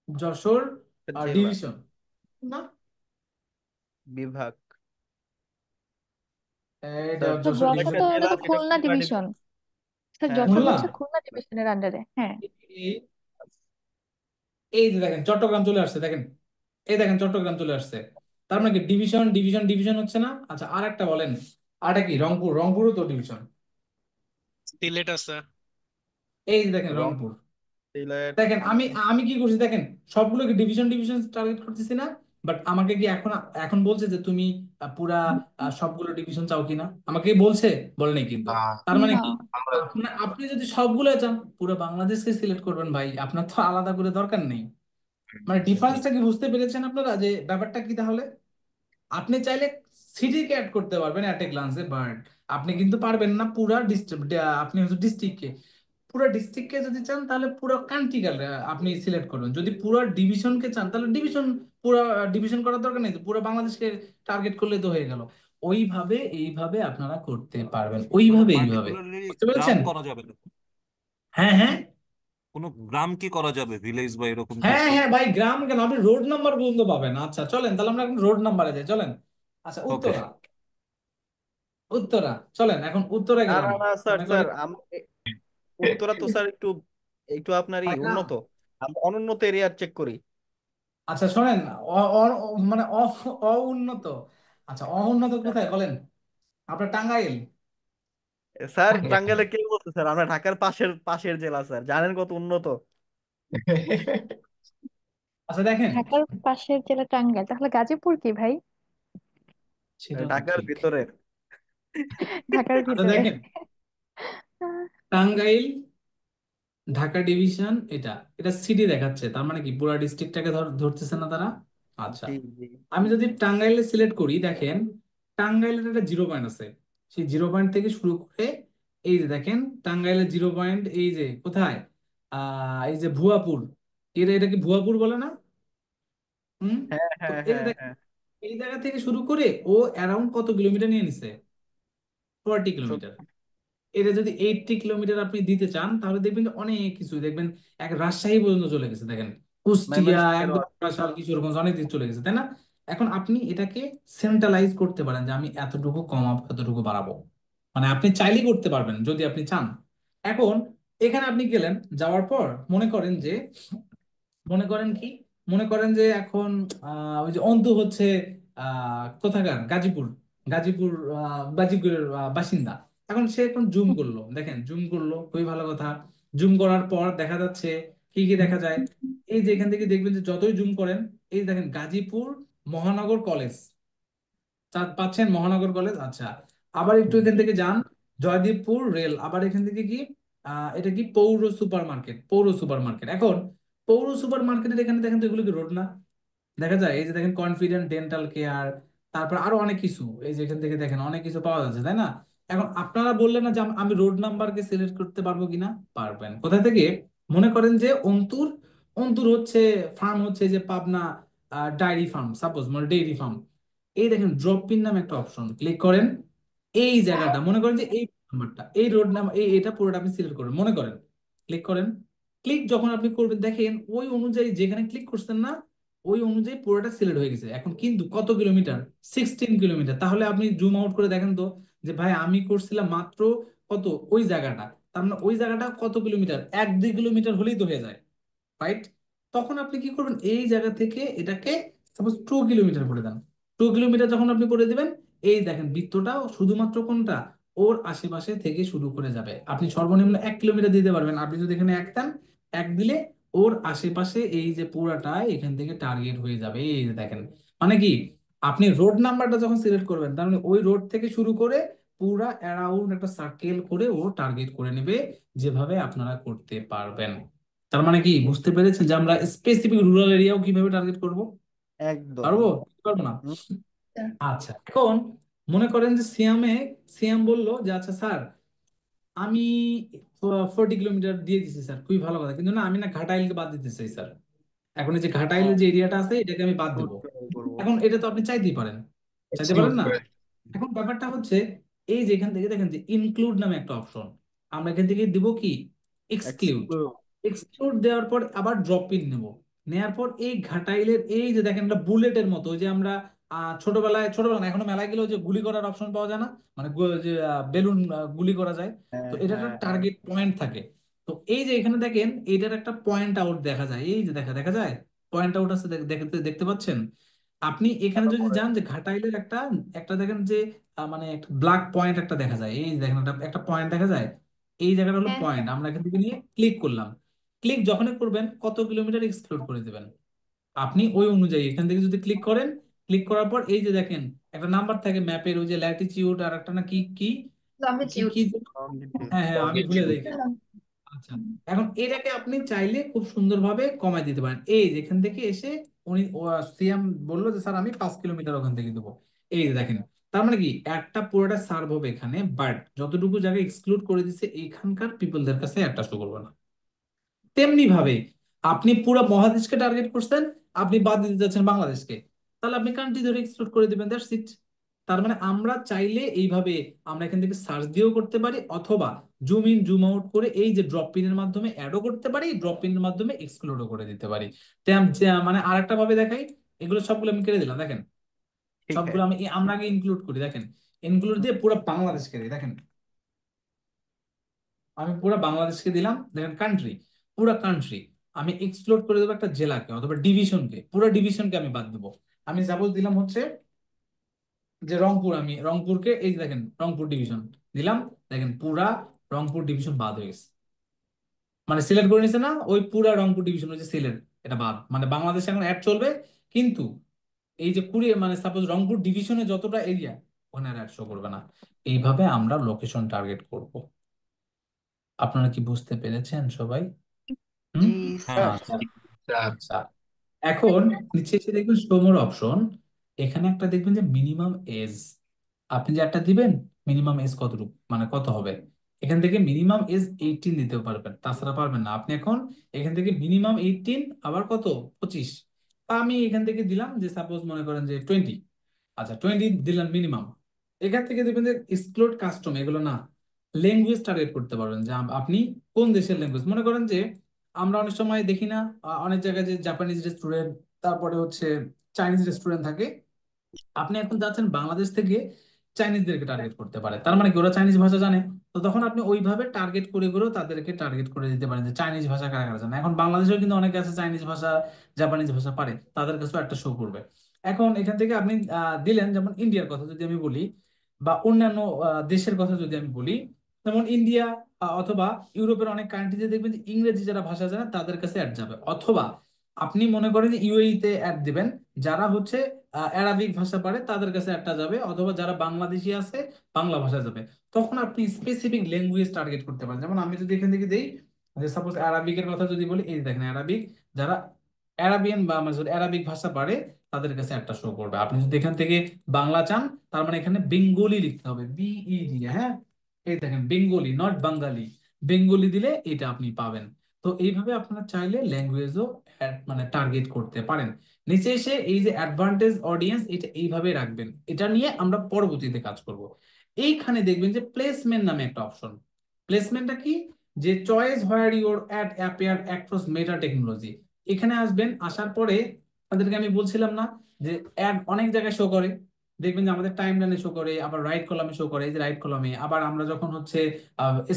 যশোর জেলা ডিভিশন না, বিভাগ। এটা স্যার স্যার যশোর যশোর একটা ডিভিশন। তো, এটা জেলা তো যেটা Khulna Khulna division. Division. Sir হ্যাঁ যশোর হ্যাঁ। খুলনা, হচ্ছে খুলনা ডিভিশনের আন্ডারে, হ্যাঁ। এই এই যে দেখেন চট্টগ্রাম চলে আসছে, দেখেন এই দেখেন চট্টগ্রাম চলে আসছে। তার মানে কি ডিভিশন ডিভিশন ডিভিশন হচ্ছে না? আচ্ছা আর একটা বলেন, আরটা কি রংপুর, রংপুরও তো ডিভিশন। সিলেট আছে। এই যে দেখেন রং, রংপুর। সিলেট। দেখেন আমি আমি কি করছি দেখেন, সবগুলোকে ডিভিশন ডিভিশন টার্গেট করতেছি না, বাট আমাকে কি এখন এখন বলছে যে তুমি পুরা সবগুলো ডিভিশন চাও কিনা, আমাকে বলছে? বলে নাই কিন্তু। আহ, তার মানে না। কি, আমরা আপনি যদি সবগুলো চান পুরো বাংলাদেশকে সিলেক্ট করবেন ভাই, আপনার তো আলাদা করে দরকার নেই। মানে সেটাই। ডিফারেন্সটা কি বুঝতে পেরেছেন আপনারা, যে ব্যাপারটা কি তাহলে? আপনি চাইলে সিটিকে অ্যাড করতে পারবেন অ্যাট এ গ্লান্সে, বাট আপনি কিন্তু পারবেন না পুরা ডিস্ট্রিক্ট, আপনি হচ্ছে ডিস্ট্রিক্টকে, পুরো ডিস্ট্রিক্টকে যদি চান তাহলে পুরো কান্ট্রি আপনি সিলেক্ট করবেন। যদি পুরো ডিভিশনকে চান তাহলে ডিভিশন, পুরো ডিভিশন করার দরকার নেই তো, পুরো বাংলাদেশকে টার্গেট করলে তো হয়ে গেল। ওইভাবে এইভাবে আপনারা করতে পারবেন, কোনো ওইভাবে এইভাবে। পার্টিকুলারলি বুঝতে গ্রাম পেরেছেন? করা যাবে না? হ্যাঁ হ্যাঁ। কোনো গ্রাম কি করা যাবে, ভিলেজ বা এরকম হ্যাঁ কিছু? হ্যাঁ ভাই, গ্রাম কেন, আপনি রোড নাম্বার পর্যন্ত পাবেন। আচ্ছা চলেন তাহলে আমরা এখন রোড নাম্বারে যাই, চলেন। আচ্ছা ওকে। উত্তরা, উত্তরা চলেন এখন উত্তরা না গেলাম। না না স্যার, মনে করি স্যার উত্তরা তো স্যার একটু একটু আপনারই হয় না। উন্নত। আমরা অনুন্নত এরিয়া চেক করি। আচ্ছা শোনেন, মানে অউন্নত, আচ্ছা অউন্নত কোথায় বলেন? আপনার টাঙ্গাইল। স্যার টাঙ্গাইলে কে বলছে স্যার? আমরা ঢাকার পাশের পাশের জেলা স্যার, জানেন কত উন্নত। আচ্ছা দেখেন, ঢাকার পাশের জেলা টাঙ্গাইল, তাহলে গাজীপুর কি ভাই? সেটা তো ঢাকার ঠিক। ভিতরে। ঢাকার আচ্ছা ভিতরে। দেখেন, টাঙ্গাইল ঢাকা ডিভিশন, এটা এটা সিটি দেখাচ্ছে, তার মানে কি পুরা ডিস্ট্রিক্টটাকে ধরতেছে না তারা। আচ্ছা জি জি। আমি যদি টাঙ্গাইলে সিলেক্ট করি, দেখেন টাঙ্গাইলের একটা জিরো পয়েন্ট আছে, সেই জিরো পয়েন্ট থেকে শুরু করে, এই যে দেখেন টাঙ্গাইলের জিরো পয়েন্ট, এই যে কোথায়, এই যে ভুয়াপুর, এটা কি ভুয়াপুর বলে না? হুম। হ্যাঁ তো হ্যাঁ এই যে হ্যাঁ দেখেন হ্যাঁ। এই জায়গা থেকে শুরু করে ও অ্যারাউন্ড কত কিলোমিটার নিয়ে নিছে, 40 কিলোমিটার। সত্যি। এটা যদি 80 কিলোমিটার আপনি দিতে চান, তাহলে দেখবেন যে অনেক কিছু দেখবেন, এক রাজশাহী পর্যন্ত চলে গেছে, দেখেন কুষ্টিয়া, ময়মনসিংহেরও একদম আছে। বরিশাল, কিশোরগঞ্জ, অনেক দিক চলে গেছে, তাই না? এখন আপনি এটাকে সেন্ট্রালাইজ করতে পারেন যে আমি এতটুকু কমাবো, এতটুকু বাড়াবো, মানে আপনি চাইলেই করতে পারবেন যদি আপনি চান। এখন এখানে আপনি গেলেন, যাওয়ার পর মনে করেন যে, মনে করেন কি, মনে করেন যে এখন ওই যে অন্তু হচ্ছে কোথাকার, গাজীপুর, গাজীপুর গাজীপুরের বাসিন্দা। এখন সে এখন জুম করলো, দেখেন জুম করলো, খুবই ভালো কথা। জুম করার পর দেখা যাচ্ছে কি কি দেখা যায়? এই যে এখান থেকে দেখবেন যে যতই জুম করেন, এই যে দেখেন গাজীপুর মহানগর কলেজ, পাচ্ছেন মহানগর কলেজ। আচ্ছা, আবার একটু এখান থেকে যান, জয়দেবপুর রেল, আবার এখান থেকে কি এটা কি পৌর সুপার মার্কেট, পৌর সুপার মার্কেট। এখন পৌর সুপার মার্কেটের এখানে দেখেন তো এগুলো কি রোড না? দেখা যায় এই যে দেখেন কনফিডেন্ট ডেন্টাল কেয়ার, তারপর আরো অনেক কিছু, এই যে এখান থেকে দেখেন অনেক কিছু পাওয়া যাচ্ছে, তাই না? এখন আপনারা বললেন না যে আমি রোড নাম্বারকে সিলেক্ট করতে পারবো কিনা? পারবেন। কোথা থেকে? মনে করেন যে অন্তুর, অন্তুর হচ্ছে ফার্ম হচ্ছে যে পাবনা ডায়েরি ফার্ম, সাপোজ মানে ডেইরি ফার্ম। এই দেখেন ড্রপ পিন নামে একটা অপশন, ক্লিক করেন। এই জায়গাটা মনে করেন যে এই নাম্বারটা, এই রোড নাম্বার, এটা পুরোটা আপনি সিলেক্ট করেন, মনে করেন। ক্লিক করেন। ক্লিক যখন আপনি করবেন দেখেন ওই অনুযায়ী যেখানে ক্লিক করছেন না, ওই অনুযায়ী পুরোটা সিলেক্ট হয়ে গেছে। এখন কিন্তু কত কিলোমিটার? 16 কিলোমিটার। তাহলে আপনি জুম আউট করে দেখেন তো যে ভাই আমি করছিলাম মাত্র কত ওই জায়গাটা, তার মানে ওই জায়গাটা কত কিলোমিটার? 1-2 কিলোমিটার হলেই তো হয়ে যায়, রাইট? তখন আপনি কি করবেন, এই জায়গা থেকে এটাকে সাপোজ 2 কিলোমিটার করে দেন। 2 কিলোমিটার যখন আপনি করে দিবেন, এই দেখেন বৃত্তটা শুধুমাত্র কোনটা ওর আশেপাশে থেকে শুরু করে যাবে। আপনি সর্বনিম্ন 1 কিলোমিটার দিতে পারবেন। আপনি যদি এখানে এক দেন, এক দিলে ওর আশেপাশে এই যে পুরাটা এখান থেকে টার্গেট হয়ে যাবে। এই যে দেখেন, মানে কি, আপনি রোড নাম্বারটা যখন সিলেক্ট করবেন তার মানে ওই রোড থেকে শুরু করে পুরা অ্যারাউন্ড একটা সার্কেল করে ও টার্গেট করে নেবে, যেভাবে আপনারা করতে পারবেন। তার মানে কি বুঝতে পেরেছেন যে আমরা স্পেসিফিক রুরাল এরিয়াও কিভাবে টার্গেট করব? একদম। পারবো? পারবো না? হুম, আচ্ছা, এখন মনে করেন যে সিয়াম বললো যে আচ্ছা স্যার, আমি 40 কিলোমিটার দিয়ে দিচ্ছি স্যার, খুবই ভালো কথা, কিন্তু না আমি না ঘাটাইলকে বাদ দিতে চাই স্যার। এখন এই যে হ্যাঁ, ঘাটাইলের যে এরিয়াটা আছে এটাকে আমি বাদ নোট দেবো। করবো। এখন এটা তো আপনি চাইতেই পারেন, চাইতে এক্সক্লুড পারেন না? করে। এখন ব্যাপারটা হচ্ছে এই যে এখান থেকে দেখেন যে ইনক্লুড নামে একটা অপশন, আমরা এখান থেকে দিব কি এক্সক্লুড। এক্সক্লুড। এক্সক্লুড দেওয়ার পর আবার ড্রপ ইন নেব, নেওয়ার পর এই ঘাটাইলের এই যে দেখেন একটা বুলেটের মতো, ওই যে আমরা ছোটবেলা না, এখনো মেলায় গেলেও যে গুলি করার অপশন পাওয়া যায় না, মানে যে বেলুন গুলি করা যায়, হ্যাঁ তো এটা একটা হ্যাঁ হ্যাঁ। টার্গেট পয়েন্ট থাকে। তো এই যে এখানে দেখেন এইটার একটা পয়েন্ট আউট দেখা যায়, এই যে দেখা যায় পয়েন্ট আউট আছে, দেখতে দেখতে পাচ্ছেন? আপনি এখানে যদি তারপরে যান যে ঘাটাইলের একটা একটা দেখেন যে মানে একটা ব্ল্যাক পয়েন্ট একটা দেখা যায়, এই দেখেন একটা একটা পয়েন্ট দেখা যায়, এই জায়গাটা হলো হ্যাঁ পয়েন্ট। হ্যাঁ আমরা এখান থেকে নিয়ে ক্লিক করলাম। ক্লিক যখনই করবেন কত কিলোমিটার এক্সক্লুড করে দেবেন আপনি ওই অনুযায়ী এখান থেকে যদি ক্লিক করেন, ক্লিক করার পর এই যে দেখেন একটা নাম্বার থাকে ম্যাপের, ওই যে ল্যাটিচিউড আর একটা না কি কি কি লঙ্গিটিউড। কি যেন? হ্যাঁ হ্যাঁ, আমি ভুলে যাই। আচ্ছা, এখন এটাকে আপনি চাইলে খুব সুন্দরভাবে কমায় দিতে পারেন। এই যে এখান থেকে এসে উনি সিএম বললো যে স্যার আমি 5 কিলোমিটার ওখান থেকে দেবো। এই যে দেখেন, তার মানে কি একটা পুরোটা সার্ভ হবে এখানে, বাট যতটুকু জায়গায় এক্সক্লুড করে দিচ্ছে এখানকার পিপলদের কাছে একটা শো করবে না। তেমনি ভাবে আপনি পুরো মহাদেশকে টার্গেট করছেন, আপনি বাদ দিতে যাচ্ছেন বাংলাদেশকে, তাহলে আপনি কান্ট্রি ধরে এক্সক্লুড করে দিবেন, দ্যাটস ইট। তার মানে আমরা চাইলে এইভাবে আমরা এখান থেকে সার্চ দিয়েও করতে পারি, অথবা জুম ইন জুম আউট করে এই যে ড্রপ পিনের মাধ্যমে অ্যাডও করতে পারি, ড্রপ পিনের মাধ্যমে এক্সক্লুডও করে দিতে পারি। মানে আরেকটা ভাবে দেখাই, এগুলো সবগুলো আমি কেটে দিলাম দেখেন, ঠিক সবগুলো আমরা আগে ইনক্লুড করি, দেখেন ইনক্লুড দিয়ে পুরো বাংলাদেশকে দিই, দেখেন আমি পুরো বাংলাদেশকে দিলাম, দেখেন কান্ট্রি, পুরো কান্ট্রি। আমি এক্সপ্লোর করে দেবো একটা জেলাকে অথবা ডিভিশনকে, পুরো ডিভিশনকে আমি বাদ দেবো। আমি সাপোজ দিলাম হচ্ছে যে রংপুর, আমি রংপুরকে এই যে দেখেন রংপুর ডিভিশন দিলাম, দেখেন পুরা রংপুর ডিভিশন বাদ হয়ে গেছে, মানে সিলেক্ট করে নিছে না ওই পুরা রংপুর ডিভিশন, ওই যে সিলেট, এটা বাদ, মানে বাংলাদেশে এখন অ্যাড চলবে, কিন্তু এই যে মানে সাপোজ রংপুর ডিভিশনে যতটা এরিয়া ওখানে আর অ্যাড শো করবে না। এইভাবে আমরা লোকেশন টার্গেট করব। আপনারা কি বুঝতে পেরেছেন সবাই? হুম। জি হ্যাঁ স্যার। আচ্ছা স্যার, আচ্ছা, এখন নিচে এসে দেখবেন শো মোর অপশন, এখানে একটা দেখবেন যে মিনিমাম এজ, আপনি যে একটা দিবেন মিনিমাম এজ কতটুকু মানে কত হবে, এখান থেকে মিনিমাম এজ 18 দিতেও পারবেন, তাছাড়া পারবেন না। আপনি এখন এখান থেকে মিনিমাম 18 আবার কত 25, তা আমি এখান থেকে দিলাম যে সাপোজ মনে করেন যে 20। আচ্ছা 20 দিলাম মিনিমাম। এখান থেকে দেখবেন যে এক্সক্লুড কাস্টম, এগুলো না, ল্যাঙ্গুয়েজ টার্গেট করতে পারবেন যে আপনি কোন দেশের ল্যাঙ্গুয়েজ, মনে করেন যে আমরা অনেক সময় দেখি না অনেক জায়গায় যে জাপানিজ রেস্টুরেন্ট, তারপরে হচ্ছে চাইনিজ রেস্টুরেন্ট থাকে, আপনি এখন যাচ্ছেন বাংলাদেশ থেকে চাইনিজদেরকে টার্গেট করতে পারে, তার মানে কি ওরা চাইনিজ ভাষা জানে, তো তখন আপনি ওইভাবে টার্গেট করে করেও তাদেরকে টার্গেট করে দিতে পারেন যে চাইনিজ ভাষা কারা কারা জানে। এখন বাংলাদেশেও কিন্তু অনেকে আছে চাইনিজ ভাষা জাপানিজ ভাষা পারে, তাদের কাছেও একটা শো করবে। এখন এখান থেকে আপনি দিলেন, যেমন ইন্ডিয়ার কথা যদি আমি বলি বা অন্যান্য দেশের কথা যদি আমি বলি, যেমন ইন্ডিয়া, অথবা ইউরোপের অনেক কান্ট্রিতে দেখবেন যে ইংরেজি যারা ভাষা জানে তাদের কাছে অ্যাড যাবে, অথবা আপনি মনে করেন যে ইউএই তে অ্যাড দিবেন, যারা হচ্ছে অ্যারাবিক ভাষা পারে তাদের কাছে একটা যাবে, অথবা যারা বাংলাদেশি আছে বাংলা ভাষা যাবে। তখন আপনি স্পেসিফিক ল্যাঙ্গুয়েজ টার্গেট করতে পারেন। যেমন আমি যদি এখান থেকে দেই যে সাপোজ অ্যারাবিকের কথা যদি বলি, এই যে দেখেন অ্যারাবিক, যারা অ্যারাবিয়ান বা মানে যদি অ্যারাবিক ভাষা পারে তাদের কাছে একটা শো করবে। আপনি যদি এখান থেকে বাংলা চান, তার মানে এখানে বেঙ্গলি লিখতে হবে, বিই দিয়ে, হ্যাঁ। এই দেখেন বেঙ্গলি, নট বাঙালি, বেঙ্গলি দিলে এটা আপনি পাবেন। তো এইভাবে আপনারা চাইলে ল্যাঙ্গুয়েজও মানে টার্গেট করতে পারেন। নিচে এসে এই যে অ্যাডভান্টেজ অডিয়েন্স, এটা এইভাবে রাখবেন, এটা নিয়ে আমরা পরবর্তীতে কাজ করব। এইখানে দেখবেন যে প্লেসমেন্ট নামে একটা অপশন। প্লেসমেন্টটা কি? যে choice where your add appear across meta technology. এখানে আসবেন, আসার পরে তাদেরকে আমি বলছিলাম না যে অ্যাড অনেক জায়গায় শো করে, দেখবেন যে আমাদের টাইম লাইনে শো করে, আবার রাইট কলামে শো করে, এই যে রাইট কলামে, আবার আমরা যখন হচ্ছে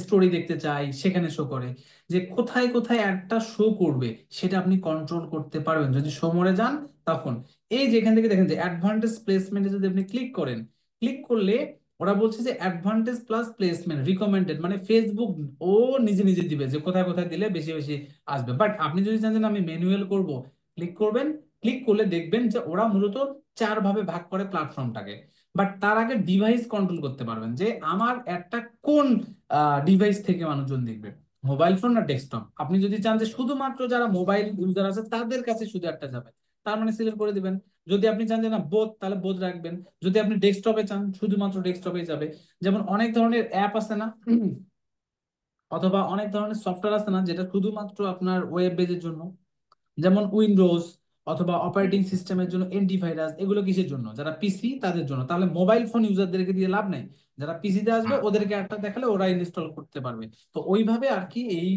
স্টোরি দেখতে চাই সেখানে শো করে। যে কোথায় কোথায় অ্যাডটা শো করবে সেটা আপনি কন্ট্রোল করতে পারবেন যদি শো মোডে যান। তখন এই যে এখান থেকে দেখেন যে অ্যাডভান্টেজ প্লেসমেন্টে যদি আপনি ক্লিক করেন, ক্লিক করলে ওরা বলছে যে অ্যাডভান্টেজ প্লাস প্লেসমেন্ট রিকমেন্ডেড, মানে ফেসবুক ও নিজে নিজে দিবে যে কোথায় কোথায় দিলে বেশি বেশি আসবে। বাট আপনি যদি চান যে না, আমি ম্যানুয়াল করব, ক্লিক করবেন। ক্লিক করলে দেখবেন যে ওরা মূলত 4 ভাবে ভাগ করে প্ল্যাটফর্মটাকে। বাট তার আগে ডিভাইস কন্ট্রোল করতে পারবেন যে আমার একটা কোন ডিভাইস থেকে মানুষজন দেখবে, মোবাইল ফোন না ডেস্কটপ। আপনি যদি চান যে শুধুমাত্র যারা মোবাইল ইউজার আছে তাদের কাছে শুধু একটা যাবে, তার মানে সিলেক্ট করে দিবেন। যদি আপনি চান যে না বোথ, তাহলে বোথ রাখবেন। যদি আপনি ডেস্কটপে চান শুধুমাত্র ডেস্কটপে যাবে। যেমন অনেক ধরনের অ্যাপ আছে না, অথবা অনেক ধরনের সফটওয়্যার আছে না যেটা শুধুমাত্র আপনার ওয়েব বেজের জন্য, যেমন উইন্ডোজ, অথবা অপারেটিং সিস্টেমের জন্য অ্যান্টিভাইরাস। এগুলো কিসের জন্য? যারা পিসি তাদের জন্য। তাহলে মোবাইল ফোন ইউজারদেরকে দিয়ে লাভ নাই, যারা পিসিতে আসবে ওদেরকে একটা দেখালে ওরা ইনস্টল করতে পারবে। তো ওইভাবে আর কি এই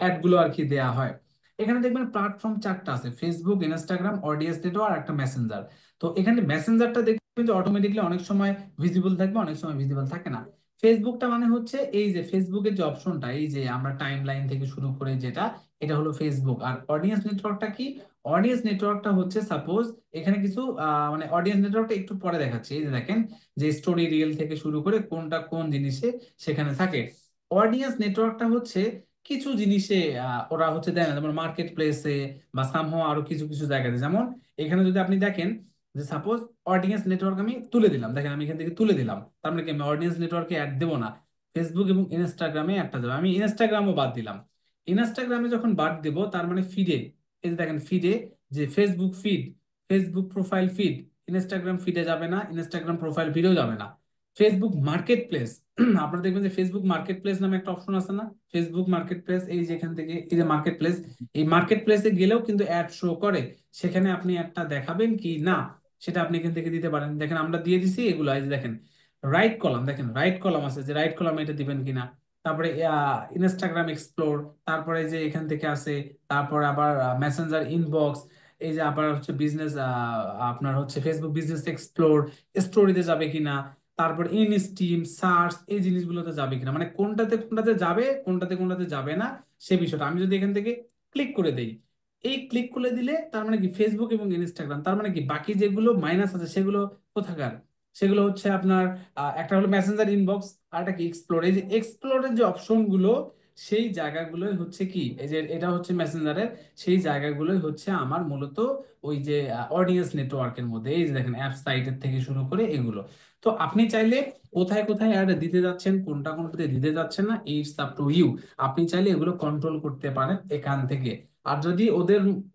অ্যাড গুলো আর কি দেয়া হয়। এখানে দেখবেন প্ল্যাটফর্ম 4টা আছে, ফেসবুক, ইনস্টাগ্রাম, অডিয়েন্স নেটওয়ার্ক আর একটা মেসেঞ্জার। তো এখানে মেসেঞ্জারটা দেখবেন যে অটোমেটিকলি অনেক সময় ভিজিবল থাকবে, অনেক সময় ভিজিবল থাকে না। ফেসবুকটা মানে হচ্ছে এই যে ফেসবুকের যে অপশনটা, এই যে আমরা টাইম লাইন থেকে শুরু করে যেটা, এটা হলো ফেসবুক। আর অডিয়েন্স নেটওয়ার্কটা কি? অডিয়েন্স নেটওয়ার্কটা হচ্ছে সাপোজ এখানে কিছু মানে অডিয়েন্স নেটওয়ার্কটা একটু পরে দেখাচ্ছি। এই যে দেখেন যে স্টোরি রিল থেকে শুরু করে কোনটা কোন জিনিসে সেখানে থাকে। অডিয়েন্স নেটওয়ার্কটা হচ্ছে কিছু জিনিসে ওরা হচ্ছে দেয় না, যেমন মার্কেট প্লেসে বা সামহাও আরো কিছু কিছু জায়গাতে। যেমন এখানে যদি আপনি দেখেন যে সাপোজ অডিয়েন্স নেটওয়ার্ক আমি তুলে দিলাম, দেখেন আমি এখান থেকে তুলে দিলাম, তার মানে কি আমি অডিয়েন্স নেটওয়ার্কে অ্যাড দেবো না, ফেসবুক এবং ইনস্টাগ্রামে একটা যাবে। আমি ইনস্টাগ্রামও বাদ দিলাম। ইনস্টাগ্রামে যখন বাদ দিব তার মানে ফিডে, এই যে দেখেন ফিডে, যে Facebook feed, Facebook profile feed, Instagram ফিডে যাবে না, ইনস্টাগ্রাম প্রোফাইল ফিডেও যাবে না। ফেসবুক মার্কেট প্লেস, আপনারা দেখবেন যে ফেসবুক মার্কেট প্লেস নামে একটা অপশন আছে না, ফেসবুক মার্কেট প্লেস, এই যে এখান থেকে এই যে মার্কেট প্লেস, এই মার্কেট প্লেসে গেলেও কিন্তু অ্যাড শো করে। সেখানে আপনি একটা দেখাবেন কি না সেটা আপনি এখান থেকে দিতে পারেন। দেখেন আমরা দিয়ে দিছি এগুলো, এই যে দেখেন রাইট কলাম, দেখেন রাইট কলাম আছে, যে রাইট কলাম এটা দিবেন কিনা। তারপরে ইনস্টাগ্রাম এক্সপ্লোর, তারপরে যে এখান থেকে আছে, তারপর আবার মেসেঞ্জার ইনবক্স, এই যে আবার হচ্ছে বিজনেস, আপনার হচ্ছে ফেসবুক বিজনেস এক্সপ্লোর, স্টোরিতে যাবে কিনা, তারপর ইন স্টিম সার্চ, এই জিনিসগুলোতে যাবে কিনা, মানে কোনটাতে কোনটাতে যাবে কোনটাতে কোনটাতে যাবে না সে বিষয়টা। আমি যদি এখান থেকে ক্লিক করে দেই, এই ক্লিক করে দিলে তার মানে কি ফেসবুক এবং ইনস্টাগ্রাম, তার মানে কি বাকি যেগুলো মাইনাস আছে সেগুলো কোথাকার? সেগুলো হচ্ছে আপনার একটা হলো মেসেঞ্জার ইনবক্স, আর একটা কি এক্সপ্লোর। এই যে এক্সপ্লোরের যে অপশন গুলো, সেই জায়গাগুলোই হচ্ছে কি, এই যে এটা হচ্ছে মেসেঞ্জারের, সেই জায়গাগুলোই হচ্ছে আমার মূলত ওই যে অডিয়েন্স নেটওয়ার্কের মধ্যে। এই যে দেখেন অ্যাপ সাইটের থেকে শুরু করে এগুলো। তো আপনি চাইলে কোথায় কোথায় অ্যাড দিতে যাচ্ছেন, কোনটা কোনটাতে দিতে যাচ্ছেন না, ইটস আপ টু ইউ। আপনি চাইলে এগুলো কন্ট্রোল করতে পারেন এখান থেকে। আর যদি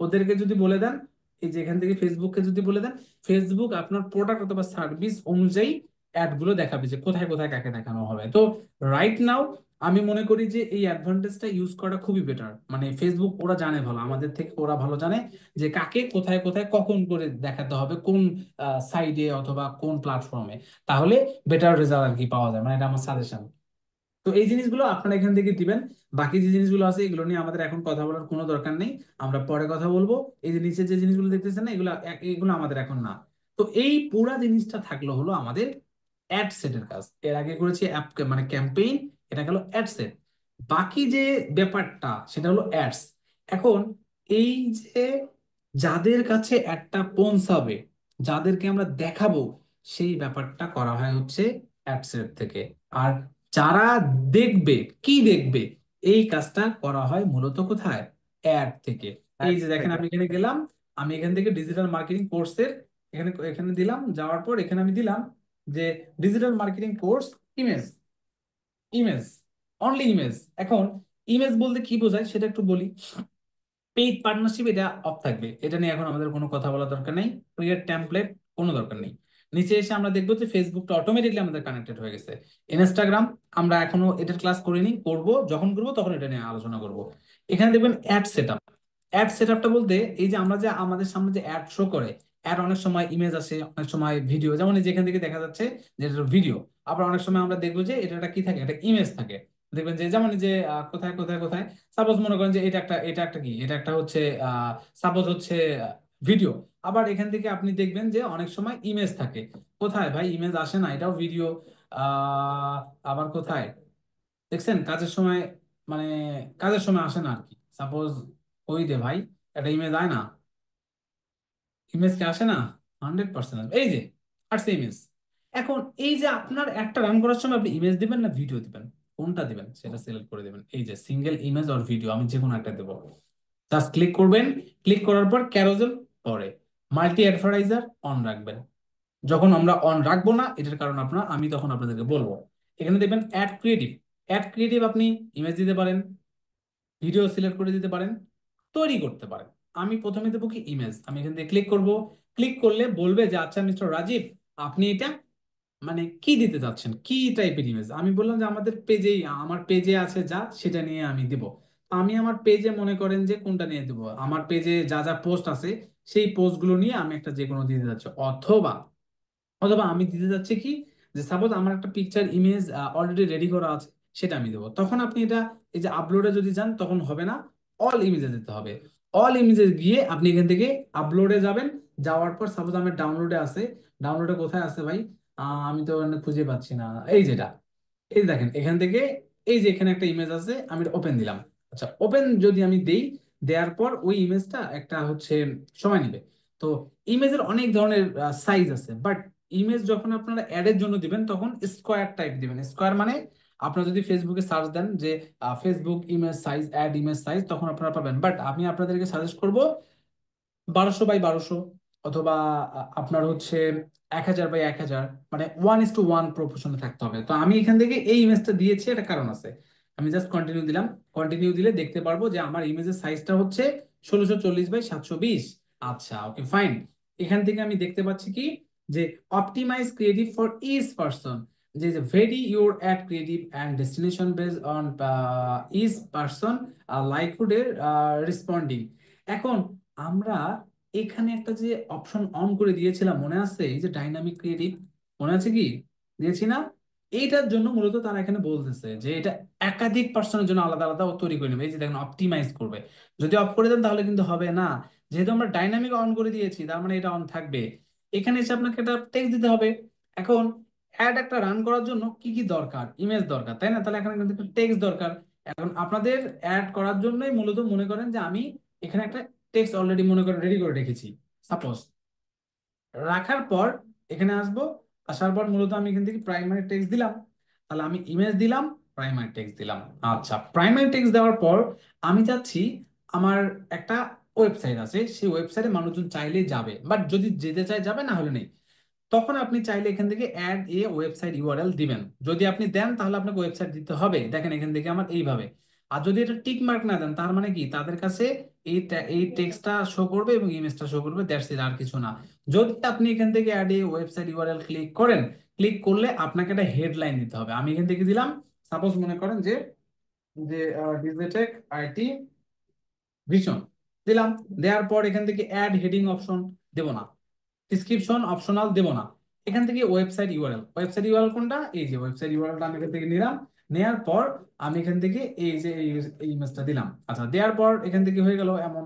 ওদেরকে যদি বলে দেন, এই যে এখান থেকে ফেসবুককে যদি বলে দেন, ফেসবুক আপনার প্রোডাক্ট অথবা সার্ভিস অনুযায়ী অ্যাড গুলো দেখাবে যে কোথায় কোথায় কাকে দেখানো হবে। তো রাইট নাও আমি মনে করি যে এই অ্যাডভান্টেজটা ইউজ করা খুবই বেটার। মানে ফেসবুক ওরা জানে ভালো, আমাদের থেকে ওরা ভালো জানে যে কাকে কোথায় কোথায় কখন করে দেখাতে হবে, কোন সাইডে অথবা কোন প্ল্যাটফর্মে, তাহলে বেটার রেজাল্ট আর কি পাওয়া যায়। মানে এটা আমার সাজেশন। তো এই জিনিসগুলো আপনারা এখান থেকে দিবেন। বাকি যে জিনিসগুলো আছে এগুলো নিয়ে আমাদের এখন কথা বলার কোনো দরকার নেই, আমরা পরে কথা বলবো। এই যে নিচে যে জিনিসগুলো দেখতেছেন না, এগুলো এগুলো আমাদের এখন না। তো এই পুরা জিনিসটা থাকলো হলো আমাদের অ্যাড সেটের কাজ। এর আগে করেছি অ্যাপ মানে ক্যাম্পেইন, এটা গেল অ্যাড সেট। বাকি যে ব্যাপারটা সেটা হলো অ্যাডস। এখন এই যে যাদের কাছে অ্যাডটা পৌঁছাবে, যাদেরকে আমরা দেখাবো, সেই ব্যাপারটা করা হয় হচ্ছে অ্যাড সেট থেকে। আর যারা দেখবে, কি দেখবে, এই কাজটা করা হয় মূলত কোথায়? অ্যাড থেকে। এই অ্যাড যে দেখেন থেকে। আমি এখানে গেলাম, আমি এখান থেকে ডিজিটাল মার্কেটিং কোর্সের এখানে এখানে দিলাম, যাওয়ার পর এখানে আমি দিলাম যে digital marketing course image, image, only image. এখন ইমেজ বলতে কি বোঝায় সেটা একটু বলি। পেইড পার্টনারশিপ এটা অফ থাকবে, এটা নিয়ে এখন আমাদের কোনো কথা বলার দরকার নেই। ক্রিয়েট টেমপ্লেট কোনো দরকার নেই। নিচে এসে আমরা দেখবো যে ফেসবুকটা অটোমেটিকলি আমাদের কানেক্টেড হয়ে গেছে। ইনস্টাগ্রাম আমরা এখনো এটার ক্লাস করিনি, করব, যখন করব তখন এটা নিয়ে আলোচনা করব। এখানে দেখবেন অ্যাড সেটআপ। অ্যাড সেটআপটা বলতে এই যে আমরা যে আমাদের সামনে যে অ্যাড শো করে, অ্যাড অনেক সময় ইমেজ আসে, অনেক সময় ভিডিও, যেমন এই যে এখান থেকে দেখা যাচ্ছে যে এটা ভিডিও। আবার অনেক সময় আমরা দেখবো যে এটা একটা কি থাকে, একটা ইমেজ থাকে। দেখবেন যে যেমন এই যে কোথায় কোথায় কোথায় সাপোজ মনে করেন যে এটা একটা কি, এটা একটা হচ্ছে সাপোজ হচ্ছে ভিডিও। আবার এখান থেকে আপনি দেখবেন যে অনেক সময় ইমেজ থাকে। কোথায় ভাই ইমেজ আসে না, এটাও ভিডিও। আহ আবার কোথায় দেখছেন কাজের সময়, মানে কাজের সময় আসে না আর কি। সাপোজ ওই দে ভাই, একটা ইমেজ আয় না, ইমেজ কি আসে না? 100% এই যে আসছে ইমেজ। এখন এই যে আপনার একটা রান করার সময় আপনি ইমেজ দিবেন না ভিডিও দিবেন, কোনটা দিবেন সেটা সিলেক্ট করে দিবেন। এই যে সিঙ্গেল ইমেজ অর ভিডিও, আমি যে কোনো একটা দেবো। জাস্ট ক্লিক করবেন, ক্লিক করার পর ক্যারোজেল পরে মাল্টি অ্যাডভার্টাইজার অন রাখবেন। যখন আমরা অন রাখবো না, এটার কারণ আমি তখন আপনাদেরকে বলবো। এখানে দেখবেন অ্যাড ক্রিয়েটিভ। অ্যাড ক্রিয়েটিভ আপনি ইমেজ দিতে পারেন, ভিডিও সিলেক্ট করে দিতে পারেন, তৈরি করতে পারেন। আমি প্রথমে দেবো কি ইমেজ, আমি এখান থেকে ক্লিক করব। ক্লিক করলে বলবে যে আচ্ছা মিস্টার রাজীব, আপনি এটা মানে কি দিতে চাচ্ছেন, কি টাইপের ইমেজ। আমি বললাম যে আমাদের পেজেই, আমার পেজে আছে যা, সেটা নিয়ে আমি দিব। আমি আমার পেজে মনে করেন যে কোনটা নিয়ে দিব, আমার পেজে যা যা পোস্ট আছে সেই পোস্টগুলো নিয়ে আমি একটা যে কোনো দিতে যাচ্ছি। অথবা অথবা আমি দিতে যাচ্ছি কি, যে সাপোজ আমার একটা পিকচার ইমেজ অলরেডি রেডি করা আছে, সেটা আমি দেবো। তখন আপনি এটা এই যে আপলোডে যদি যান তখন হবে না, অল ইমেজে যেতে হবে। অল ইমেজে গিয়ে আপনি এখান থেকে আপলোডে যাবেন। যাওয়ার পর সাপোজ আমার ডাউনলোডে আছে, ডাউনলোডে কোথায় আছে ভাই, আমি তো এখানে খুঁজে পাচ্ছি না। এই যেটা, এই যে দেখেন এখান থেকে এই যে এখানে একটা ইমেজ আছে, আমি ওপেন দিলাম। আচ্ছা ওপেন যদি আমি দেই, দেওয়ার পর ওই ইমেজটা একটা হচ্ছে সময় নেবে। তো ইমেজের অনেক ধরনের সাইজ আছে, বাট ইমেজ যখন আপনারা অ্যাডের জন্য দিবেন তখন স্কোয়ার টাইপ দিবেন। স্কোয়ার মানে আপনারা যদি ফেসবুকে সার্চ দেন যে Facebook image size, ad image size, তখন আপনারা পাবেন। বাট আমি আপনাদেরকে সাজেস্ট করব 1200 বাই 1200, অথবা আপনার হচ্ছে 1000 বাই 1000, মানে 1:1 প্রপোর্শনে থাকতে হবে। তো আমি এখান থেকে এই ইমেজটা দিয়েছি, একটা কারণ আছে। আমি জাস্ট কন্টিনিউ দিলাম। কন্টিনিউ দিলে দেখতে পারবো যে আমার ইমেজের সাইজটা হচ্ছে 1640 বাই 720। আচ্ছা ওকে ফাইন। এখান থেকে আমি দেখতে পাচ্ছি কি, যে optimise creative for each person, যে vary your ad creative and destination based on each person likelihood এর রেসপন্ডিং। এখন আমরা এখানে একটা যে অপশন অন করে দিয়েছিলাম মনে আছে, এই যে ডাইনামিক ক্রিয়েটিভ, মনে আছে কি দিয়েছি না? এইটার জন্য মূলত তারা এখানে বলতেছে যে এটা একাধিক পার্সনের জন্য আলাদা আলাদা ও তৈরি করে নেবে। এই যে দেখেন অপটিমাইজ করবে, যদি অফ করে দেন তাহলে কিন্তু হবে না। যেহেতু আমরা ডাইনামিক অন করে দিয়েছি তার মানে এটা অন থাকবে। এখানে এসে আপনাকে একটা টেক্সট দিতে হবে। এখন অ্যাড একটা রান করার জন্য কি কি দরকার, ইমেজ দরকার, তাই না? তাহলে এখানে কিন্তু একটা টেক্সট দরকার। এখন আপনাদের অ্যাড করার জন্যই মূলত মনে করেন যে আমি এখানে একটা টেক্সট অলরেডি মনে করে রেডি করে রেখেছি। সাপোজ রাখার পর এখানে আসবো, আসার পর মূলত আমি এখান থেকে প্রাইমারি টেক্সট দিলাম। তাহলে আমি ইমেজ দিলাম, প্রাইমারি টেক্সট দিলাম। আচ্ছা প্রাইমারি টেক্সট দেওয়ার পর আমি চাচ্ছি আমার একটা ওয়েবসাইট আছে, সেই ওয়েবসাইটে মানুষজন চাইলে যাবে, বাট যদি যেতে চায় যাবে, না হলে নেই। তখন আপনি চাইলে এখান থেকে অ্যাড এ ওয়েবসাইট ইউআরএল দিবেন। যদি আপনি দেন তাহলে আপনাকে ওয়েবসাইট দিতে হবে, দেখেন এখান থেকে আমার এইভাবে। আর যদি এটা টিক মার্ক না দেন তার মানে কি, তাদের কাছে এই টেক্সটটা শো করবে এবং ইমেজটা শো করবে, দ্যাটস ইট, আর কিছু না। যদি আপনি এখান থেকে add a website URL click করেন, ক্লিক করলে আপনাকে একটা হেডলাইন দিতে হবে। আমি এখান থেকে দিলাম, সাপোজ মনে করেন যে যে ডিজিটেক আইটি ভিশন দিলাম। দেওয়ার পর এখান থেকে অ্যাড হেডিং অপশন দেব না, ডিসক্রিপশন অপশনাল দেব না। এখান থেকে ওয়েবসাইট ইউআরএল, ওয়েবসাইট ইউআরএল কোনটা, এই যে ওয়েবসাইট ইউআরএলটা আমি এখান থেকে নিলাম। নেয়ার পর আমি এখান থেকে এই যে এই ইমেজটা দিলাম। আচ্ছা দেওয়ার পর এখান থেকে হয়ে গেল এমন,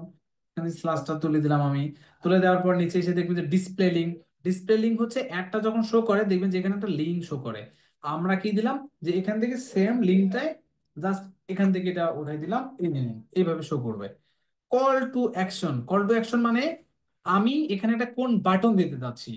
এখানে স্ল্যাশটা তুলে দিলাম আমি। তুলে দেওয়ার পর নিচে এসে দেখবেন যে ডিসপ্লে লিঙ্ক। ডিসপ্লে লিঙ্ক হচ্ছে অ্যাডটা যখন শো করে দেখবেন যে এখানে একটা লিঙ্ক শো করে। আমরা কি দিলাম, যে এখান থেকে সেম লিঙ্কটাই জাস্ট এখান থেকে এটা উঠাই দিলাম, এই নিন, এইভাবে শো করবে। Call to action, call to action মানে আমি এখানে একটা কোন বাটন দিতে যাচ্ছি।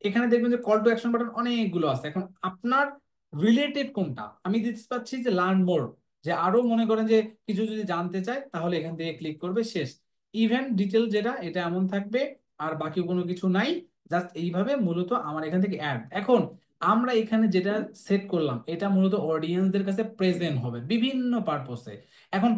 এখানে দেখবেন যে কল টু অ্যাকশন বাটন অনেকগুলো আছে। এখন আপনার রিলেটেড কোনটা আমি দিতে পাচ্ছি যে লার্ন মোর, যে আরো মনে করেন যে কিছু যদি জানতে চায় তাহলে এখান থেকে ক্লিক করবে, শেষ। ইভেন্ট ডিটেল যেটা এটা এমন থাকবে, আর বাকি কোনো কিছু নাই। জাস্ট এইভাবে মূলত আমার এখান থেকে অ্যাড। এখন আমরা এখানে যেটা সেট করলাম এটা মূলত অডিয়েন্সদের কাছে প্রেজেন্ট হবে বিভিন্ন পারপসে। এখন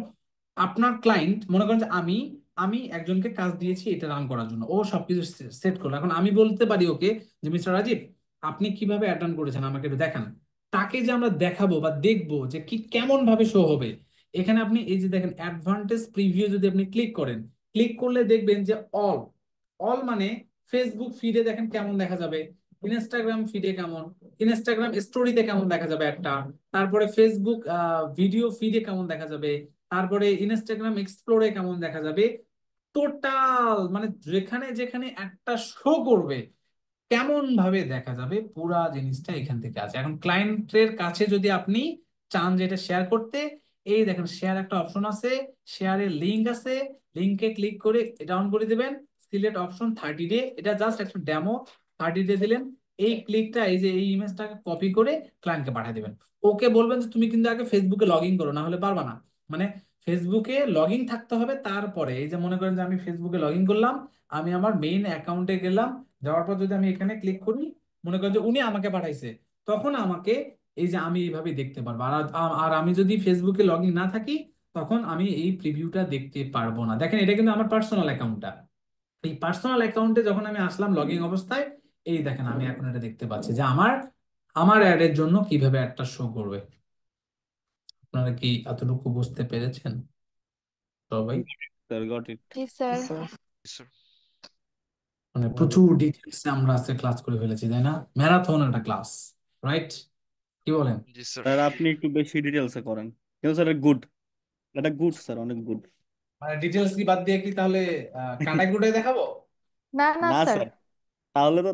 আপনার ক্লায়েন্ট মনে করেন যে আমি আমি একজনকে কাজ দিয়েছি এটা রান করার জন্য, ও সবকিছু সেট করলো। এখন আমি বলতে পারি ওকে যে মিস্টার রাজীব আপনি কিভাবে অ্যাড রান করেছেন আমাকে একটু দেখান। তাকে যে আমরা দেখাবো বা দেখবো যে কি কেমন ভাবে শো হবে, এখানে আপনি এই যে দেখেন অ্যাডভান্টেজ প্রিভিউ যদি আপনি ক্লিক করেন, ক্লিক করলে দেখবেন যে অল অল মানে ফেসবুক ফিডে দেখেন কেমন দেখা যাবে, ইনস্টাগ্রাম ফিডে কেমন, ইনস্টাগ্রাম স্টোরিতে কেমন দেখা যাবে একটা, তারপরে ফেসবুক ভিডিও ফিডে কেমন দেখা যাবে, তারপরে ইনস্টাগ্রাম এক্সপ্লোরে কেমন দেখা যাবে। টোটাল মানে যেখানে যেখানে একটা শো করবে কেমন ভাবে দেখা যাবে পুরা জিনিসটা এখান থেকে আছে। এখন ক্লায়েন্টের কাছে যদি আপনি চান যে এটা শেয়ার করতে, এই দেখেন শেয়ার একটা অপশন আছে, শেয়ারের লিংক আছে, লিংকে ক্লিক করে এটা অন করে দিবেন, সিলেক্ট অপশন 30 ডে, এটা জাস্ট একটা ডেমো। 30 ডে দিলেন, এই ক্লিকটা এই যে এই ইমেজটাকে কপি করে ক্লায়েন্টকে পাঠিয়ে দিবেন। ওকে বলবেন যে তুমি কিন্তু আগে ফেসবুকে লগ ইন করো, না হলে পারবা না। মানে ফেসবুকে লগ ইন থাকতে হবে, তারপরে এই যে মনে করেন যে আমি ফেসবুকে লগ ইন করলাম, আমি আমার মেইন অ্যাকাউন্টে গেলাম, যাওয়ার পর যদি আমি এখানে ক্লিক করি, মনে করেন যে উনি আমাকে পাঠাইছে, তখন আমাকে এই যে আমি এইভাবে দেখতে পারবো। আর আর আমি যদি ফেসবুকে লগ ইন না থাকি তখন আমি এই প্রিভিউটা দেখতে পারবো না। দেখেন এটা কিন্তু আমার পার্সোনাল অ্যাকাউন্টটা, এই পার্সোনাল অ্যাকাউন্টে যখন আমি আসলাম লগ ইন অবস্থায়, এই দেখেন আমি এখন এটা দেখতে পাচ্ছি যে আমার আমার অ্যাড এর জন্য কিভাবে একটা শো করবে। আপনারা কি এতটুকু বুঝতে পেরেছেন সবাই? Sir got it. G sir. Sir মানে প্রচুর ডিটেলস আমরা আজকে ক্লাস করে ফেলেছি, তাই না? ম্যারাথন একটা ক্লাস, রাইট? কি বলেন? জি স্যার স্যার আপনি একটু বেশি ডিটেলসে করেন, কিন্তু স্যার গুড, এটা গুড স্যার, অনেক গুড। মানে ডিটেলস কি বাদ দিয়ে কি তাহলে কাটাই কুটাই দেখাবো? না না না স্যার। স্যার,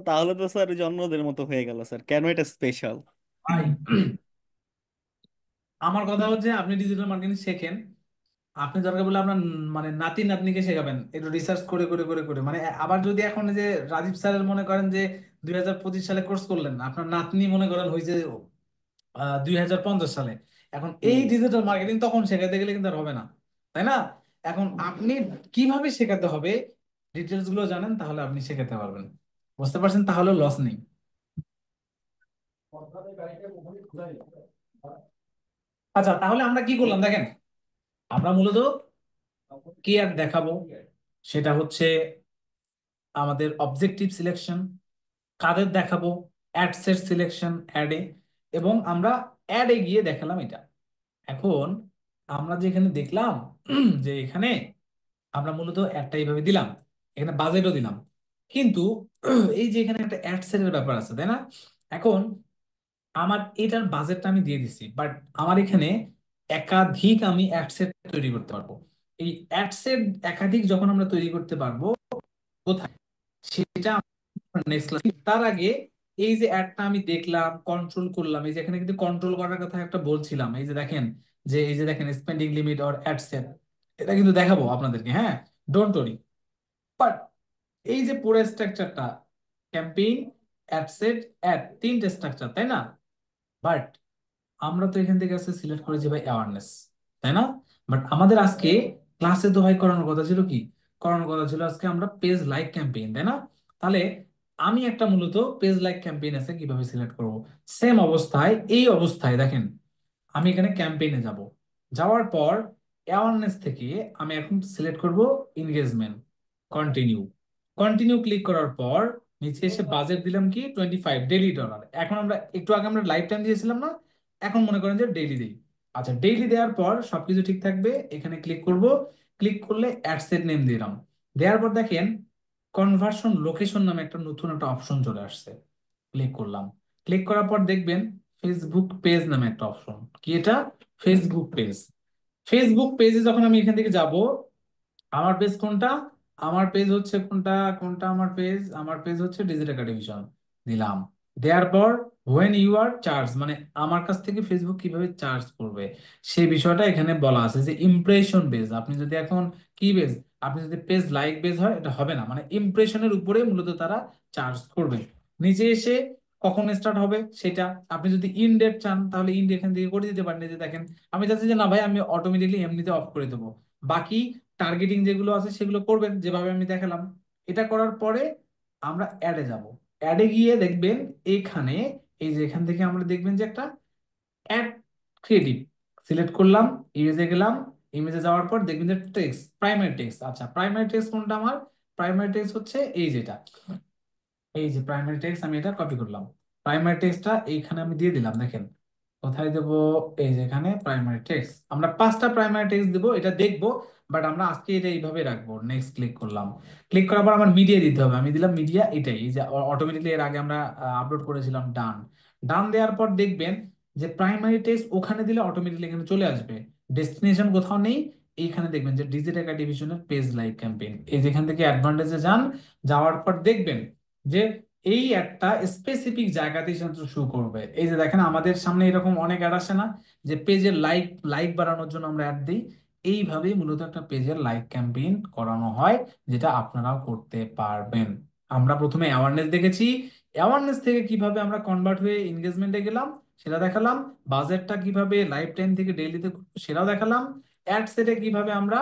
তাহলে তো স্যার ওই যে অন্যদের মতো হয়ে গেল স্যার, কেন এটা স্পেশাল? ভাই আমার কথা হচ্ছে আপনি ডিজিটাল মার্কেটিং শেখেন, আপনি দরকার বলে আপনার মানে নাতি নাতনিকে শেখাবেন একটু রিসার্চ করে করে করে করে। মানে আবার যদি এখন এই যে রাজীব স্যারের মনে করেন যে 2025 সালে কোর্স করলেন, আপনার নাতনি মনে করেন হয়েছে 2050 সালে, এখন এই হুম। ডিজিটাল মার্কেটিং তখন শেখাতে গেলে কিন্তু আর হবে না, তাই না? এখন আপনি কিভাবে শেখাতে হবে ডিটেলস গুলো জানেন, তাহলে আপনি শেখাতে পারবেন। বুঝতে পারছেন? তাহলে লস নেই। আচ্ছা তাহলে আমরা কি করলাম দেখেন, আমরা মূলত কি আর দেখাবো, সেটা হচ্ছে আমাদের অবজেক্টিভ সিলেকশন, কাদের দেখাবো, অ্যাড সেট সিলেকশন অ্যাডে, এবং আমরা অ্যাডে গিয়ে দেখালাম এটা। এখন আমরা যে এখানে দেখলাম যে এখানে আমরা মূলত অ্যাডটা এইভাবে দিলাম, এখানে বাজেটও দিলাম, কিন্তু এই যে এখানে একটা অ্যাড সেটের ব্যাপার আছে, তাই না? এখন আমার এটার বাজেটটা আমি দিয়ে দিছি, বাট আমার এখানে একাধিক আমি অ্যাড সেট তৈরি করতে পারবো। এই অ্যাড সেট একাধিক যখন আমরা তৈরি করতে পারবো, কোথায় সেটা নেক্সট ক্লাস। তার আগে এই যে অ্যাডটা আমি দেখলাম, কন্ট্রোল করলাম, এই যে এখানে কিন্তু কন্ট্রোল করার কথা একটা বলছিলাম, এই যে দেখেন যে এই যে দেখেন spending limit or ad set, এটা কিন্তু দেখাবো আপনাদেরকে, হ্যাঁ, ডোন্ট ওরি। বাট এই যে পুরো স্ট্রাকচারটা, ক্যাম্পেইন, অ্যাড সেট, অ্যাড, তিনটে স্ট্রাকচার, তাই না? বাট আমরা তো এখান থেকে আজকে সিলেক্ট করেছি ভাই অ্যাওয়ারনেস, তাই না? বাট আমাদের আজকে ক্লাসে তো ভাই করানোর কথা ছিল কি, করানোর কথা ছিল আজকে আমরা পেজ লাইক ক্যাম্পেইন, তাই না? তাহলে আমি একটা মূলত পেজ লাইক ক্যাম্পেইন আছে কিভাবে সিলেক্ট করব, সেম অবস্থায় এই অবস্থায় দেখেন আমি এখানে ক্যাম্পেইনে যাব, যাওয়ার পর অ্যাওয়ারনেস থেকে আমি এখন সিলেক্ট করব এনগেজমেন্ট, কন্টিনিউ, কন্টিনিউ ক্লিক করার পর নিচে এসে বাজেট দিলাম কি $25 ডেইলি। এখন আমরা একটু আগে আমরা লাইফ টাইম দিয়েছিলাম না, এখন মনে করেন যে ডেইলি দেই। আচ্ছা ডেইলি দেওয়ার পর সবকিছু ঠিক থাকবে, এখানে ক্লিক করব, ক্লিক করলে অ্যাড সেট নেম দিলাম, দেওয়ার পর দেখেন কনভার্সন লোকেশন নামে একটা নতুন একটা অপশন চলে আসছে, ক্লিক করলাম, ক্লিক করার পর দেখবেন ফেসবুক পেজ নামে একটা অপশন, কি এটা, ফেসবুক পেজ। ফেসবুক পেজে যখন আমি এখান থেকে যাব, আমার পেজ কোনটা, আমার পেজ হচ্ছে কোনটা, কোনটা আমার পেজ হচ্ছে ডিজিটাল একাডেমিশন, দিলাম। দেওয়ার পর হোয়েন ইউ আর চার্জ, মানে আমার কাছ থেকে ফেসবুক কিভাবে চার্জ করবে সেই বিষয়টা এখানে বলা আছে যে ইমপ্রেশন বেজ। আপনি যদি এখন কি বেজ, আপনি যদি পেজ লাইক বেজ হয় এটা হবে না, মানে ইমপ্রেশনের উপরে মূলত তারা চার্জ করবে। নিচে এসে কখন স্টার্ট হবে সেটা। আপনি যদি ইন ডেট চান তাহলে ইন এখান থেকে করে দিতে পারেন। এই যে দেখেন, আমি চাচ্ছি যে না ভাই আমি অটোমেটিকলি এমনিতে অফ করে দেবো। বাকি টার্গেটিং যেগুলো আছে সেগুলো করবেন যেভাবে আমি দেখালাম। এটা করার পরে আমরা অ্যাডে যাব। অ্যাডে গিয়ে দেখবেন এখানে, এই যে এখান থেকে আমরা দেখবেন যে একটা অ্যাড ক্রিয়েটিভ সিলেক্ট করলাম, ইমেজে গেলাম। ইমেজে যাওয়ার পর দেখবেন যে টেক্সট, প্রাইমারি টেক্সট। আচ্ছা প্রাইমারি টেক্সট কোনটা আমার? প্রাইমারি টেক্সট হচ্ছে এই যেটা, এই যে প্রাইমারি টেক্সট, আমি এটা কপি করলাম। প্রাইমারি টেক্সটটা এইখানে আমি দিয়ে দিলাম। দেখেন কোথায় দেব? এই যে এখানে প্রাইমারি টেক্সট। আমরা 5টা প্রাইমারি টেক্সট দেবো, এটা দেখবো। বাট আমরা আজকে এটা এইভাবে রাখবো। নেক্সট ক্লিক করলাম। ক্লিক করার পর আমার মিডিয়া দিতে হবে। আমি দিলাম মিডিয়া, এটাই এই যে অটোমেটিকলি এর আগে আমরা আপলোড করেছিলাম। ডান। ডান দেওয়ার পর দেখবেন যে প্রাইমারি টেক্সট ওখানে দিলে অটোমেটিকলি এখানে চলে আসবে। ডেস্টিনেশন কোথাও নেই। এইখানে দেখবেন যে ডিজিটাল ডিভিশনের পেজ লাইক ক্যাম্পেইন, এই যেখান থেকে অ্যাডভান্টেজে যান। যাওয়ার পর দেখবেন যে এই একটা স্পেসিফিক জায়গাতেই শো করবে। এই যে দেখেন আমাদের সামনে এরকম অনেক অ্যাড আসে না, যে পেজের লাইক লাইক বাড়ানোর জন্য আমরা অ্যাড দিই। এইভাবেই মূলত একটা পেজের লাইক ক্যাম্পেইন করানো হয়, যেটা আপনারাও করতে পারবেন। আমরা প্রথমে অ্যাওয়ারনেস দেখেছি, অ্যাওয়ারনেস থেকে কিভাবে আমরা কনভার্ট হয়ে এনগেজমেন্টে গেলাম সেটা দেখালাম। বাজেটটা কিভাবে লাইফ টাইম থেকে ডেইলিতে সেটাও দেখালাম। অ্যাড সেটে কিভাবে আমরা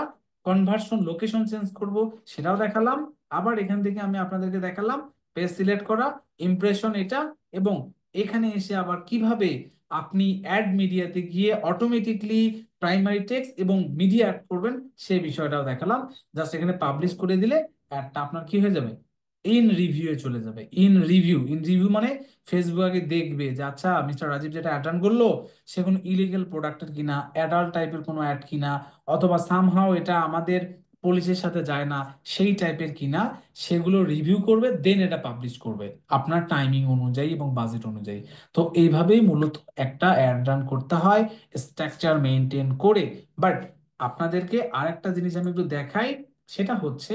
কনভার্সন লোকেশন চেঞ্জ করব সেটাও দেখালাম। আবার এখান থেকে আমি আপনাদেরকে দেখালাম পেজ সিলেক্ট করা, ইমপ্রেশন এটা, এবং এখানে এসে আবার কিভাবে আপনি অ্যাড মিডিয়াতে গিয়ে অটোমেটিকলি প্রাইমারি টেক্সট এবং মিডিয়া অ্যাড করবেন সেই বিষয়টাও দেখালাম। জাস্ট এখানে পাবলিশ করে দিলে অ্যাডটা আপনার কি হয়ে যাবে? ইন রিভিউ এ চলে যাবে। ইন রিভিউ, ইন রিভিউ মানে ফেসবুক আগে দেখবে যে আচ্ছা মিস্টার রাজীব যেটা অ্যাড রান করলো সে কোনো ইলিগেল প্রোডাক্টের কিনা, অ্যাডাল্ট টাইপের কোনো অ্যাড কিনা, অথবা সামহাও এটা আমাদের পলিসির সাথে যায় না সেই টাইপের কিনা, সেগুলো রিভিউ করবে, দেন এটা পাবলিশ করবে আপনার টাইমিং অনুযায়ী এবং বাজেট অনুযায়ী। তো এইভাবেই মূলত একটা অ্যাড রান করতে হয়, স্ট্রাকচার মেনটেন করে। বাট আপনাদেরকে আরেকটা জিনিস আমি একটু দেখাই, সেটা হচ্ছে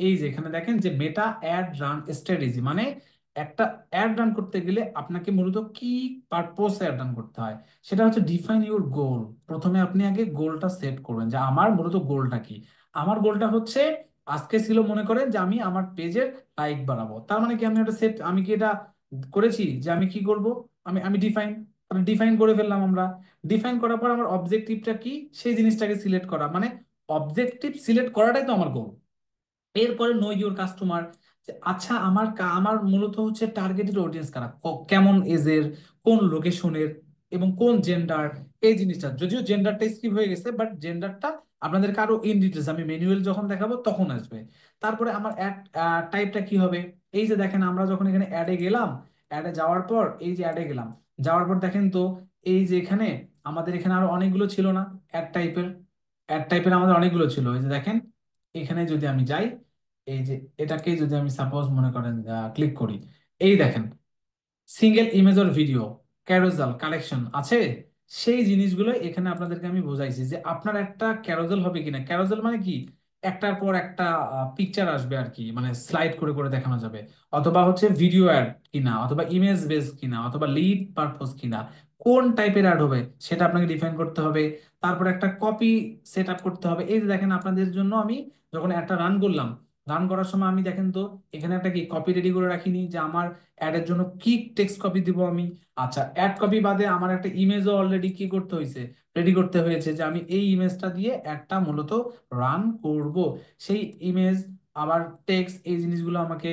এই যে এখানে দেখেন যে মেটা অ্যাড রান স্ট্র্যাটেজি, মানে একটা অ্যাড রান করতে গেলে আপনাকে মূলত কি পারপোজ অ্যাড রান করতে হয় সেটা হচ্ছে ডিফাইন ইউর গোল। প্রথমে আপনি আগে গোলটা সেট করবেন যে আমার মূলত গোলটা কি। আমার গোলটা হচ্ছে আজকে ছিল মনে করেন যে আমি আমার পেজের লাইক বাড়াবো। তার মানে কি আমি একটা সেট, আমি কি এটা করেছি যে আমি কি করব? আমি ডিফাইন, ডিফাইন করে ফেললাম আমরা। ডিফাইন করার পর আমার অবজেক্টিভটা কি সেই জিনিসটাকে সিলেক্ট করা, মানে অবজেক্টিভ সিলেক্ট করাটাই তো আমার গোল। এরপরে নো ইউর কাস্টমার, আচ্ছা আমার আমার মূলত হচ্ছে টার্গেটেড অডিয়েন্স কারা, কেমন এজের, কোন লোকেশনের, এবং কোন জেন্ডার। এই জিনিসটা যদিও জেন্ডারটা স্কিপ হয়ে গেছে, বাট জেন্ডারটা আপনাদেরকে আরো ইন ডিটেলস আমি ম্যানুয়াল যখন দেখাবো তখন আসবে। তারপরে আমার অ্যাড টাইপটা কি হবে? এই যে দেখেন আমরা যখন এখানে অ্যাডে গেলাম, অ্যাডে যাওয়ার পর এই যে অ্যাডে গেলাম, যাওয়ার পর দেখেন তো এই যে এখানে আমাদের এখানে আরো অনেকগুলো ছিল না অ্যাড টাইপের? অ্যাড টাইপের আমাদের অনেকগুলো ছিল। এই যে দেখেন এখানে যদি আমি যাই, এই যে এটাকে যদি আমি সাপোজ মনে করেন ক্লিক করি, এই দেখেন single image or video, carousel collection আছে। সেই জিনিসগুলো এখানে আপনাদেরকে আমি বোঝাইছি যে আপনার একটা ক্যারোজাল হবে কিনা। ক্যারোজাল মানে কি? একটার পর একটা পিকচার আসবে আর কি, মানে স্লাইড করে করে দেখানো যাবে। অথবা হচ্ছে ভিডিও অ্যাড কিনা, অথবা ইমেজ বেস কিনা, অথবা লিড পারপোজ কিনা, কোন টাইপের অ্যাড হবে সেটা আপনাকে ডিফাইন করতে হবে। তারপর একটা কপি সেট আপ করতে হবে। এই যে দেখেন আপনাদের জন্য আমি যখন একটা রান করলাম, রান করার সময় আমি দেখেন তো এখানে একটা কি কপি রেডি করে রাখিনি যে আমার অ্যাডের জন্য কি টেক্সট কপি দিব আমি। আচ্ছা অ্যাড কপি বাদে আমার একটা ইমেজও অলরেডি কি করতে হয়েছে, রেডি করতে হয়েছে, যে আমি এই ইমেজটা দিয়ে অ্যাডটা মূলত রান করব। সেই ইমেজ আবার টেক্সট এই জিনিসগুলো আমাকে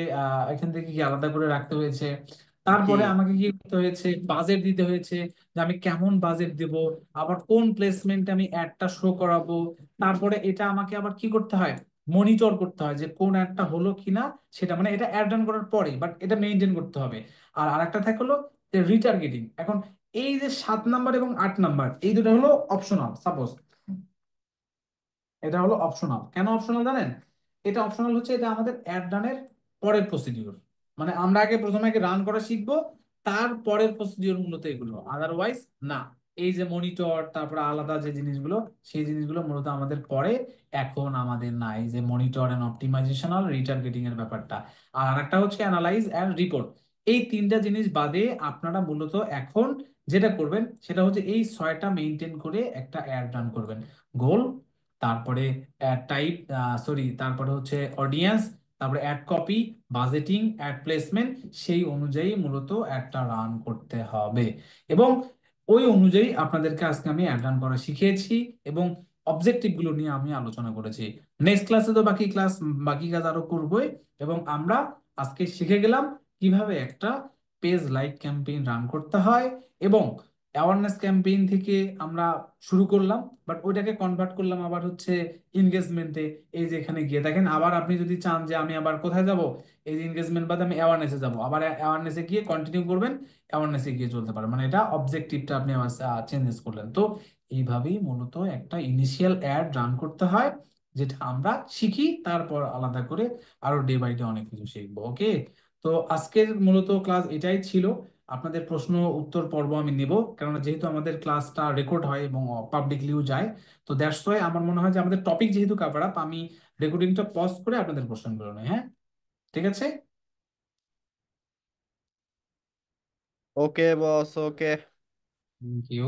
এখান থেকে কি আলাদা করে রাখতে হয়েছে। জি। তারপরে আমাকে কি করতে হয়েছে, বাজেট দিতে হয়েছে, যে আমি কেমন বাজেট দেব, আবার কোন প্লেসমেন্টে আমি অ্যাডটা শো করাবো। তারপরে এটা আমাকে আবার কি করতে হয়, মনিটর করতে হয় যে কোন অ্যাডটা হলো কিনা সেটা, মানে এটা অ্যাড রান করার পরে, বাট এটা মেনটেন করতে হবে। আর আরেকটা থাকলো যে রিটার্গেটিং। এখন এই যে 7 নাম্বার এবং 8 নাম্বার এই দুটো হলো অপশনাল। সাপোজ এটা হলো অপশনাল। কেন অপশনাল জানেন? এটা অপশনাল হচ্ছে এটা আমাদের অ্যাড রানের পরের প্রসিডিউর, মানে আমরা আগে প্রথমে আগে রান করা শিখবো, তারপরের প্রসিডিউর মূলত এগুলো, আদারওয়াইজ না। এই যে মনিটর তারপরে আলাদা যে জিনিসগুলো সেই জিনিসগুলো মূলত আমাদের পরে, এখন আমাদের নাই যে মনিটর এন্ড অপটিমাইজেশন আর রিটার্গেটিং এর ব্যাপারটা। আর আরেকটা হচ্ছে অ্যানালাইজ এন্ড রিপোর্ট। এই 3টা জিনিস বাদে আপনারা মূলত এখন যেটা করবেন সেটা হচ্ছে এই 6টা মেনটেন করে একটা অ্যাড রান করবেন। গোল, তারপরে টাইপ, সরি তারপরে হচ্ছে অডিয়েন্স, তারপরে ad copy, budgeting, ad placement, সেই অনুযায়ী মূলত একটা রান করতে হবে। এবং ওই অনুযায়ী আপনাদেরকে আজকে আমি অ্যাড রান করা শিখিয়েছি এবং অবজেক্টিভ গুলো নিয়ে আমি আলোচনা করেছি। নেক্সট ক্লাসে তো বাকি কাজ আরো করবোই। এবং আমরা আজকে শিখে গেলাম কিভাবে একটা পেজ লাইক ক্যাম্পেইন রান করতে হয়। এবং অ্যাওয়ারনেস ক্যাম্পেইন থেকে আমরা শুরু করলাম, বাট ওইটাকে কনভার্ট করলাম আবার হচ্ছে এনগেজমেন্টে। এই যে এখানে গিয়ে দেখেন, আবার আপনি যদি চান যে আমি আবার কোথায় যাব, এই যে এনগেজমেন্ট বাদে আমি অ্যাওয়ারনেসে যাব, আবার অ্যাওয়ারনেসে গিয়ে কন্টিনিউ করবেন, অ্যাওয়ারনেসে গিয়ে চলতে পারেন। মানে এটা অবজেক্টিভটা আপনি আবার চেঞ্জেস করলেন। তো এইভাবেই মূলত একটা ইনিশিয়াল অ্যাড রান করতে হয়, যেটা আমরা শিখি, তারপর আলাদা করে আরো ডে বাই ডে অনেক কিছু শিখবো। ওকে, তো আজকের মূলত ক্লাস এটাই ছিল। আপনাদের প্রশ্ন উত্তর পর্ব আমি নেব, কেননা যেহেতু আমাদের ক্লাসটা রেকর্ড হয় এবং পাবলিকলিও যায়। তো দ্যাটস ওয়াই আমার মনে হয় যে আমাদের টপিক যেহেতু কাভার আপ, আমি রেকর্ডিংটা পজ করে আপনাদের প্রশ্নগুলো নেই। হ্যাঁ, ঠিক আছে। Okay boss, okay. Thank you.